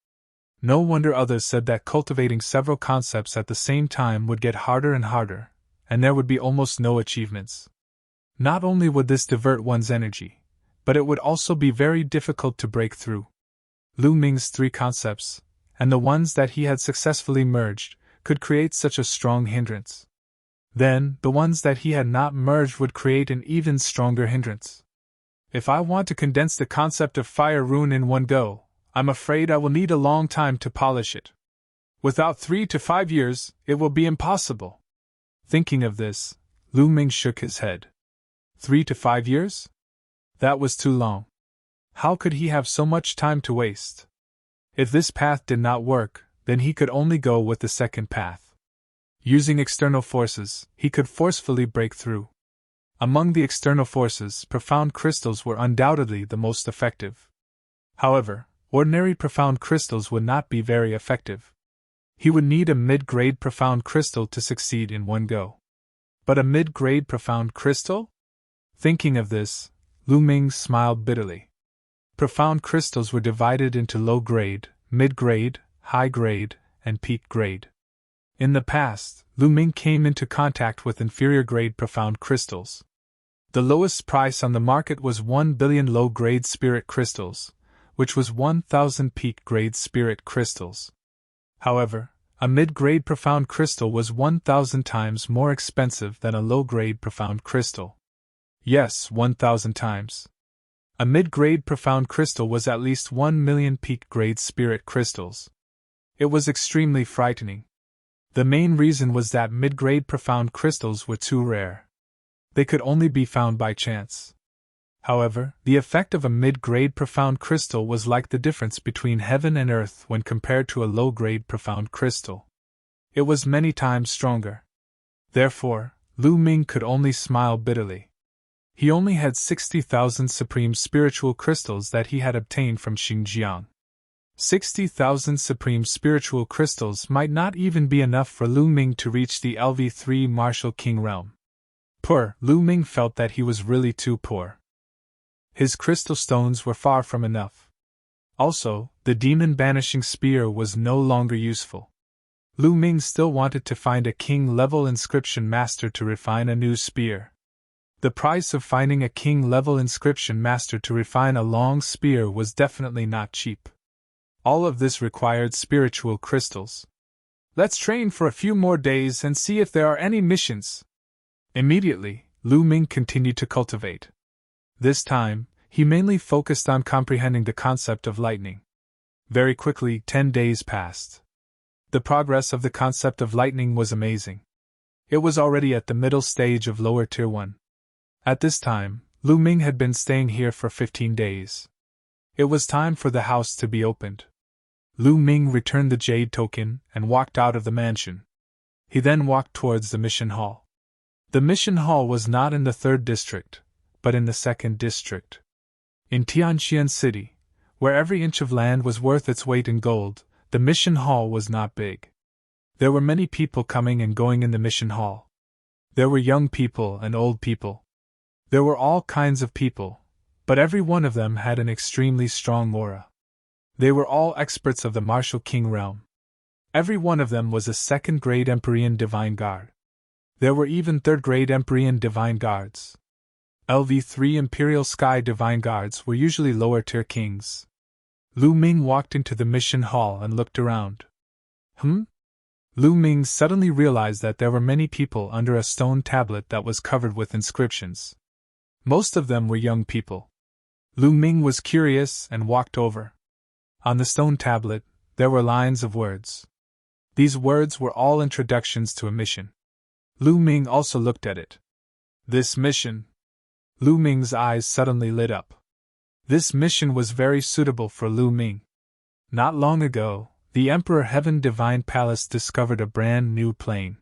No wonder others said that cultivating several concepts at the same time would get harder and harder, and there would be almost no achievements. Not only would this divert one's energy, but it would also be very difficult to break through. Lu Ming's 3 concepts, and the ones that he had successfully merged, could create such a strong hindrance. Then, the ones that he had not merged would create an even stronger hindrance. If I want to condense the concept of fire rune in one go, I'm afraid I will need a long time to polish it. Without 3 to 5 years, it will be impossible. Thinking of this, Lu Ming shook his head. 3 to 5 years? That was too long. How could he have so much time to waste? If this path did not work, then he could only go with the second path. Using external forces, he could forcefully break through. Among the external forces, profound crystals were undoubtedly the most effective. However, ordinary profound crystals would not be very effective. He would need a mid-grade profound crystal to succeed in one go. But a mid-grade profound crystal? Thinking of this, Lu Ming smiled bitterly. Profound crystals were divided into low-grade, mid-grade, high-grade, and peak-grade. In the past, Lu Ming came into contact with inferior-grade profound crystals. The lowest price on the market was 1 billion low-grade spirit crystals, which was 1,000 peak-grade spirit crystals. However, a mid-grade profound crystal was 1,000 times more expensive than a low-grade profound crystal. Yes, 1,000 times. A mid-grade profound crystal was at least 1 million peak-grade spirit crystals. It was extremely frightening. The main reason was that mid-grade profound crystals were too rare. They could only be found by chance. However, the effect of a mid-grade profound crystal was like the difference between heaven and earth when compared to a low-grade profound crystal. It was many times stronger. Therefore, Lu Ming could only smile bitterly. He only had 60,000 supreme spiritual crystals that he had obtained from Xinjiang. 60,000 supreme spiritual crystals might not even be enough for Lu Ming to reach the LV3 Martial King realm. Poor Lu Ming felt that he was really too poor. His crystal stones were far from enough. Also, the demon banishing spear was no longer useful. Lu Ming still wanted to find a king-level inscription master to refine a new spear. The price of finding a king-level inscription master to refine a long spear was definitely not cheap. All of this required spiritual crystals. Let's train for a few more days and see if there are any missions. Immediately, Lu Ming continued to cultivate. This time, he mainly focused on comprehending the concept of lightning. Very quickly, 10 days passed. The progress of the concept of lightning was amazing. It was already at the middle stage of lower tier 1. At this time, Lu Ming had been staying here for 15 days. It was time for the house to be opened. Lu Ming returned the jade token and walked out of the mansion. He then walked towards the mission hall. The mission hall was not in the 3rd district, but in the 2nd district. In Tianxian City, where every inch of land was worth its weight in gold, the mission hall was not big. There were many people coming and going in the mission hall. There were young people and old people. There were all kinds of people, but every one of them had an extremely strong aura. They were all experts of the Martial King realm. Every one of them was a 2nd-grade Empyrean Divine Guard. There were even 3rd-grade Empyrean Divine Guards. LV3 Imperial Sky Divine Guards were usually lower-tier kings. Lu Ming walked into the mission hall and looked around. Lu Ming suddenly realized that there were many people under a stone tablet that was covered with inscriptions. Most of them were young people. Lu Ming was curious and walked over. On the stone tablet, there were lines of words. These words were all introductions to a mission. Lu Ming also looked at it. This mission. Lu Ming's eyes suddenly lit up. This mission was very suitable for Lu Ming. Not long ago, the Emperor Heaven Divine Palace discovered a brand new plane.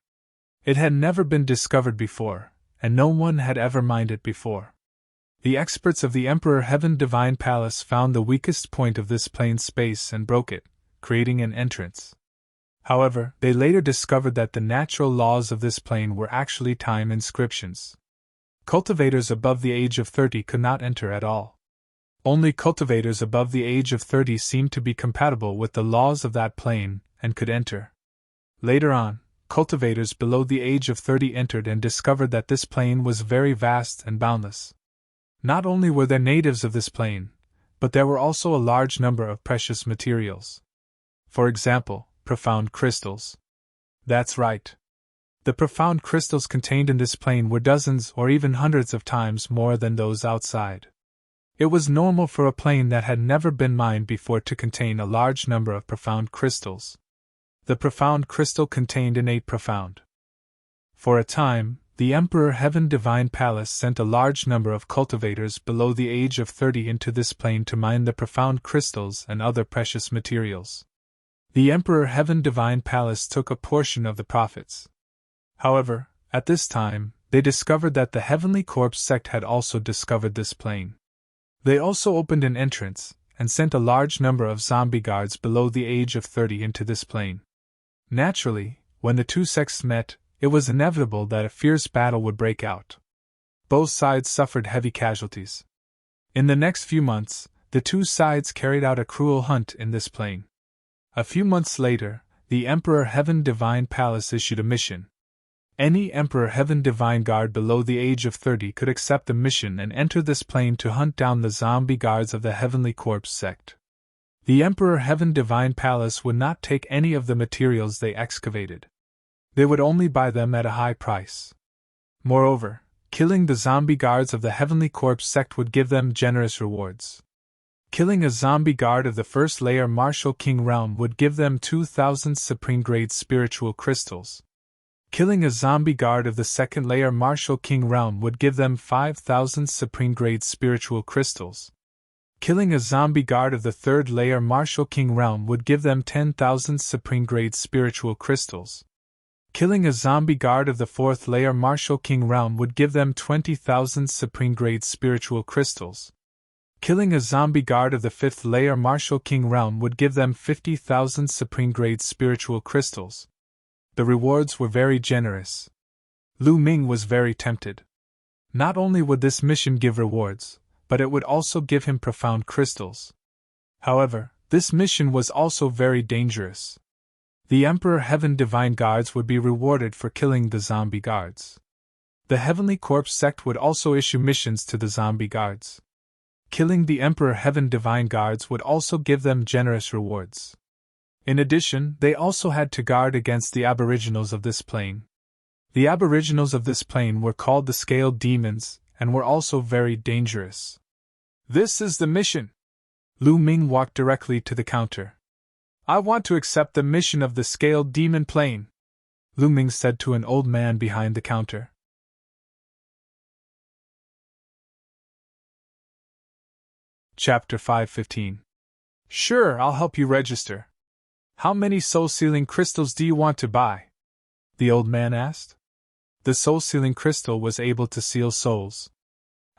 It had never been discovered before, and no one had ever mined it before. The experts of the Emperor Heaven Divine Palace found the weakest point of this plane's space and broke it, creating an entrance. However, they later discovered that the natural laws of this plane were actually time inscriptions. Cultivators above the age of 30 could not enter at all. Only cultivators above the age of 30 seemed to be compatible with the laws of that plane and could enter. Later on, cultivators below the age of 30 entered and discovered that this plane was very vast and boundless. Not only were there natives of this plane, but there were also a large number of precious materials. For example, profound crystals. That's right. The profound crystals contained in this plane were dozens or even hundreds of times more than those outside. It was normal for a plane that had never been mined before to contain a large number of profound crystals. The profound crystal contained innate profound. For a time, the Emperor Heaven Divine Palace sent a large number of cultivators below the age of 30 into this plane to mine the profound crystals and other precious materials. The Emperor Heaven Divine Palace took a portion of the profits. However, at this time, they discovered that the Heavenly Corpse sect had also discovered this plane. They also opened an entrance, and sent a large number of zombie guards below the age of 30 into this plane. Naturally, when the two sects met, it was inevitable that a fierce battle would break out. Both sides suffered heavy casualties. In the next few months, the two sides carried out a cruel hunt in this plane. A few months later, the Emperor Heaven Divine Palace issued a mission. Any Emperor Heaven Divine Guard below the age of 30 could accept the mission and enter this plane to hunt down the zombie guards of the Heavenly Corpse sect. The Emperor Heaven Divine Palace would not take any of the materials they excavated. They would only buy them at a high price. Moreover, killing the zombie guards of the Heavenly Corpse sect would give them generous rewards. Killing a zombie guard of the first layer Martial King realm would give them 2,000 supreme grade spiritual crystals. Killing a zombie guard of the second layer Martial King realm would give them 5,000 supreme grade spiritual crystals. Killing a zombie guard of the third layer Martial King realm would give them 10,000 supreme grade spiritual crystals. Killing a zombie guard of the fourth layer Martial King realm would give them 20,000 supreme grade spiritual crystals. Killing a zombie guard of the fifth layer Martial King realm would give them 50,000 supreme grade spiritual crystals. The rewards were very generous. Lu Ming was very tempted. Not only would this mission give rewards, but it would also give him profound crystals. However, this mission was also very dangerous. The Emperor Heaven Divine Guards would be rewarded for killing the zombie guards. The Heavenly Corpse sect would also issue missions to the zombie guards. Killing the Emperor Heaven Divine Guards would also give them generous rewards. In addition, they also had to guard against the aboriginals of this plane. The aboriginals of this plane were called the Scaled Demons, and were also very dangerous. This is the mission. Lu Ming walked directly to the counter. I want to accept the mission of the Scaled Demon plane, Lu Ming said to an old man behind the counter. Chapter 5:15. Sure, I'll help you register. How many soul-sealing crystals do you want to buy? The old man asked. The soul-sealing crystal was able to seal souls.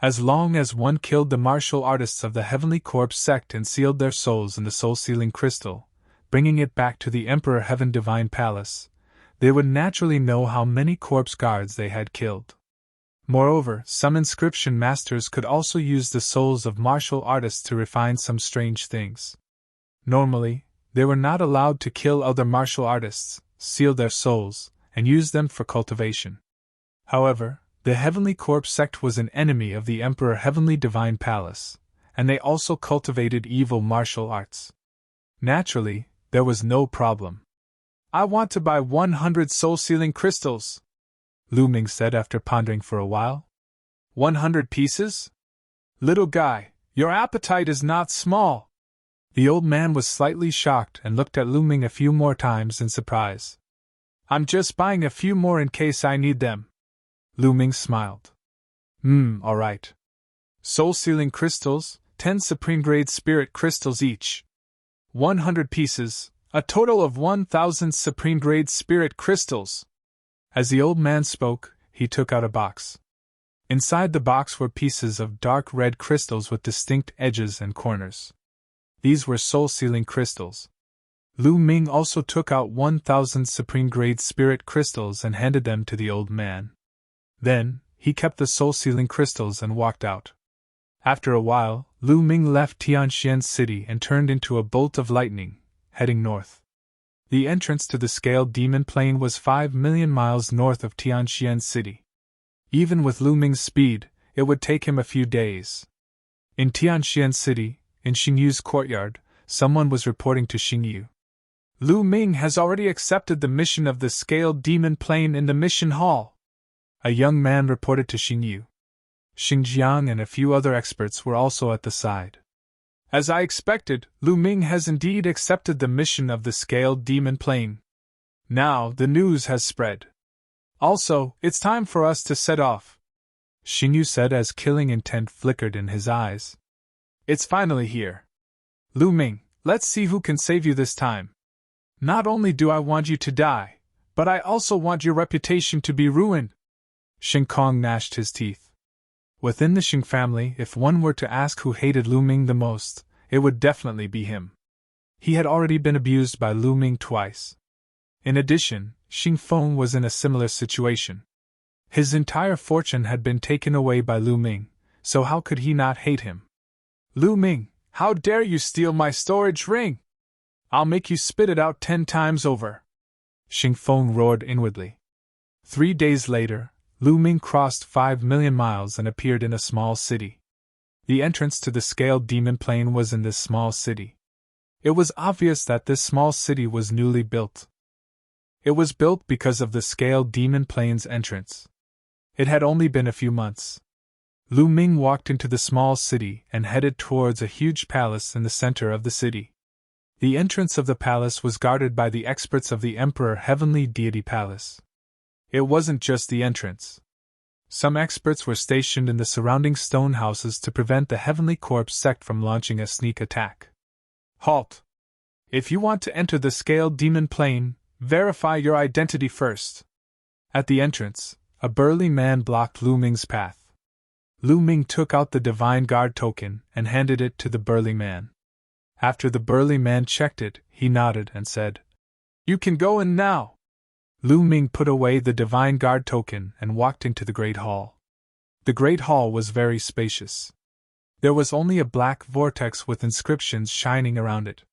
As long as one killed the martial artists of the Heavenly Corpse sect and sealed their souls in the soul-sealing crystal, bringing it back to the Emperor Heaven Divine Palace, they would naturally know how many corpse guards they had killed. Moreover, some inscription masters could also use the souls of martial artists to refine some strange things. Normally, they were not allowed to kill other martial artists, seal their souls, and use them for cultivation. However, the Heavenly Corpse sect was an enemy of the Emperor Heavenly Divine Palace, and they also cultivated evil martial arts. Naturally, there was no problem. I want to buy 100 soul-sealing crystals, Lu Ming said after pondering for a while. 100 pieces? Little guy, your appetite is not small. The old man was slightly shocked and looked at Lu Ming a few more times in surprise. I'm just buying a few more in case I need them. Lu Ming smiled. All right. Soul-sealing crystals, 10 supreme-grade spirit crystals each. 100 pieces, a total of 1,000 supreme-grade spirit crystals. As the old man spoke, he took out a box. Inside the box were pieces of dark red crystals with distinct edges and corners. These were soul-sealing crystals. Lu Ming also took out 1,000 supreme-grade spirit crystals and handed them to the old man. Then, he kept the soul-sealing crystals and walked out. After a while, Lu Ming left Tianxian City and turned into a bolt of lightning, heading north. The entrance to the Scaled Demon Plain was 5 million miles north of Tianxian City. Even with Lu Ming's speed, it would take him a few days. In Tianxian City, in Xingyu's courtyard, someone was reporting to Xingyu. Lu Ming has already accepted the mission of the Scaled Demon Plane in the mission hall, a young man reported to Xing Yu. Xingjiang and a few other experts were also at the side. As I expected, Lu Ming has indeed accepted the mission of the Scaled Demon Plane. Now, the news has spread. Also, it's time for us to set off, Xing Yu said as killing intent flickered in his eyes. It's finally here. Lu Ming, let's see who can save you this time. Not only do I want you to die, but I also want your reputation to be ruined. Xing Kong gnashed his teeth. Within the Xing family, if one were to ask who hated Lu Ming the most, it would definitely be him. He had already been abused by Lu Ming twice. In addition, Xing Feng was in a similar situation. His entire fortune had been taken away by Lu Ming, so how could he not hate him? Lu Ming, how dare you steal my storage ring? I'll make you spit it out 10 times over. Xing Feng roared inwardly. 3 days later, Lu Ming crossed 5 million miles and appeared in a small city. The entrance to the Scaled Demon Plane was in this small city. It was obvious that this small city was newly built. It was built because of the Scaled Demon Plane's entrance. It had only been a few months. Lu Ming walked into the small city and headed towards a huge palace in the center of the city. The entrance of the palace was guarded by the experts of the Emperor Heavenly Deity Palace. It wasn't just the entrance. Some experts were stationed in the surrounding stone houses to prevent the Heavenly Corpse sect from launching a sneak attack. Halt! If you want to enter the Scaled Demon Plane, verify your identity first. At the entrance, a burly man blocked Lu Ming's path. Lu Ming took out the Divine Guard token and handed it to the burly man. After the burly man checked it, he nodded and said, "You can go in now." Lu Ming put away the Divine Guard token and walked into the Great Hall. The Great Hall was very spacious. There was only a black vortex with inscriptions shining around it.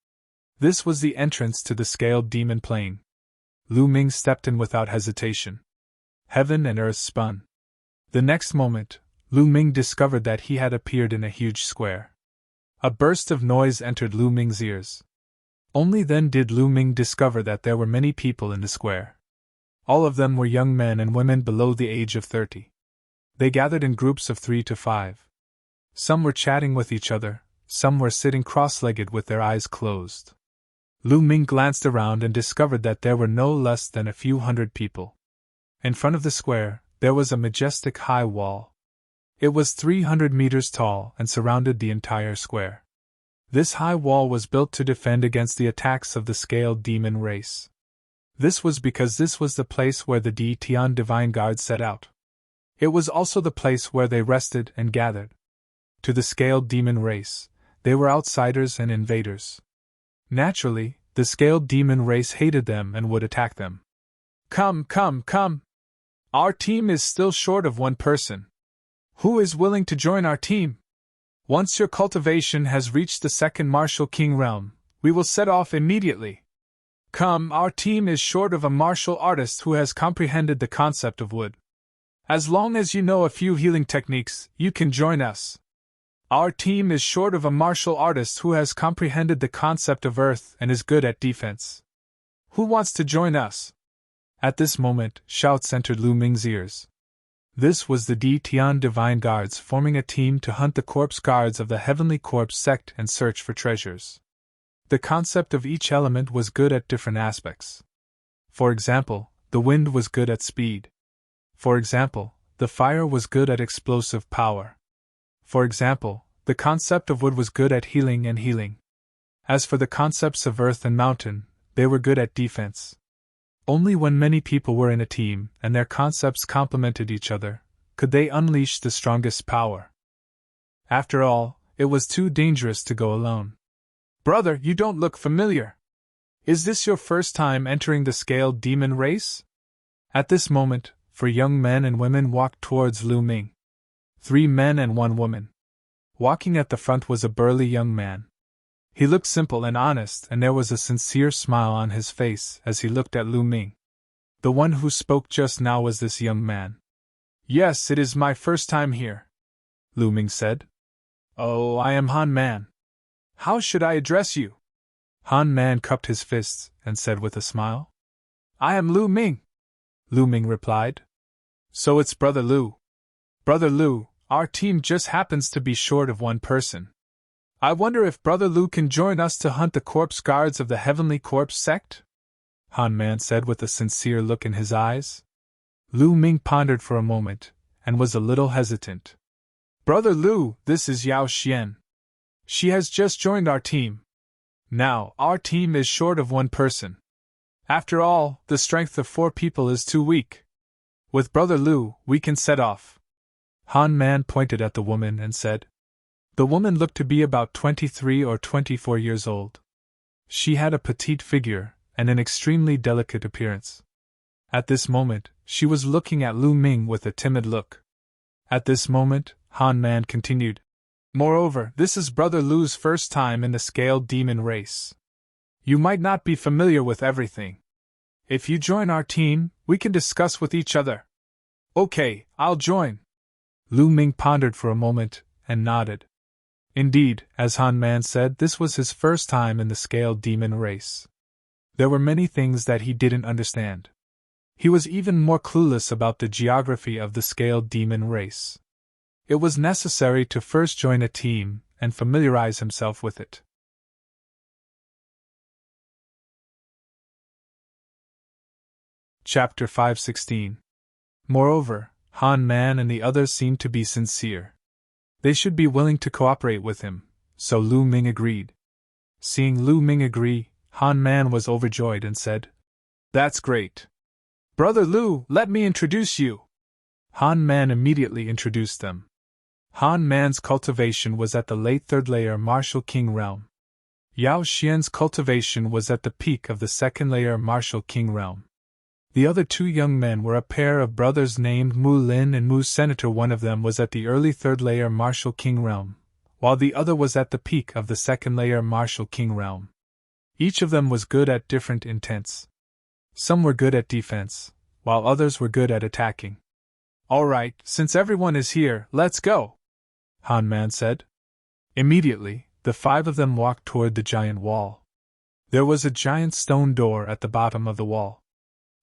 This was the entrance to the Scaled Demon Plane. Lu Ming stepped in without hesitation. Heaven and earth spun. The next moment, Lu Ming discovered that he had appeared in a huge square. A burst of noise entered Lu Ming's ears. Only then did Lu Ming discover that there were many people in the square. All of them were young men and women below the age of 30. They gathered in groups of 3 to 5. Some were chatting with each other, some were sitting cross-legged with their eyes closed. Lu Ming glanced around and discovered that there were no less than a few hundred people. In front of the square, there was a majestic high wall. It was 300 meters tall and surrounded the entire square. This high wall was built to defend against the attacks of the Scaled Demon race. This was because this was the place where the Tian Divine Guard set out. It was also the place where they rested and gathered. To the Scaled Demon race, they were outsiders and invaders. Naturally, the Scaled Demon race hated them and would attack them. Come, come, come! Our team is still short of one person. Who is willing to join our team? Once your cultivation has reached the second Martial King realm, we will set off immediately. Come, our team is short of a martial artist who has comprehended the concept of wood. As long as you know a few healing techniques, you can join us. Our team is short of a martial artist who has comprehended the concept of earth and is good at defense. Who wants to join us? At this moment, shouts entered Lu Ming's ears. This was the Tian Divine Guards forming a team to hunt the corpse guards of the Heavenly Corpse sect and search for treasures. The concept of each element was good at different aspects. For example, the wind was good at speed. For example, the fire was good at explosive power. For example, the concept of wood was good at healing and healing. As for the concepts of earth and mountain, they were good at defense. Only when many people were in a team and their concepts complemented each other could they unleash the strongest power. After all, it was too dangerous to go alone. Brother, you don't look familiar. Is this your first time entering the Scaled Demon race? At this moment, 4 young men and women walked towards Lu Ming. 3 men and 1 woman. Walking at the front was a burly young man. He looked simple and honest, and there was a sincere smile on his face as he looked at Lu Ming. The one who spoke just now was this young man. Yes, it is my first time here, Lu Ming said. Oh, I am Han Man. How should I address you? Han Man cupped his fists and said with a smile. I am Lu Ming. Lu Ming replied. So it's Brother Lu. Brother Lu, our team just happens to be short of one person. I wonder if Brother Lu can join us to hunt the corpse guards of the Heavenly Corpse sect? Han Man said with a sincere look in his eyes. Lu Ming pondered for a moment, and was a little hesitant. Brother Lu, this is Yao Xian. She has just joined our team. Now, our team is short of one person. After all, the strength of 4 people is too weak. With Brother Lu, we can set off. Han Man pointed at the woman and said. The woman looked to be about 23 or 24 years old. She had a petite figure and an extremely delicate appearance. At this moment, she was looking at Lu Ming with a timid look. At this moment, Han Man continued. Moreover, this is Brother Lu's first time in the scaled demon race. You might not be familiar with everything. If you join our team, we can discuss with each other. Okay, I'll join. Lu Ming pondered for a moment and nodded. Indeed, as Han Man said, this was his first time in the scaled demon race. There were many things that he didn't understand. He was even more clueless about the geography of the scaled demon race. It was necessary to first join a team and familiarize himself with it. Chapter 516. Moreover, Han Man and the others seemed to be sincere. They should be willing to cooperate with him, so Lu Ming agreed. Seeing Lu Ming agree, Han Man was overjoyed and said, That's great. Brother Lu, let me introduce you. Han Man immediately introduced them. Han Man's cultivation was at the late 3rd layer Martial King realm. Yao Xian's cultivation was at the peak of the 2nd layer Martial King realm. The other 2 young men were a pair of brothers named Mu Lin and Mu Senator. One of them was at the early 3rd layer Martial King realm, while the other was at the peak of the 2nd layer Martial King realm. Each of them was good at different intents. Some were good at defense, while others were good at attacking. All right, since everyone is here, let's go, Han Man said. Immediately, the 5 of them walked toward the giant wall. There was a giant stone door at the bottom of the wall.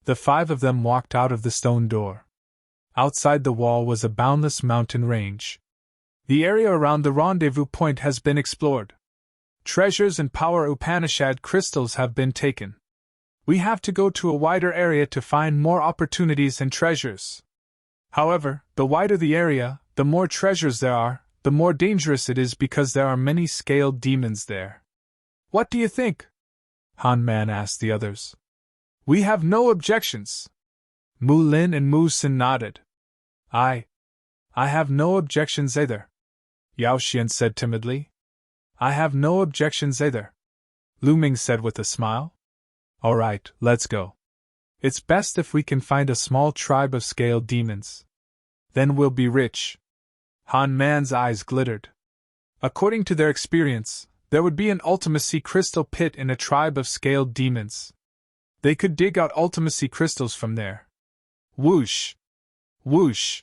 The 5 of them walked out of the stone door. Outside the wall was a boundless mountain range. The area around the rendezvous point has been explored. Treasures and power Upanishad crystals have been taken. We have to go to a wider area to find more opportunities and treasures. However, the wider the area, the more treasures there are, the more dangerous it is because there are many scaled demons there. What do you think? Han Man asked the others. We have no objections. Mu Lin and Mu Sin nodded. I have no objections either. Yao Xian said timidly. I have no objections either. Lu Ming said with a smile. All right, let's go. It's best if we can find a small tribe of scaled demons. Then we'll be rich. Han Man's eyes glittered. According to their experience, there would be an ultimacy crystal pit in a tribe of scaled demons. They could dig out ultimacy crystals from there. Whoosh! Whoosh!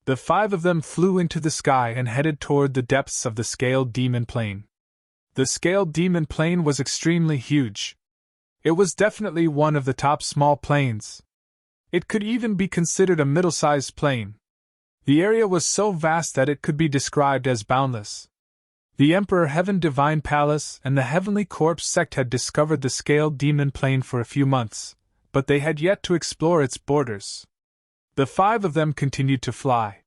The 5 of them flew into the sky and headed toward the depths of the scaled demon plain. The scaled demon plain was extremely huge. It was definitely one of the top small plains. It could even be considered a middle-sized plain. The area was so vast that it could be described as boundless. The Emperor Heaven Divine Palace and the Heavenly Corpse sect had discovered the scaled demon plain for a few months, but they had yet to explore its borders. The 5 of them continued to fly.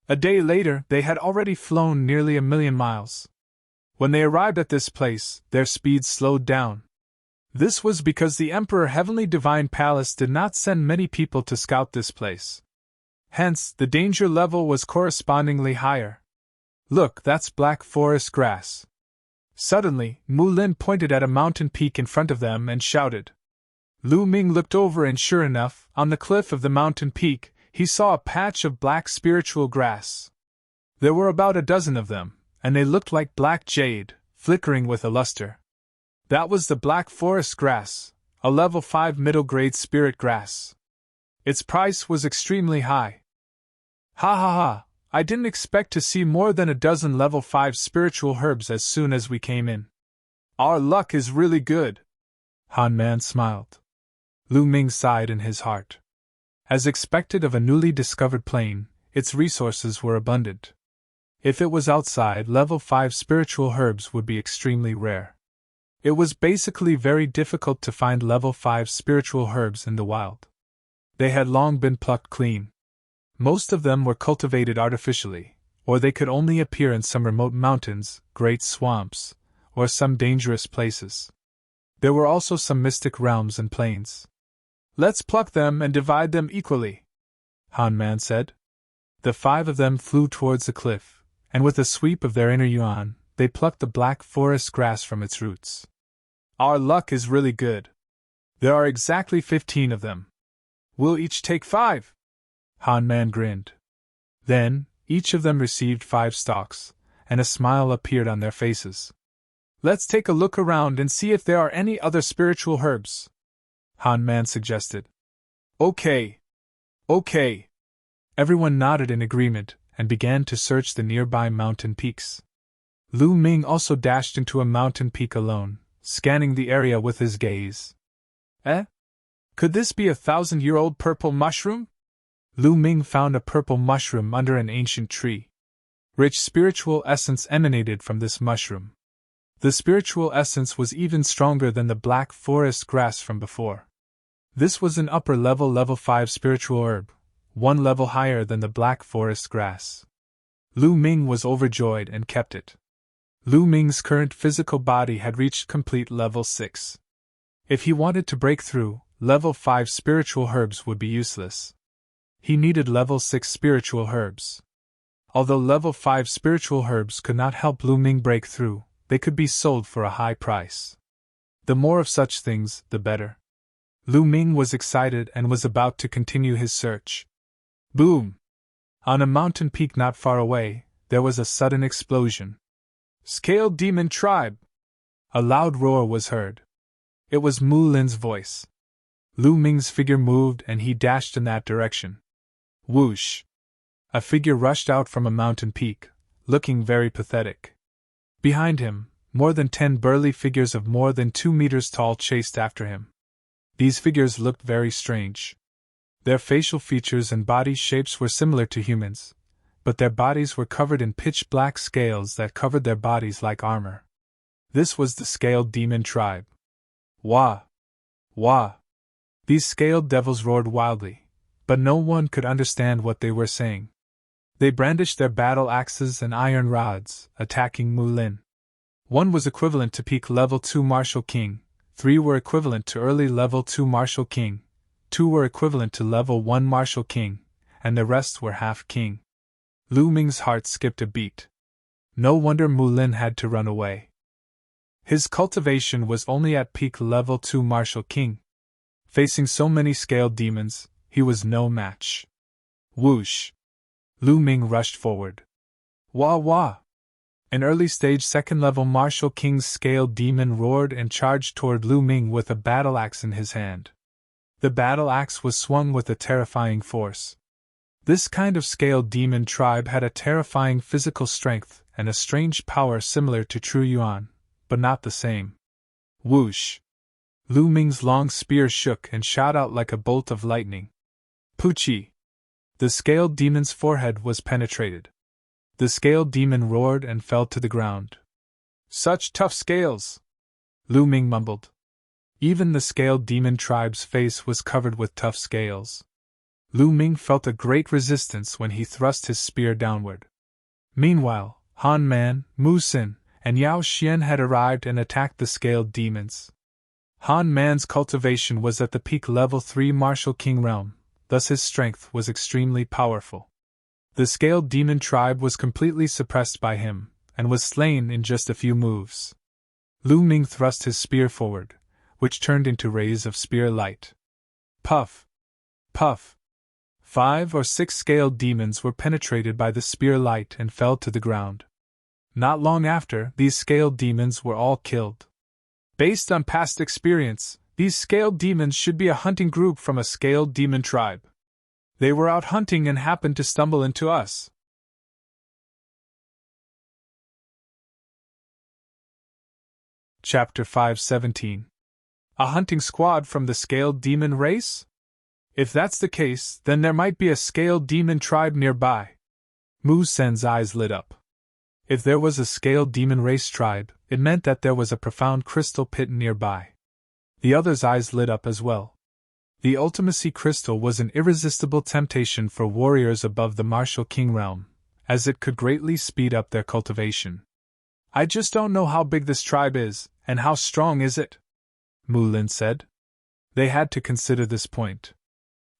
A day later, they had already flown nearly 1,000,000 miles. When they arrived at this place, their speed slowed down. This was because the Emperor Heavenly Divine Palace did not send many people to scout this place. Hence, the danger level was correspondingly higher. Look, that's black forest grass. Suddenly, Mu Lin pointed at a mountain peak in front of them and shouted. Lu Ming looked over and sure enough, on the cliff of the mountain peak, he saw a patch of black spiritual grass. There were about a dozen of them, and they looked like black jade, flickering with a luster. That was the black forest grass, a level 5 middle-grade spirit grass. Its price was extremely high. Ha ha ha! I didn't expect to see more than a dozen level 5 spiritual herbs as soon as we came in. Our luck is really good. Han Man smiled. Lu Ming sighed in his heart. As expected of a newly discovered plane, its resources were abundant. If it was outside, level 5 spiritual herbs would be extremely rare. It was basically very difficult to find level 5 spiritual herbs in the wild. They had long been plucked clean. Most of them were cultivated artificially, or they could only appear in some remote mountains, great swamps, or some dangerous places. There were also some mystic realms and plains. "Let's pluck them and divide them equally," Han Man said. The 5 of them flew towards the cliff, and with a sweep of their inner yuan, they plucked the black forest grass from its roots. "Our luck is really good. There are exactly 15 of them. We'll each take 5. Han Man grinned. Then, each of them received 5 stalks, and a smile appeared on their faces. "Let's take a look around and see if there are any other spiritual herbs," Han Man suggested. Okay. Everyone nodded in agreement and began to search the nearby mountain peaks. Lu Ming also dashed into a mountain peak alone, scanning the area with his gaze. Could this be a 1,000-year-old purple mushroom? Lu Ming found a purple mushroom under an ancient tree. Rich spiritual essence emanated from this mushroom. The spiritual essence was even stronger than the black forest grass from before. This was an upper level 5 spiritual herb, 1 level higher than the black forest grass. Lu Ming was overjoyed and kept it. Lu Ming's current physical body had reached complete level 6. If he wanted to break through, level 5 spiritual herbs would be useless. He needed level 6 spiritual herbs. Although level 5 spiritual herbs could not help Lu Ming break through, they could be sold for a high price. The more of such things, the better. Lu Ming was excited and was about to continue his search. Boom! On a mountain peak not far away, there was a sudden explosion. "Scaled demon tribe!" A loud roar was heard. It was Mu Lin's voice. Lu Ming's figure moved and he dashed in that direction. Whoosh! A figure rushed out from a mountain peak, looking very pathetic. Behind him, more than 10 burly figures of more than 2 meters tall chased after him. These figures looked very strange. Their facial features and body shapes were similar to humans, but their bodies were covered in pitch-black scales that covered their bodies like armor. This was the Scaled Demon tribe. Wah! Wah! These scaled devils roared wildly, but no one could understand what they were saying. They brandished their battle axes and iron rods, attacking Mu Lin. 1 was equivalent to peak level 2 Martial King, 3 were equivalent to early level 2 Martial King, 2 were equivalent to level 1 Martial King, and the rest were half king. Lu Ming's heart skipped a beat. No wonder Mu Lin had to run away. His cultivation was only at peak level 2 Martial King. Facing so many scaled demons, he was no match. Whoosh! Lu Ming rushed forward. Wah wah! An early-stage second-level Martial King's scaled demon roared and charged toward Lu Ming with a battle axe in his hand. The battle axe was swung with a terrifying force. This kind of scaled demon tribe had a terrifying physical strength and a strange power similar to true yuan, but not the same. Whoosh! Lu Ming's long spear shook and shot out like a bolt of lightning. Poochie! The scaled demon's forehead was penetrated. The scaled demon roared and fell to the ground. Such tough scales! Lu Ming mumbled. Even the scaled demon tribe's face was covered with tough scales. Lu Ming felt a great resistance when he thrust his spear downward. Meanwhile, Han Man, Mu Sin, and Yao Xian had arrived and attacked the scaled demons. Han Man's cultivation was at the peak level 3 Martial King realm, thus his strength was extremely powerful. The scaled demon tribe was completely suppressed by him, and was slain in just a few moves. Lu Ming thrust his spear forward, which turned into rays of spear light. Puff! Puff! 5 or 6 scaled demons were penetrated by the spear light and fell to the ground. Not long after, these scaled demons were all killed. Based on past experience, these scaled demons should be a hunting group from a scaled demon tribe. They were out hunting and happened to stumble into us. Chapter 5:17. A hunting squad from the scaled demon race? If that's the case, then there might be a scaled demon tribe nearby. Mu Sen's eyes lit up. If there was a scaled demon race tribe, it meant that there was a profound crystal pit nearby. The other's eyes lit up as well. The Ultimacy crystal was an irresistible temptation for warriors above the martial king realm, as it could greatly speed up their cultivation. I just don't know how big this tribe is, and how strong is it? Mu Lin said. They had to consider this point.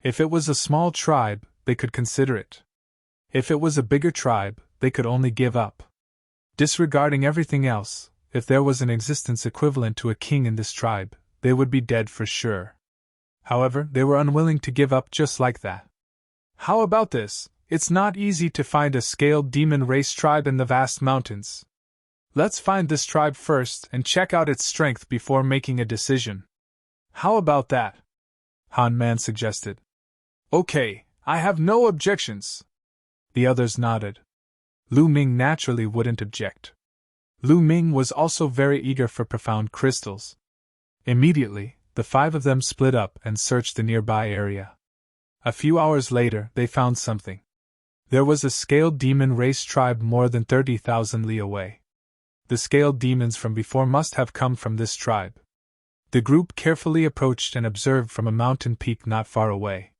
If it was a small tribe, they could consider it. If it was a bigger tribe, they could only give up. Disregarding everything else, if there was an existence equivalent to a king in this tribe, they would be dead for sure. However, they were unwilling to give up just like that. How about this? It's not easy to find a scaled demon race tribe in the vast mountains. Let's find this tribe first and check out its strength before making a decision. How about that? Han Man suggested. Okay, I have no objections. The others nodded. Lu Ming naturally wouldn't object. Lu Ming was also very eager for profound crystals. Immediately, the five of them split up and searched the nearby area. A few hours later, they found something. There was a scaled demon race tribe more than 30,000 li away. The scaled demons from before must have come from this tribe. The group carefully approached and observed from a mountain peak not far away.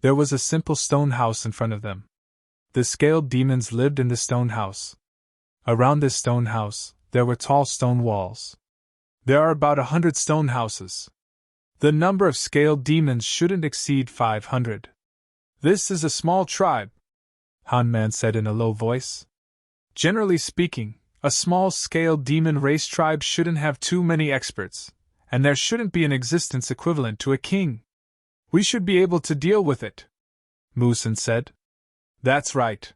There was a simple stone house in front of them. The scaled demons lived in the stone house. Around this stone house, there were tall stone walls. There are about 100 stone houses. The number of scaled demons shouldn't exceed 500. This is a small tribe, Han Man said in a low voice. Generally speaking, a small scaled demon race tribe shouldn't have too many experts, and there shouldn't be an existence equivalent to a king. We should be able to deal with it, Mu Sen said. That's right.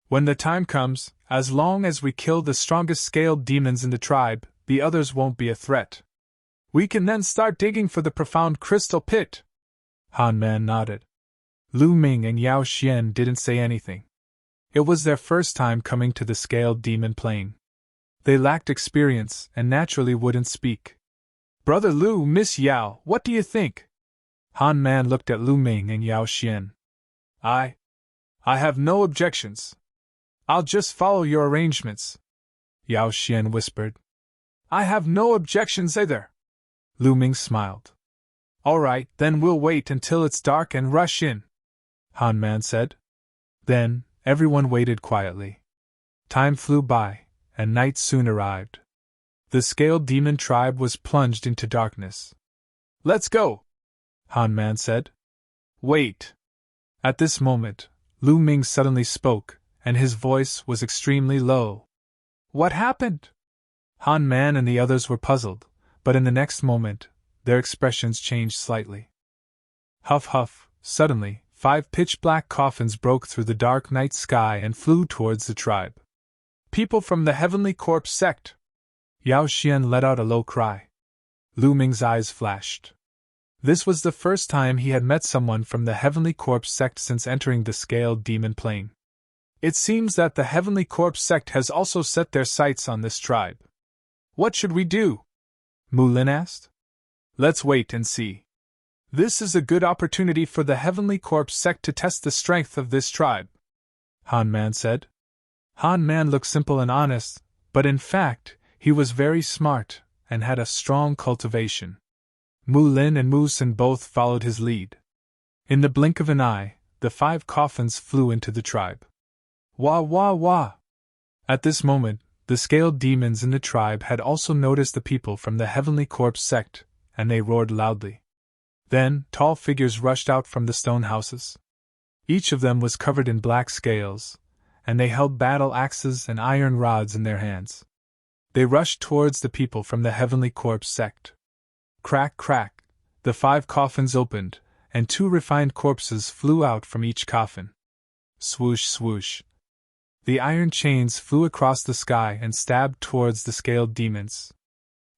When the time comes, as long as we kill the strongest scaled demons in the tribe, the others won't be a threat. We can then start digging for the profound crystal pit. Han Man nodded. Lu Ming and Yao Xian didn't say anything. It was their first time coming to the scaled demon plane. They lacked experience and naturally wouldn't speak. Brother Lu, Miss Yao, what do you think? Han Man looked at Lu Ming and Yao Xian. I have no objections. I'll just follow your arrangements, Yao Xian whispered. I have no objections either. Lu Ming smiled. All right, then we'll wait until it's dark and rush in, Han Man said. Then, everyone waited quietly. Time flew by, and night soon arrived. The scaled demon tribe was plunged into darkness. Let's go, Han Man said. Wait. At this moment, Lu Ming suddenly spoke, and his voice was extremely low. What happened? Han Man and the others were puzzled, but in the next moment, their expressions changed slightly. Huff huff, suddenly, 5 pitch-black coffins broke through the dark night sky and flew towards the tribe. People from the Heavenly Corpse sect! Yao Xian let out a low cry. Lu Ming's eyes flashed. This was the first time he had met someone from the Heavenly Corpse sect since entering the scaled demon plane. It seems that the Heavenly Corpse sect has also set their sights on this tribe. What should we do? Mu Lin asked. Let's wait and see. This is a good opportunity for the Heavenly Corpse sect to test the strength of this tribe, Han Man said. Han Man looked simple and honest, but in fact, he was very smart and had a strong cultivation. Mu Lin and Mu Sen both followed his lead. In the blink of an eye, the 5 coffins flew into the tribe. Wah wah wah! At this moment, the scaled demons in the tribe had also noticed the people from the Heavenly Corpse sect, and they roared loudly. Then, tall figures rushed out from the stone houses. Each of them was covered in black scales, and they held battle axes and iron rods in their hands. They rushed towards the people from the Heavenly Corpse sect. Crack, crack, the 5 coffins opened, and 2 refined corpses flew out from each coffin. Swoosh, swoosh. The iron chains flew across the sky and stabbed towards the scaled demons.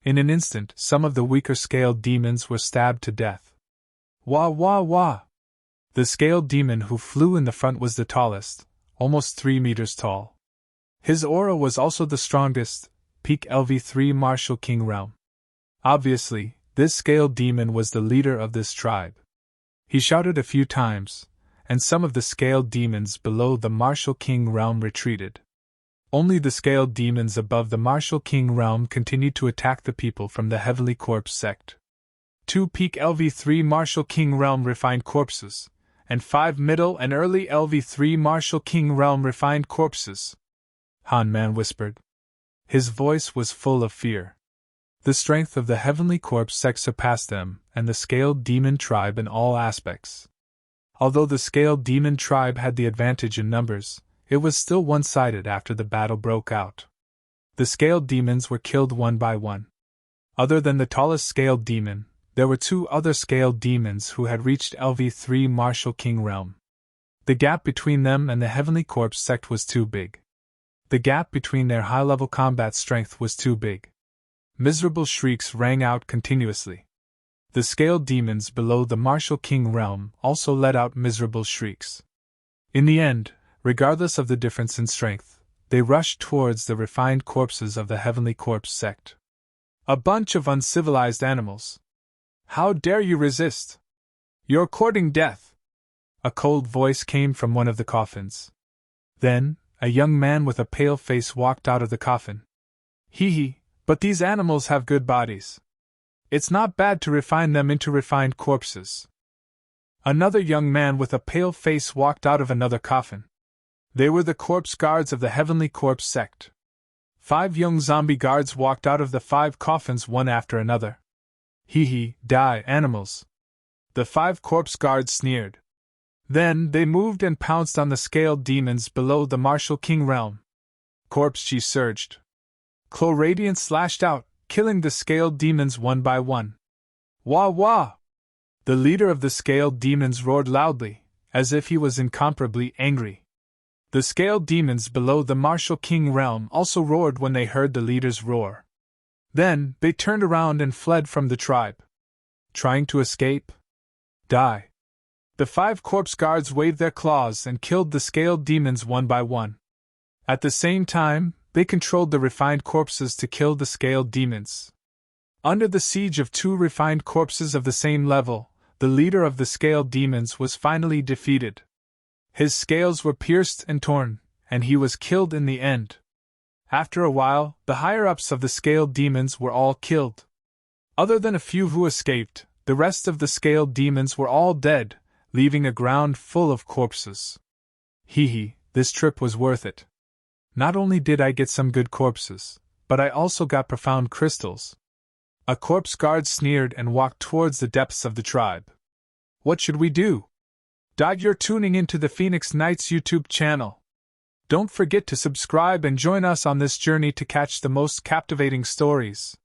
In an instant, some of the weaker scaled demons were stabbed to death. Wah wah wah! The scaled demon who flew in the front was the tallest, almost 3 meters tall. His aura was also the strongest, peak LV3 Martial King realm. Obviously, This scale demon was the leader of this tribe. He shouted a few times, and some of the scale demons below the Martial King realm retreated. Only the scale demons above the Martial King realm continued to attack the people from the Heavenly Corpse sect. 2 peak LV3 Martial King realm refined corpses, and 5 middle and early LV3 Martial King realm refined corpses, Han Man whispered. His voice was full of fear. The strength of the Heavenly Corpse sect surpassed them and the Scaled Demon tribe in all aspects. Although the Scaled Demon tribe had the advantage in numbers, it was still one-sided after the battle broke out. The Scaled Demons were killed one by one. Other than the tallest Scaled Demon, there were 2 other Scaled Demons who had reached LV3 Martial King realm. The gap between them and the Heavenly Corpse sect was too big. The gap between their high-level combat strength was too big. Miserable shrieks rang out continuously. The Scaled Demons below the Martial King realm also let out miserable shrieks. In the end, regardless of the difference in strength, they rushed towards the refined corpses of the Heavenly Corpse sect. A bunch of uncivilized animals. How dare you resist? You're courting death. A cold voice came from one of the coffins. Then, a young man with a pale face walked out of the coffin. Hee, but these animals have good bodies. It's not bad to refine them into refined corpses. Another young man with a pale face walked out of another coffin. They were the corpse guards of the Heavenly Corpse sect. 5 young zombie guards walked out of the 5 coffins one after another. Die, animals. The 5 corpse guards sneered. Then they moved and pounced on the Scaled Demons below the Martial King realm. Corpse Chi surged. Claw Radiance slashed out, killing the Scaled Demons one by one. Wah wah! The leader of the Scaled Demons roared loudly, as if he was incomparably angry. The Scaled Demons below the Martial King realm also roared when they heard the leader's roar. Then, they turned around and fled from the tribe. Trying to escape? Die. The 5 corpse guards waved their claws and killed the Scaled Demons one by one. At the same time, they controlled the refined corpses to kill the Scaled Demons. Under the siege of 2 refined corpses of the same level, the leader of the Scaled Demons was finally defeated. His scales were pierced and torn, and he was killed in the end. After a while, the higher-ups of the Scaled Demons were all killed. Other than a few who escaped, the rest of the Scaled Demons were all dead, leaving a ground full of corpses. This trip was worth it. Not only did I get some good corpses, but I also got profound crystals. A corpse guard sneered and walked towards the depths of the tribe. What should we do? You're tuning into the Phoenix Knights YouTube channel. Don't forget to subscribe and join us on this journey to catch the most captivating stories.